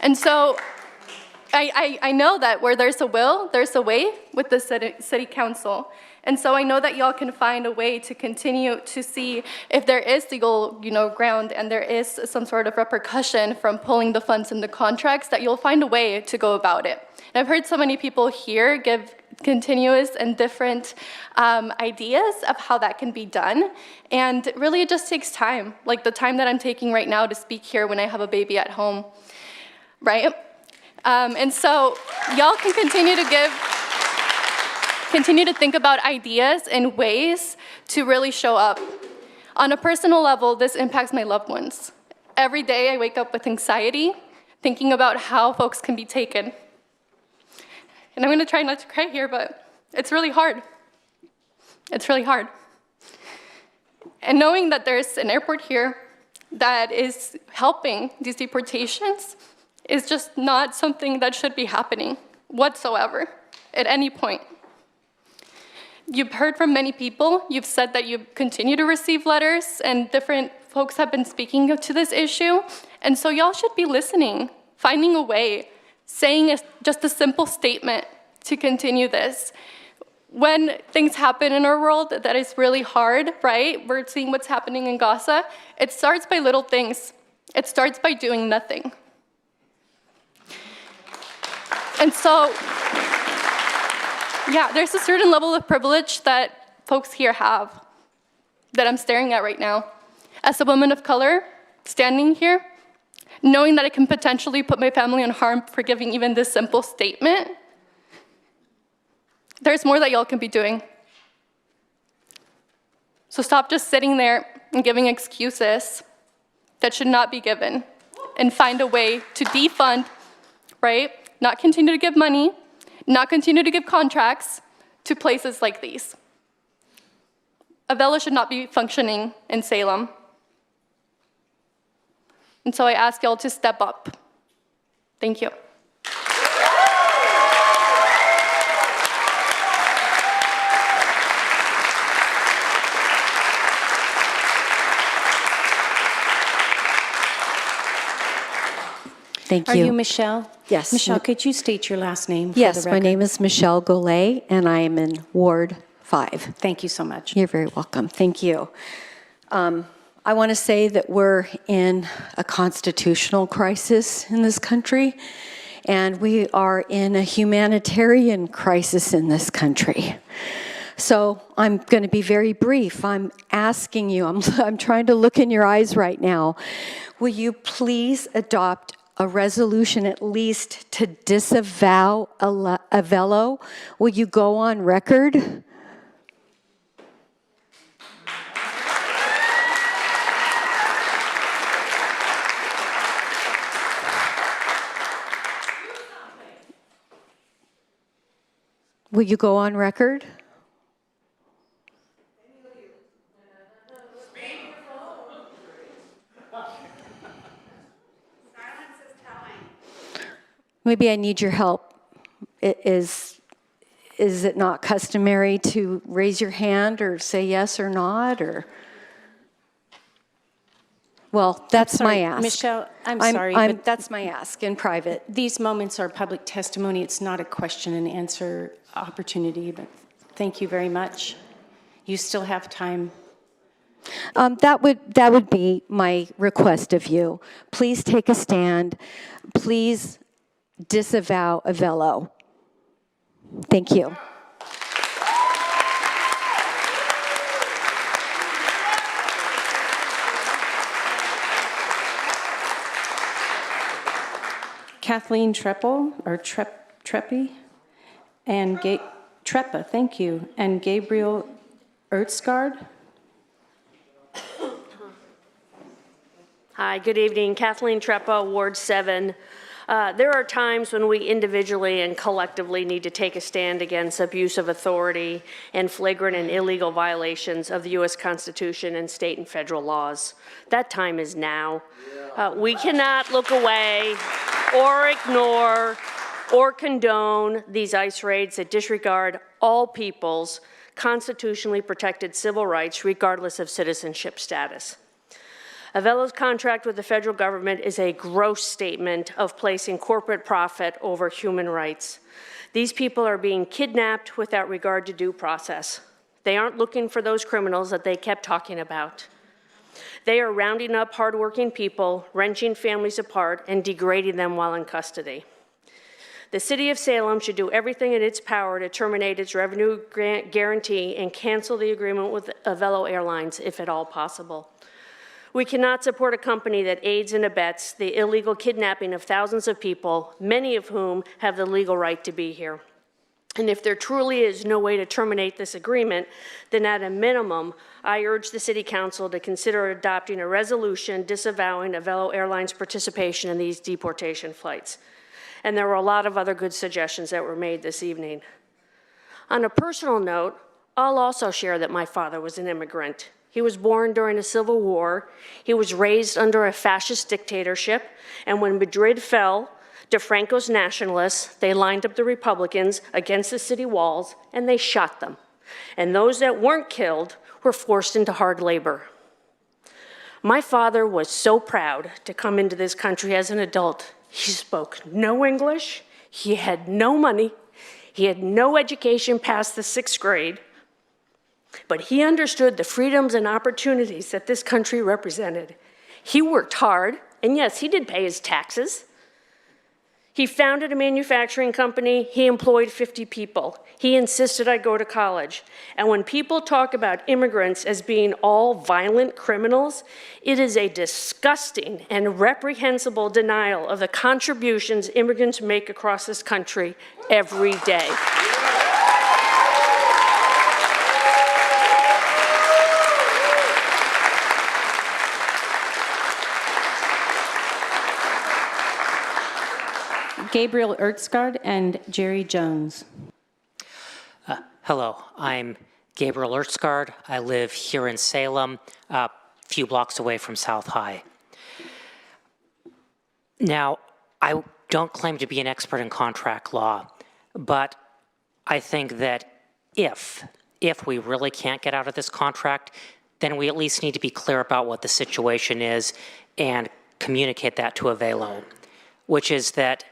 And so I know that where there's a will, there's a way with the city council. And so I know that y'all can find a way to continue to see if there is legal, ground and there is some sort of repercussion from pulling the funds in the contracts, that you'll find a way to go about it. And I've heard so many people here give continuous and different ideas of how that can be done. And really it just takes time, like the time that I'm taking right now to speak here when I have a baby at home, right? And so y'all can continue to think about ideas and ways to really show up. On a personal level, this impacts my loved ones. Every day I wake up with anxiety, thinking about how folks can be taken. And I'm gonna try not to cry here, but it's really hard. It's really hard. And knowing that there's an airport here that is helping these deportations is just not something that should be happening whatsoever at any point. You've heard from many people. You've said that you continue to receive letters, and different folks have been speaking to this issue. And so y'all should be listening, finding a way, saying just a simple statement to continue this. When things happen in our world that is really hard, right? We're seeing what's happening in Gaza. It starts by little things. It starts by doing nothing. And so, yeah, there's a certain level of privilege that folks here have that I'm staring at right now. As a woman of color, standing here, knowing that I can potentially put my family in harm for giving even this simple statement, there's more that y'all can be doing. So stop just sitting there and giving excuses that should not be given, and find a way to defund, right? Not continue to give money, not continue to give contracts to places like these. Avella should not be functioning in Salem. And so I ask y'all to step up. Thank you. Thank you. Are you Michelle? Yes. Michelle, could you state your last name for Yes, the my record? name is Michelle Golay, and I am in Ward 5. Thank you so much. You're very welcome. Thank you. I want to say that we're in a constitutional crisis in this country, and we are in a humanitarian crisis in this country. So I'm going to be very brief. I'm asking you, I'm trying to look in your eyes right now. Will you please adopt a resolution at least to disavow Avella? Will you go on record? Will you go on record? Maybe I need your help. Is it not customary to raise your hand or say yes or not, or? Well, that's my ask. Michelle, I'm sorry, but but that's my ask in private. These moments are public testimony. It's not a question and answer opportunity, but thank you very much. You still have time. That would be my request of you. Please take a stand. Please disavow Avella. Thank you. Kathleen Treppel, or Treppi, and Treppa, thank you, and Gabriel Ertzgaard. Hi, good evening. Kathleen Treppa, Ward 7. There are times when we individually and collectively need to take a stand against abuse of authority and flagrant and illegal violations of the U.S. Constitution and state and federal laws. That time is now. We cannot look away or ignore or condone these ICE raids that disregard all people's constitutionally protected civil rights regardless of citizenship status. Avelo's contract with the federal government is a gross statement of placing corporate profit over human rights. These people are being kidnapped without regard to due process. They aren't looking for those criminals that they kept talking about. They are rounding up hardworking people, wrenching families apart, and degrading them while in custody. The City of Salem should do everything in its power to terminate its revenue guarantee and cancel the agreement with Avelo Airlines, if at all possible. We cannot support a company that aids and abets the illegal kidnapping of thousands of people, many of whom have the legal right to be here. And if there truly is no way to terminate this agreement, then at a minimum, I urge the City Council to consider adopting a resolution disavowing Avelo Airlines' participation in these deportation flights. And there were a lot of other good suggestions that were made this evening. On a personal note, I'll also share that my father was an immigrant. He was born during a civil war. He was raised under a fascist dictatorship. And when Madrid fell to Franco's nationalists, they lined up the Republicans against the city walls and they shot them. And those that weren't killed were forced into hard labor. My father was so proud to come into this country as an adult. He spoke no English. He had no money. He had no education past the 6th grade. But he understood the freedoms and opportunities that this country represented. He worked hard, and yes, he did pay his taxes. He founded a manufacturing company. He employed 50 people. He insisted I go to college. And when people talk about immigrants as being all violent criminals, it is a disgusting and reprehensible denial of the contributions immigrants make across this country every day. Gabriel Ertzgard and Jerry Jones. Hello, I'm Gabriel Ertzgard. I live here in Salem, a few blocks away from South High. Now, I don't claim to be an expert in contract law, but I think that if we really can't get out of this contract, then we at least need to be clear about what the situation is and communicate that to Avelo, which is that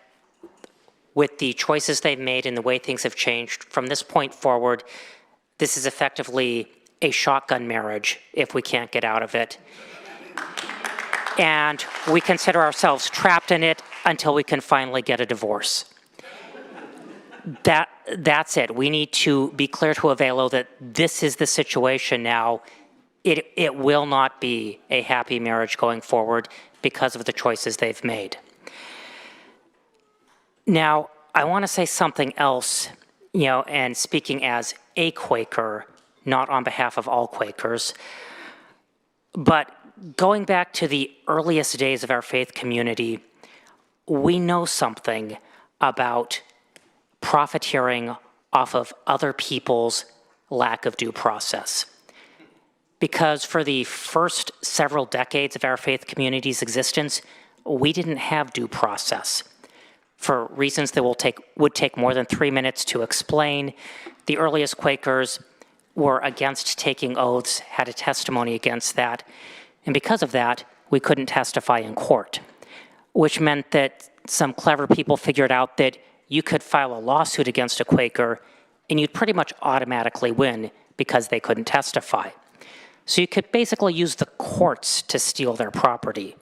with the choices they've made and the way things have changed, from this point forward, this is effectively a shotgun marriage if we can't get out of it. And we consider ourselves trapped in it until we can finally get a divorce. That's it. We need to be clear to Avelo that this is the situation now. It will not be a happy marriage going forward because of the choices they've made. Now, I want to say something else, and speaking as a Quaker, not on behalf of all Quakers, but going back to the earliest days of our faith community, we know something about profiteering off of other people's lack of due process. Because for the first several decades of our faith community's existence, we didn't have due process. For reasons that would take more than 3 minutes to explain, the earliest Quakers were against taking oaths, had a testimony against that, and because of that, we couldn't testify in court, which meant that some clever people figured out that you could file a lawsuit against a Quaker and you'd pretty much automatically win because they couldn't testify. So you could basically use the courts to steal their property.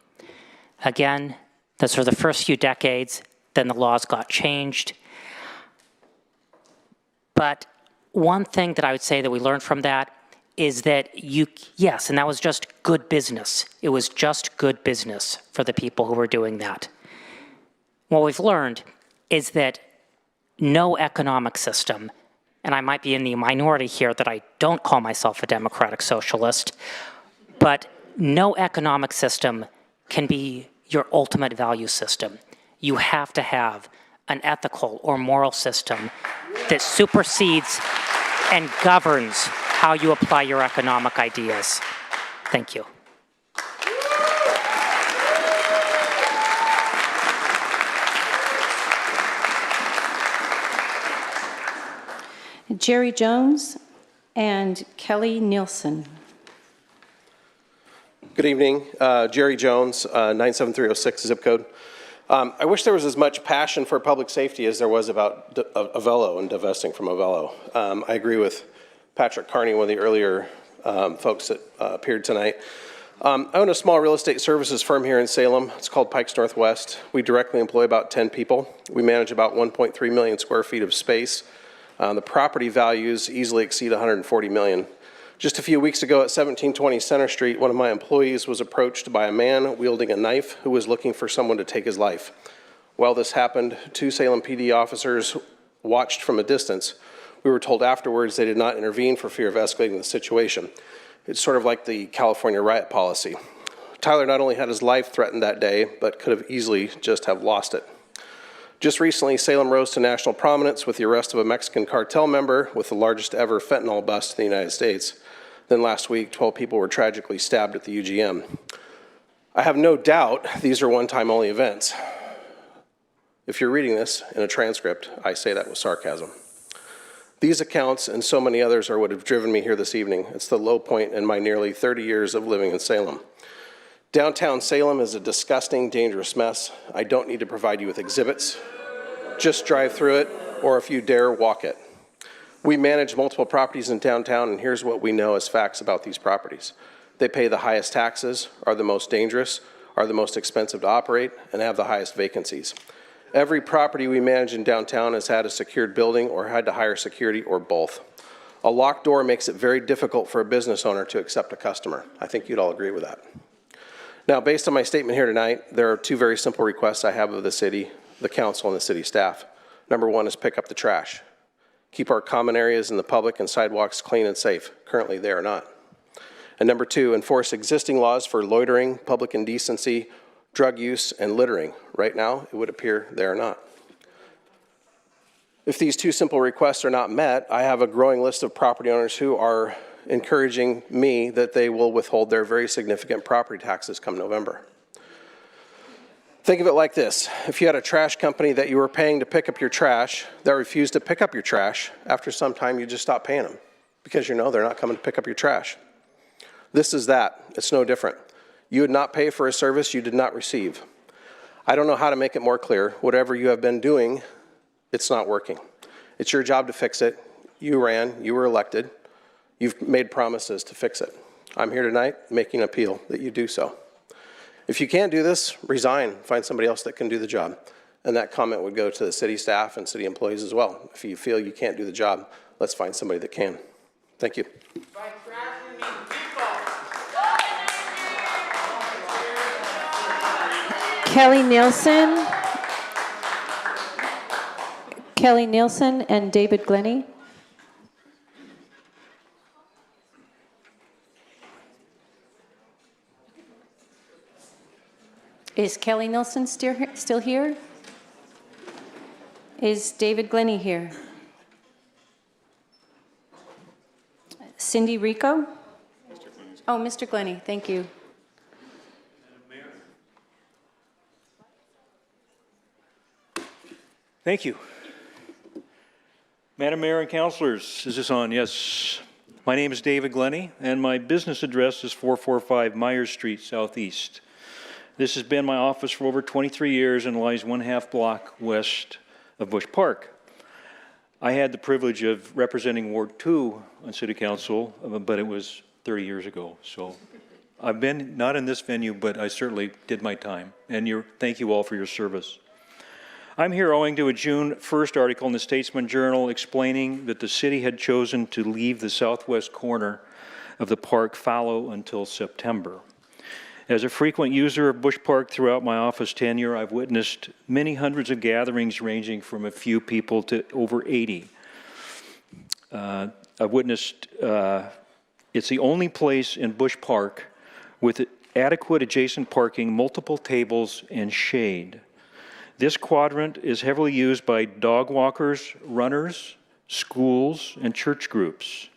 Again, those were the first few decades. Then the laws got changed. But one thing that I would say that we learned from that is that yes, and that was just good business. It was just good business for the people who were doing that. What we've learned is that no economic system, and I might be in the minority here that I don't call myself a democratic socialist, but no economic system can be your ultimate value system. You have to have an ethical or moral system that supersedes and governs how you apply your economic ideas. Thank you. Jerry Jones and Kelly Nielsen. Good evening. Jerry Jones, 97306 zip code. I wish there was as much passion for public safety as there was about Avello and divesting from Avello. I agree with Patrick Carney, one of the earlier folks that appeared tonight. I own a small real estate services firm here in Salem. It's called Pikes Northwest. We directly employ about 10 people. We manage about 1.3 million square feet of space. The property values easily exceed 140 million. Just a few weeks ago at 1720 Center Street, one of my employees was approached by a man wielding a knife who was looking for someone to take his life. While this happened, 2 Salem PD officers watched from a distance. We were told afterwards they did not intervene for fear of escalating the situation. It's sort of like the California riot policy. Tyler not only had his life threatened that day, but could have easily just have lost it. Just recently, Salem rose to national prominence with the arrest of a Mexican cartel member with the largest ever fentanyl bust in the United States. Then last week, 12 people were tragically stabbed at the UGM. I have no doubt these are one-time only events. If you're reading this in a transcript, I say that with sarcasm. These accounts and so many others are what have driven me here this evening. It's the low point in my nearly 30 years of living in Salem. Downtown Salem is a disgusting, dangerous mess. I don't need to provide you with exhibits. Just drive through it, or if you dare, walk it. We manage multiple properties in downtown, and here's what we know as facts about these properties. They pay the highest taxes, are the most dangerous, are the most expensive to operate, and have the highest vacancies. Every property we manage in downtown has had a secured building or had to hire security or both. A locked door makes it very difficult for a business owner to accept a customer. I think you'd all agree with that. Now, based on my statement here tonight, there are 2 very simple requests I have of the city, the council, and the city staff. Number 1 is pick up the trash. Keep our common areas and the public and sidewalks clean and safe. Currently, they are not. And number 2, enforce existing laws for loitering, public indecency, drug use, and littering. Right now, it would appear they are not. If these 2 simple requests are not met, I have a growing list of property owners who are encouraging me that they will withhold their very significant property taxes come November. Think of it like this. If you had a trash company that you were paying to pick up your trash that refused to pick up your trash, after some time you just stop paying them because you know they're not coming to pick up your trash. This is that. It's no different. You would not pay for a service you did not receive. I don't know how to make it more clear. Whatever you have been doing, it's not working. It's your job to fix it. You ran, you were elected. You've made promises to fix it. I'm here tonight making an appeal that you do so. If you can't do this, resign, find somebody else that can do the job. And that comment would go to the city staff and city employees as well. If you feel you can't do the job, let's find somebody that can. Thank you. Kelly Nielsen and David Glennie. Is Kelly Nielsen still here? Is David Glennie here? Cindy Rico? Oh, Mr. Glennie, thank you. Thank you. Madam Mayor and councilors, is this on? Yes. My name is David Glennie, and my business address is 445 Myers Street, Southeast. This has been my office for over 23 years and lies 1/2 block west of Bush Park. I had the privilege of representing Ward 2 on City Council, but it was 30 years ago. So I've been not in this venue, but I certainly did my time. And thank you all for your service. I'm here owing to a June 1st article in the Statesman Journal explaining that the city had chosen to leave the southwest corner of the park fallow until September. As a frequent user of Bush Park throughout my office tenure, I've witnessed many hundreds of gatherings ranging from a few people to over 80. I've witnessed, it's the only place in Bush Park with adequate adjacent parking, multiple tables, and shade. This quadrant is heavily used by dog walkers, runners, schools, and church groups.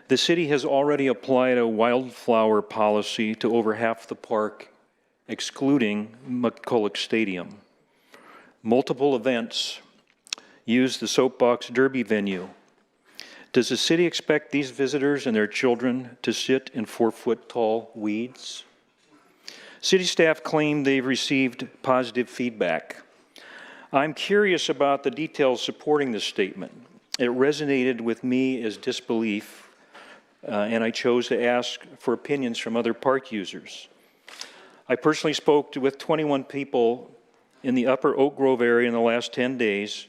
The city has already applied a wildflower policy to over half the park, excluding McCulloch Stadium. Multiple events use the Soapbox Derby venue. Does the city expect these visitors and their children to sit in 4-foot-tall weeds? City staff claim they've received positive feedback. I'm curious about the details supporting this statement. It resonated with me as disbelief, and I chose to ask for opinions from other park users. I personally spoke with 21 people in the upper Oak Grove area in the last 10 days,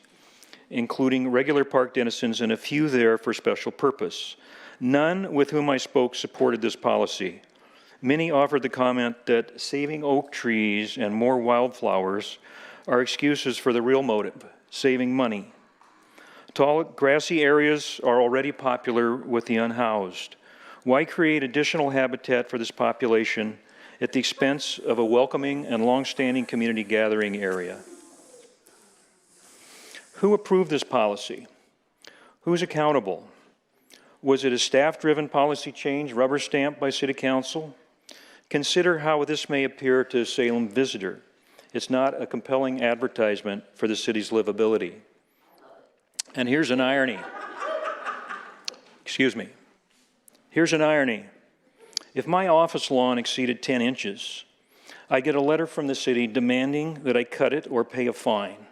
including regular park denizens and a few there for special purpose. None with whom I spoke supported this policy. Many offered the comment that saving oak trees and more wildflowers are excuses for the real motive, saving money. Tall, grassy areas are already popular with the unhoused. Why create additional habitat for this population at the expense of a welcoming and long-standing community gathering area? Who approved this policy? Who's accountable? Was it a staff-driven policy change, rubber stamped by City Council? Consider how this may appear to a Salem visitor. It's not a compelling advertisement for the city's livability. And here's an irony. Excuse me. Here's an irony. If my office lawn exceeded 10 inches, I get a letter from the city demanding that I cut it or pay a fine.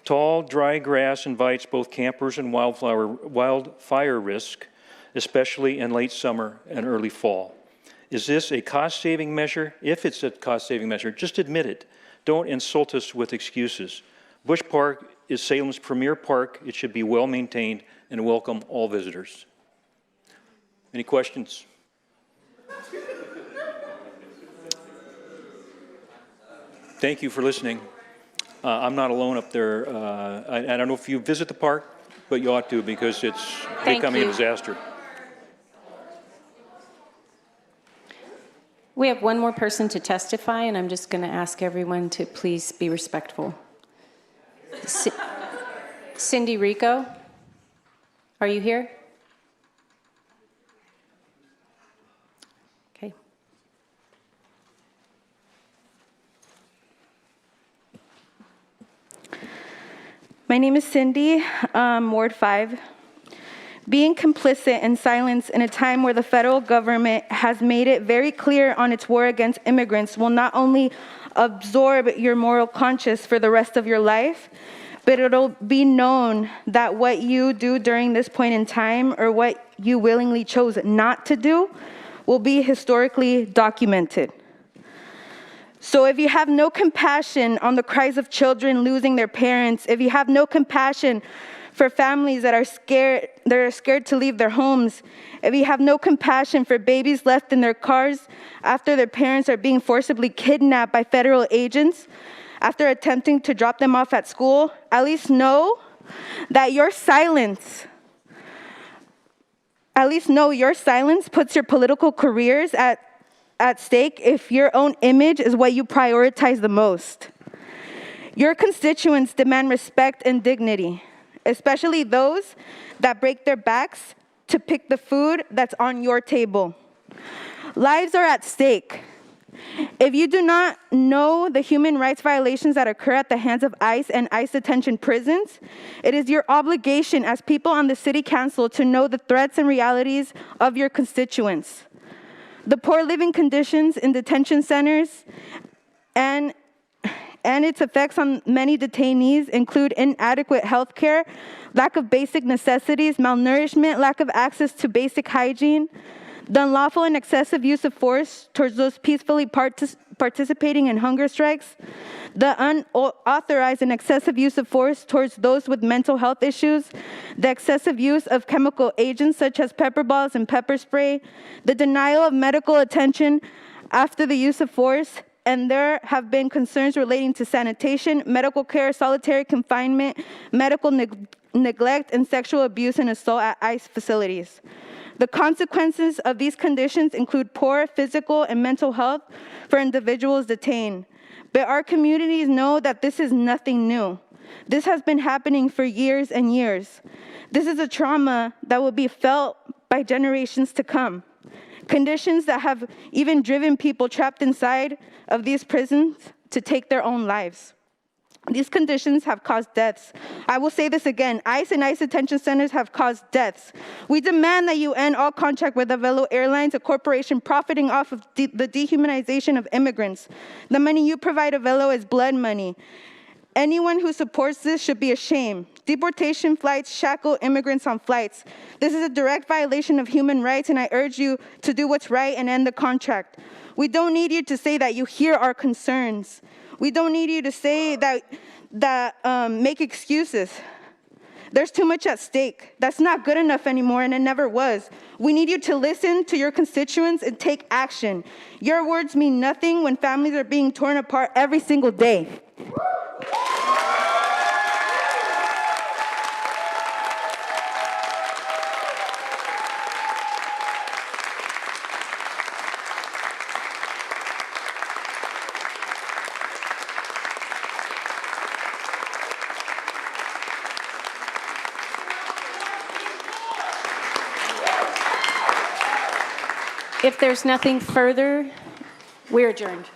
Tall, dry grass invites both campers and wildfire risk, especially in late summer and early fall. Is this a cost-saving measure? If it's a cost-saving measure, just admit it. Don't insult us with excuses. Busch Park is Salem's premier park. It should be well-maintained and welcome all visitors. Any questions? Thank you for listening. I'm not alone up there. I don't know if you visit the park, but you ought to because it's becoming a disaster. We have one more person to testify, and I'm just going to ask everyone to please be respectful. Cindy Rico, are you here? Okay. My name is Cindy, Ward 5. Being complicit and silence in a time where the federal government has made it very clear on its war against immigrants will not only absorb your moral conscience for the rest of your life, but it'll be known that what you do during this point in time or what you willingly chose not to do will be historically documented. So if you have no compassion on the cries of children losing their parents, if you have no compassion for families that are scared to leave their homes, if you have no compassion for babies left in their cars after their parents are being forcibly kidnapped by federal agents after attempting to drop them off at school, at least know that your silence puts your political careers at stake if your own image is what you prioritize the most. Your constituents demand respect and dignity, especially those that break their backs to pick the food that's on your table. Lives are at stake. If you do not know the human rights violations that occur at the hands of ICE and ICE detention prisons, it is your obligation as people on the City Council to know the threats and realities of your constituents. The poor living conditions in detention centers and its effects on many detainees include inadequate health care, lack of basic necessities, malnourishment, lack of access to basic hygiene, the unlawful and excessive use of force towards those peacefully participating in hunger strikes, the unauthorized and excessive use of force towards those with mental health issues, the excessive use of chemical agents such as pepper balls and pepper spray, the denial of medical attention after the use of force, and there have been concerns relating to sanitation, medical care, solitary confinement, medical neglect, and sexual abuse and assault at ICE facilities. The consequences of these conditions include poor physical and mental health for individuals detained. But our communities know that this is nothing new. This has been happening for years and years. This is a trauma that will be felt by generations to come. Conditions that have even driven people trapped inside of these prisons to take their own lives. These conditions have caused deaths. I will say this again. ICE and ICE detention centers have caused deaths. We demand that you end all contract with Avelo Airlines, a corporation profiting off of the dehumanization of immigrants. The money you provide Avelo is blood money. Anyone who supports this should be ashamed. Deportation flights shackle immigrants on flights. This is a direct violation of human rights, and I urge you to do what's right and end the contract. We don't need you to say that you hear our concerns. We don't need you to say that make excuses. There's too much at stake. That's not good enough anymore, and it never was. We need you to listen to your constituents and take action. Your words mean nothing when families are being torn apart every single day. If there's nothing further, we're adjourned.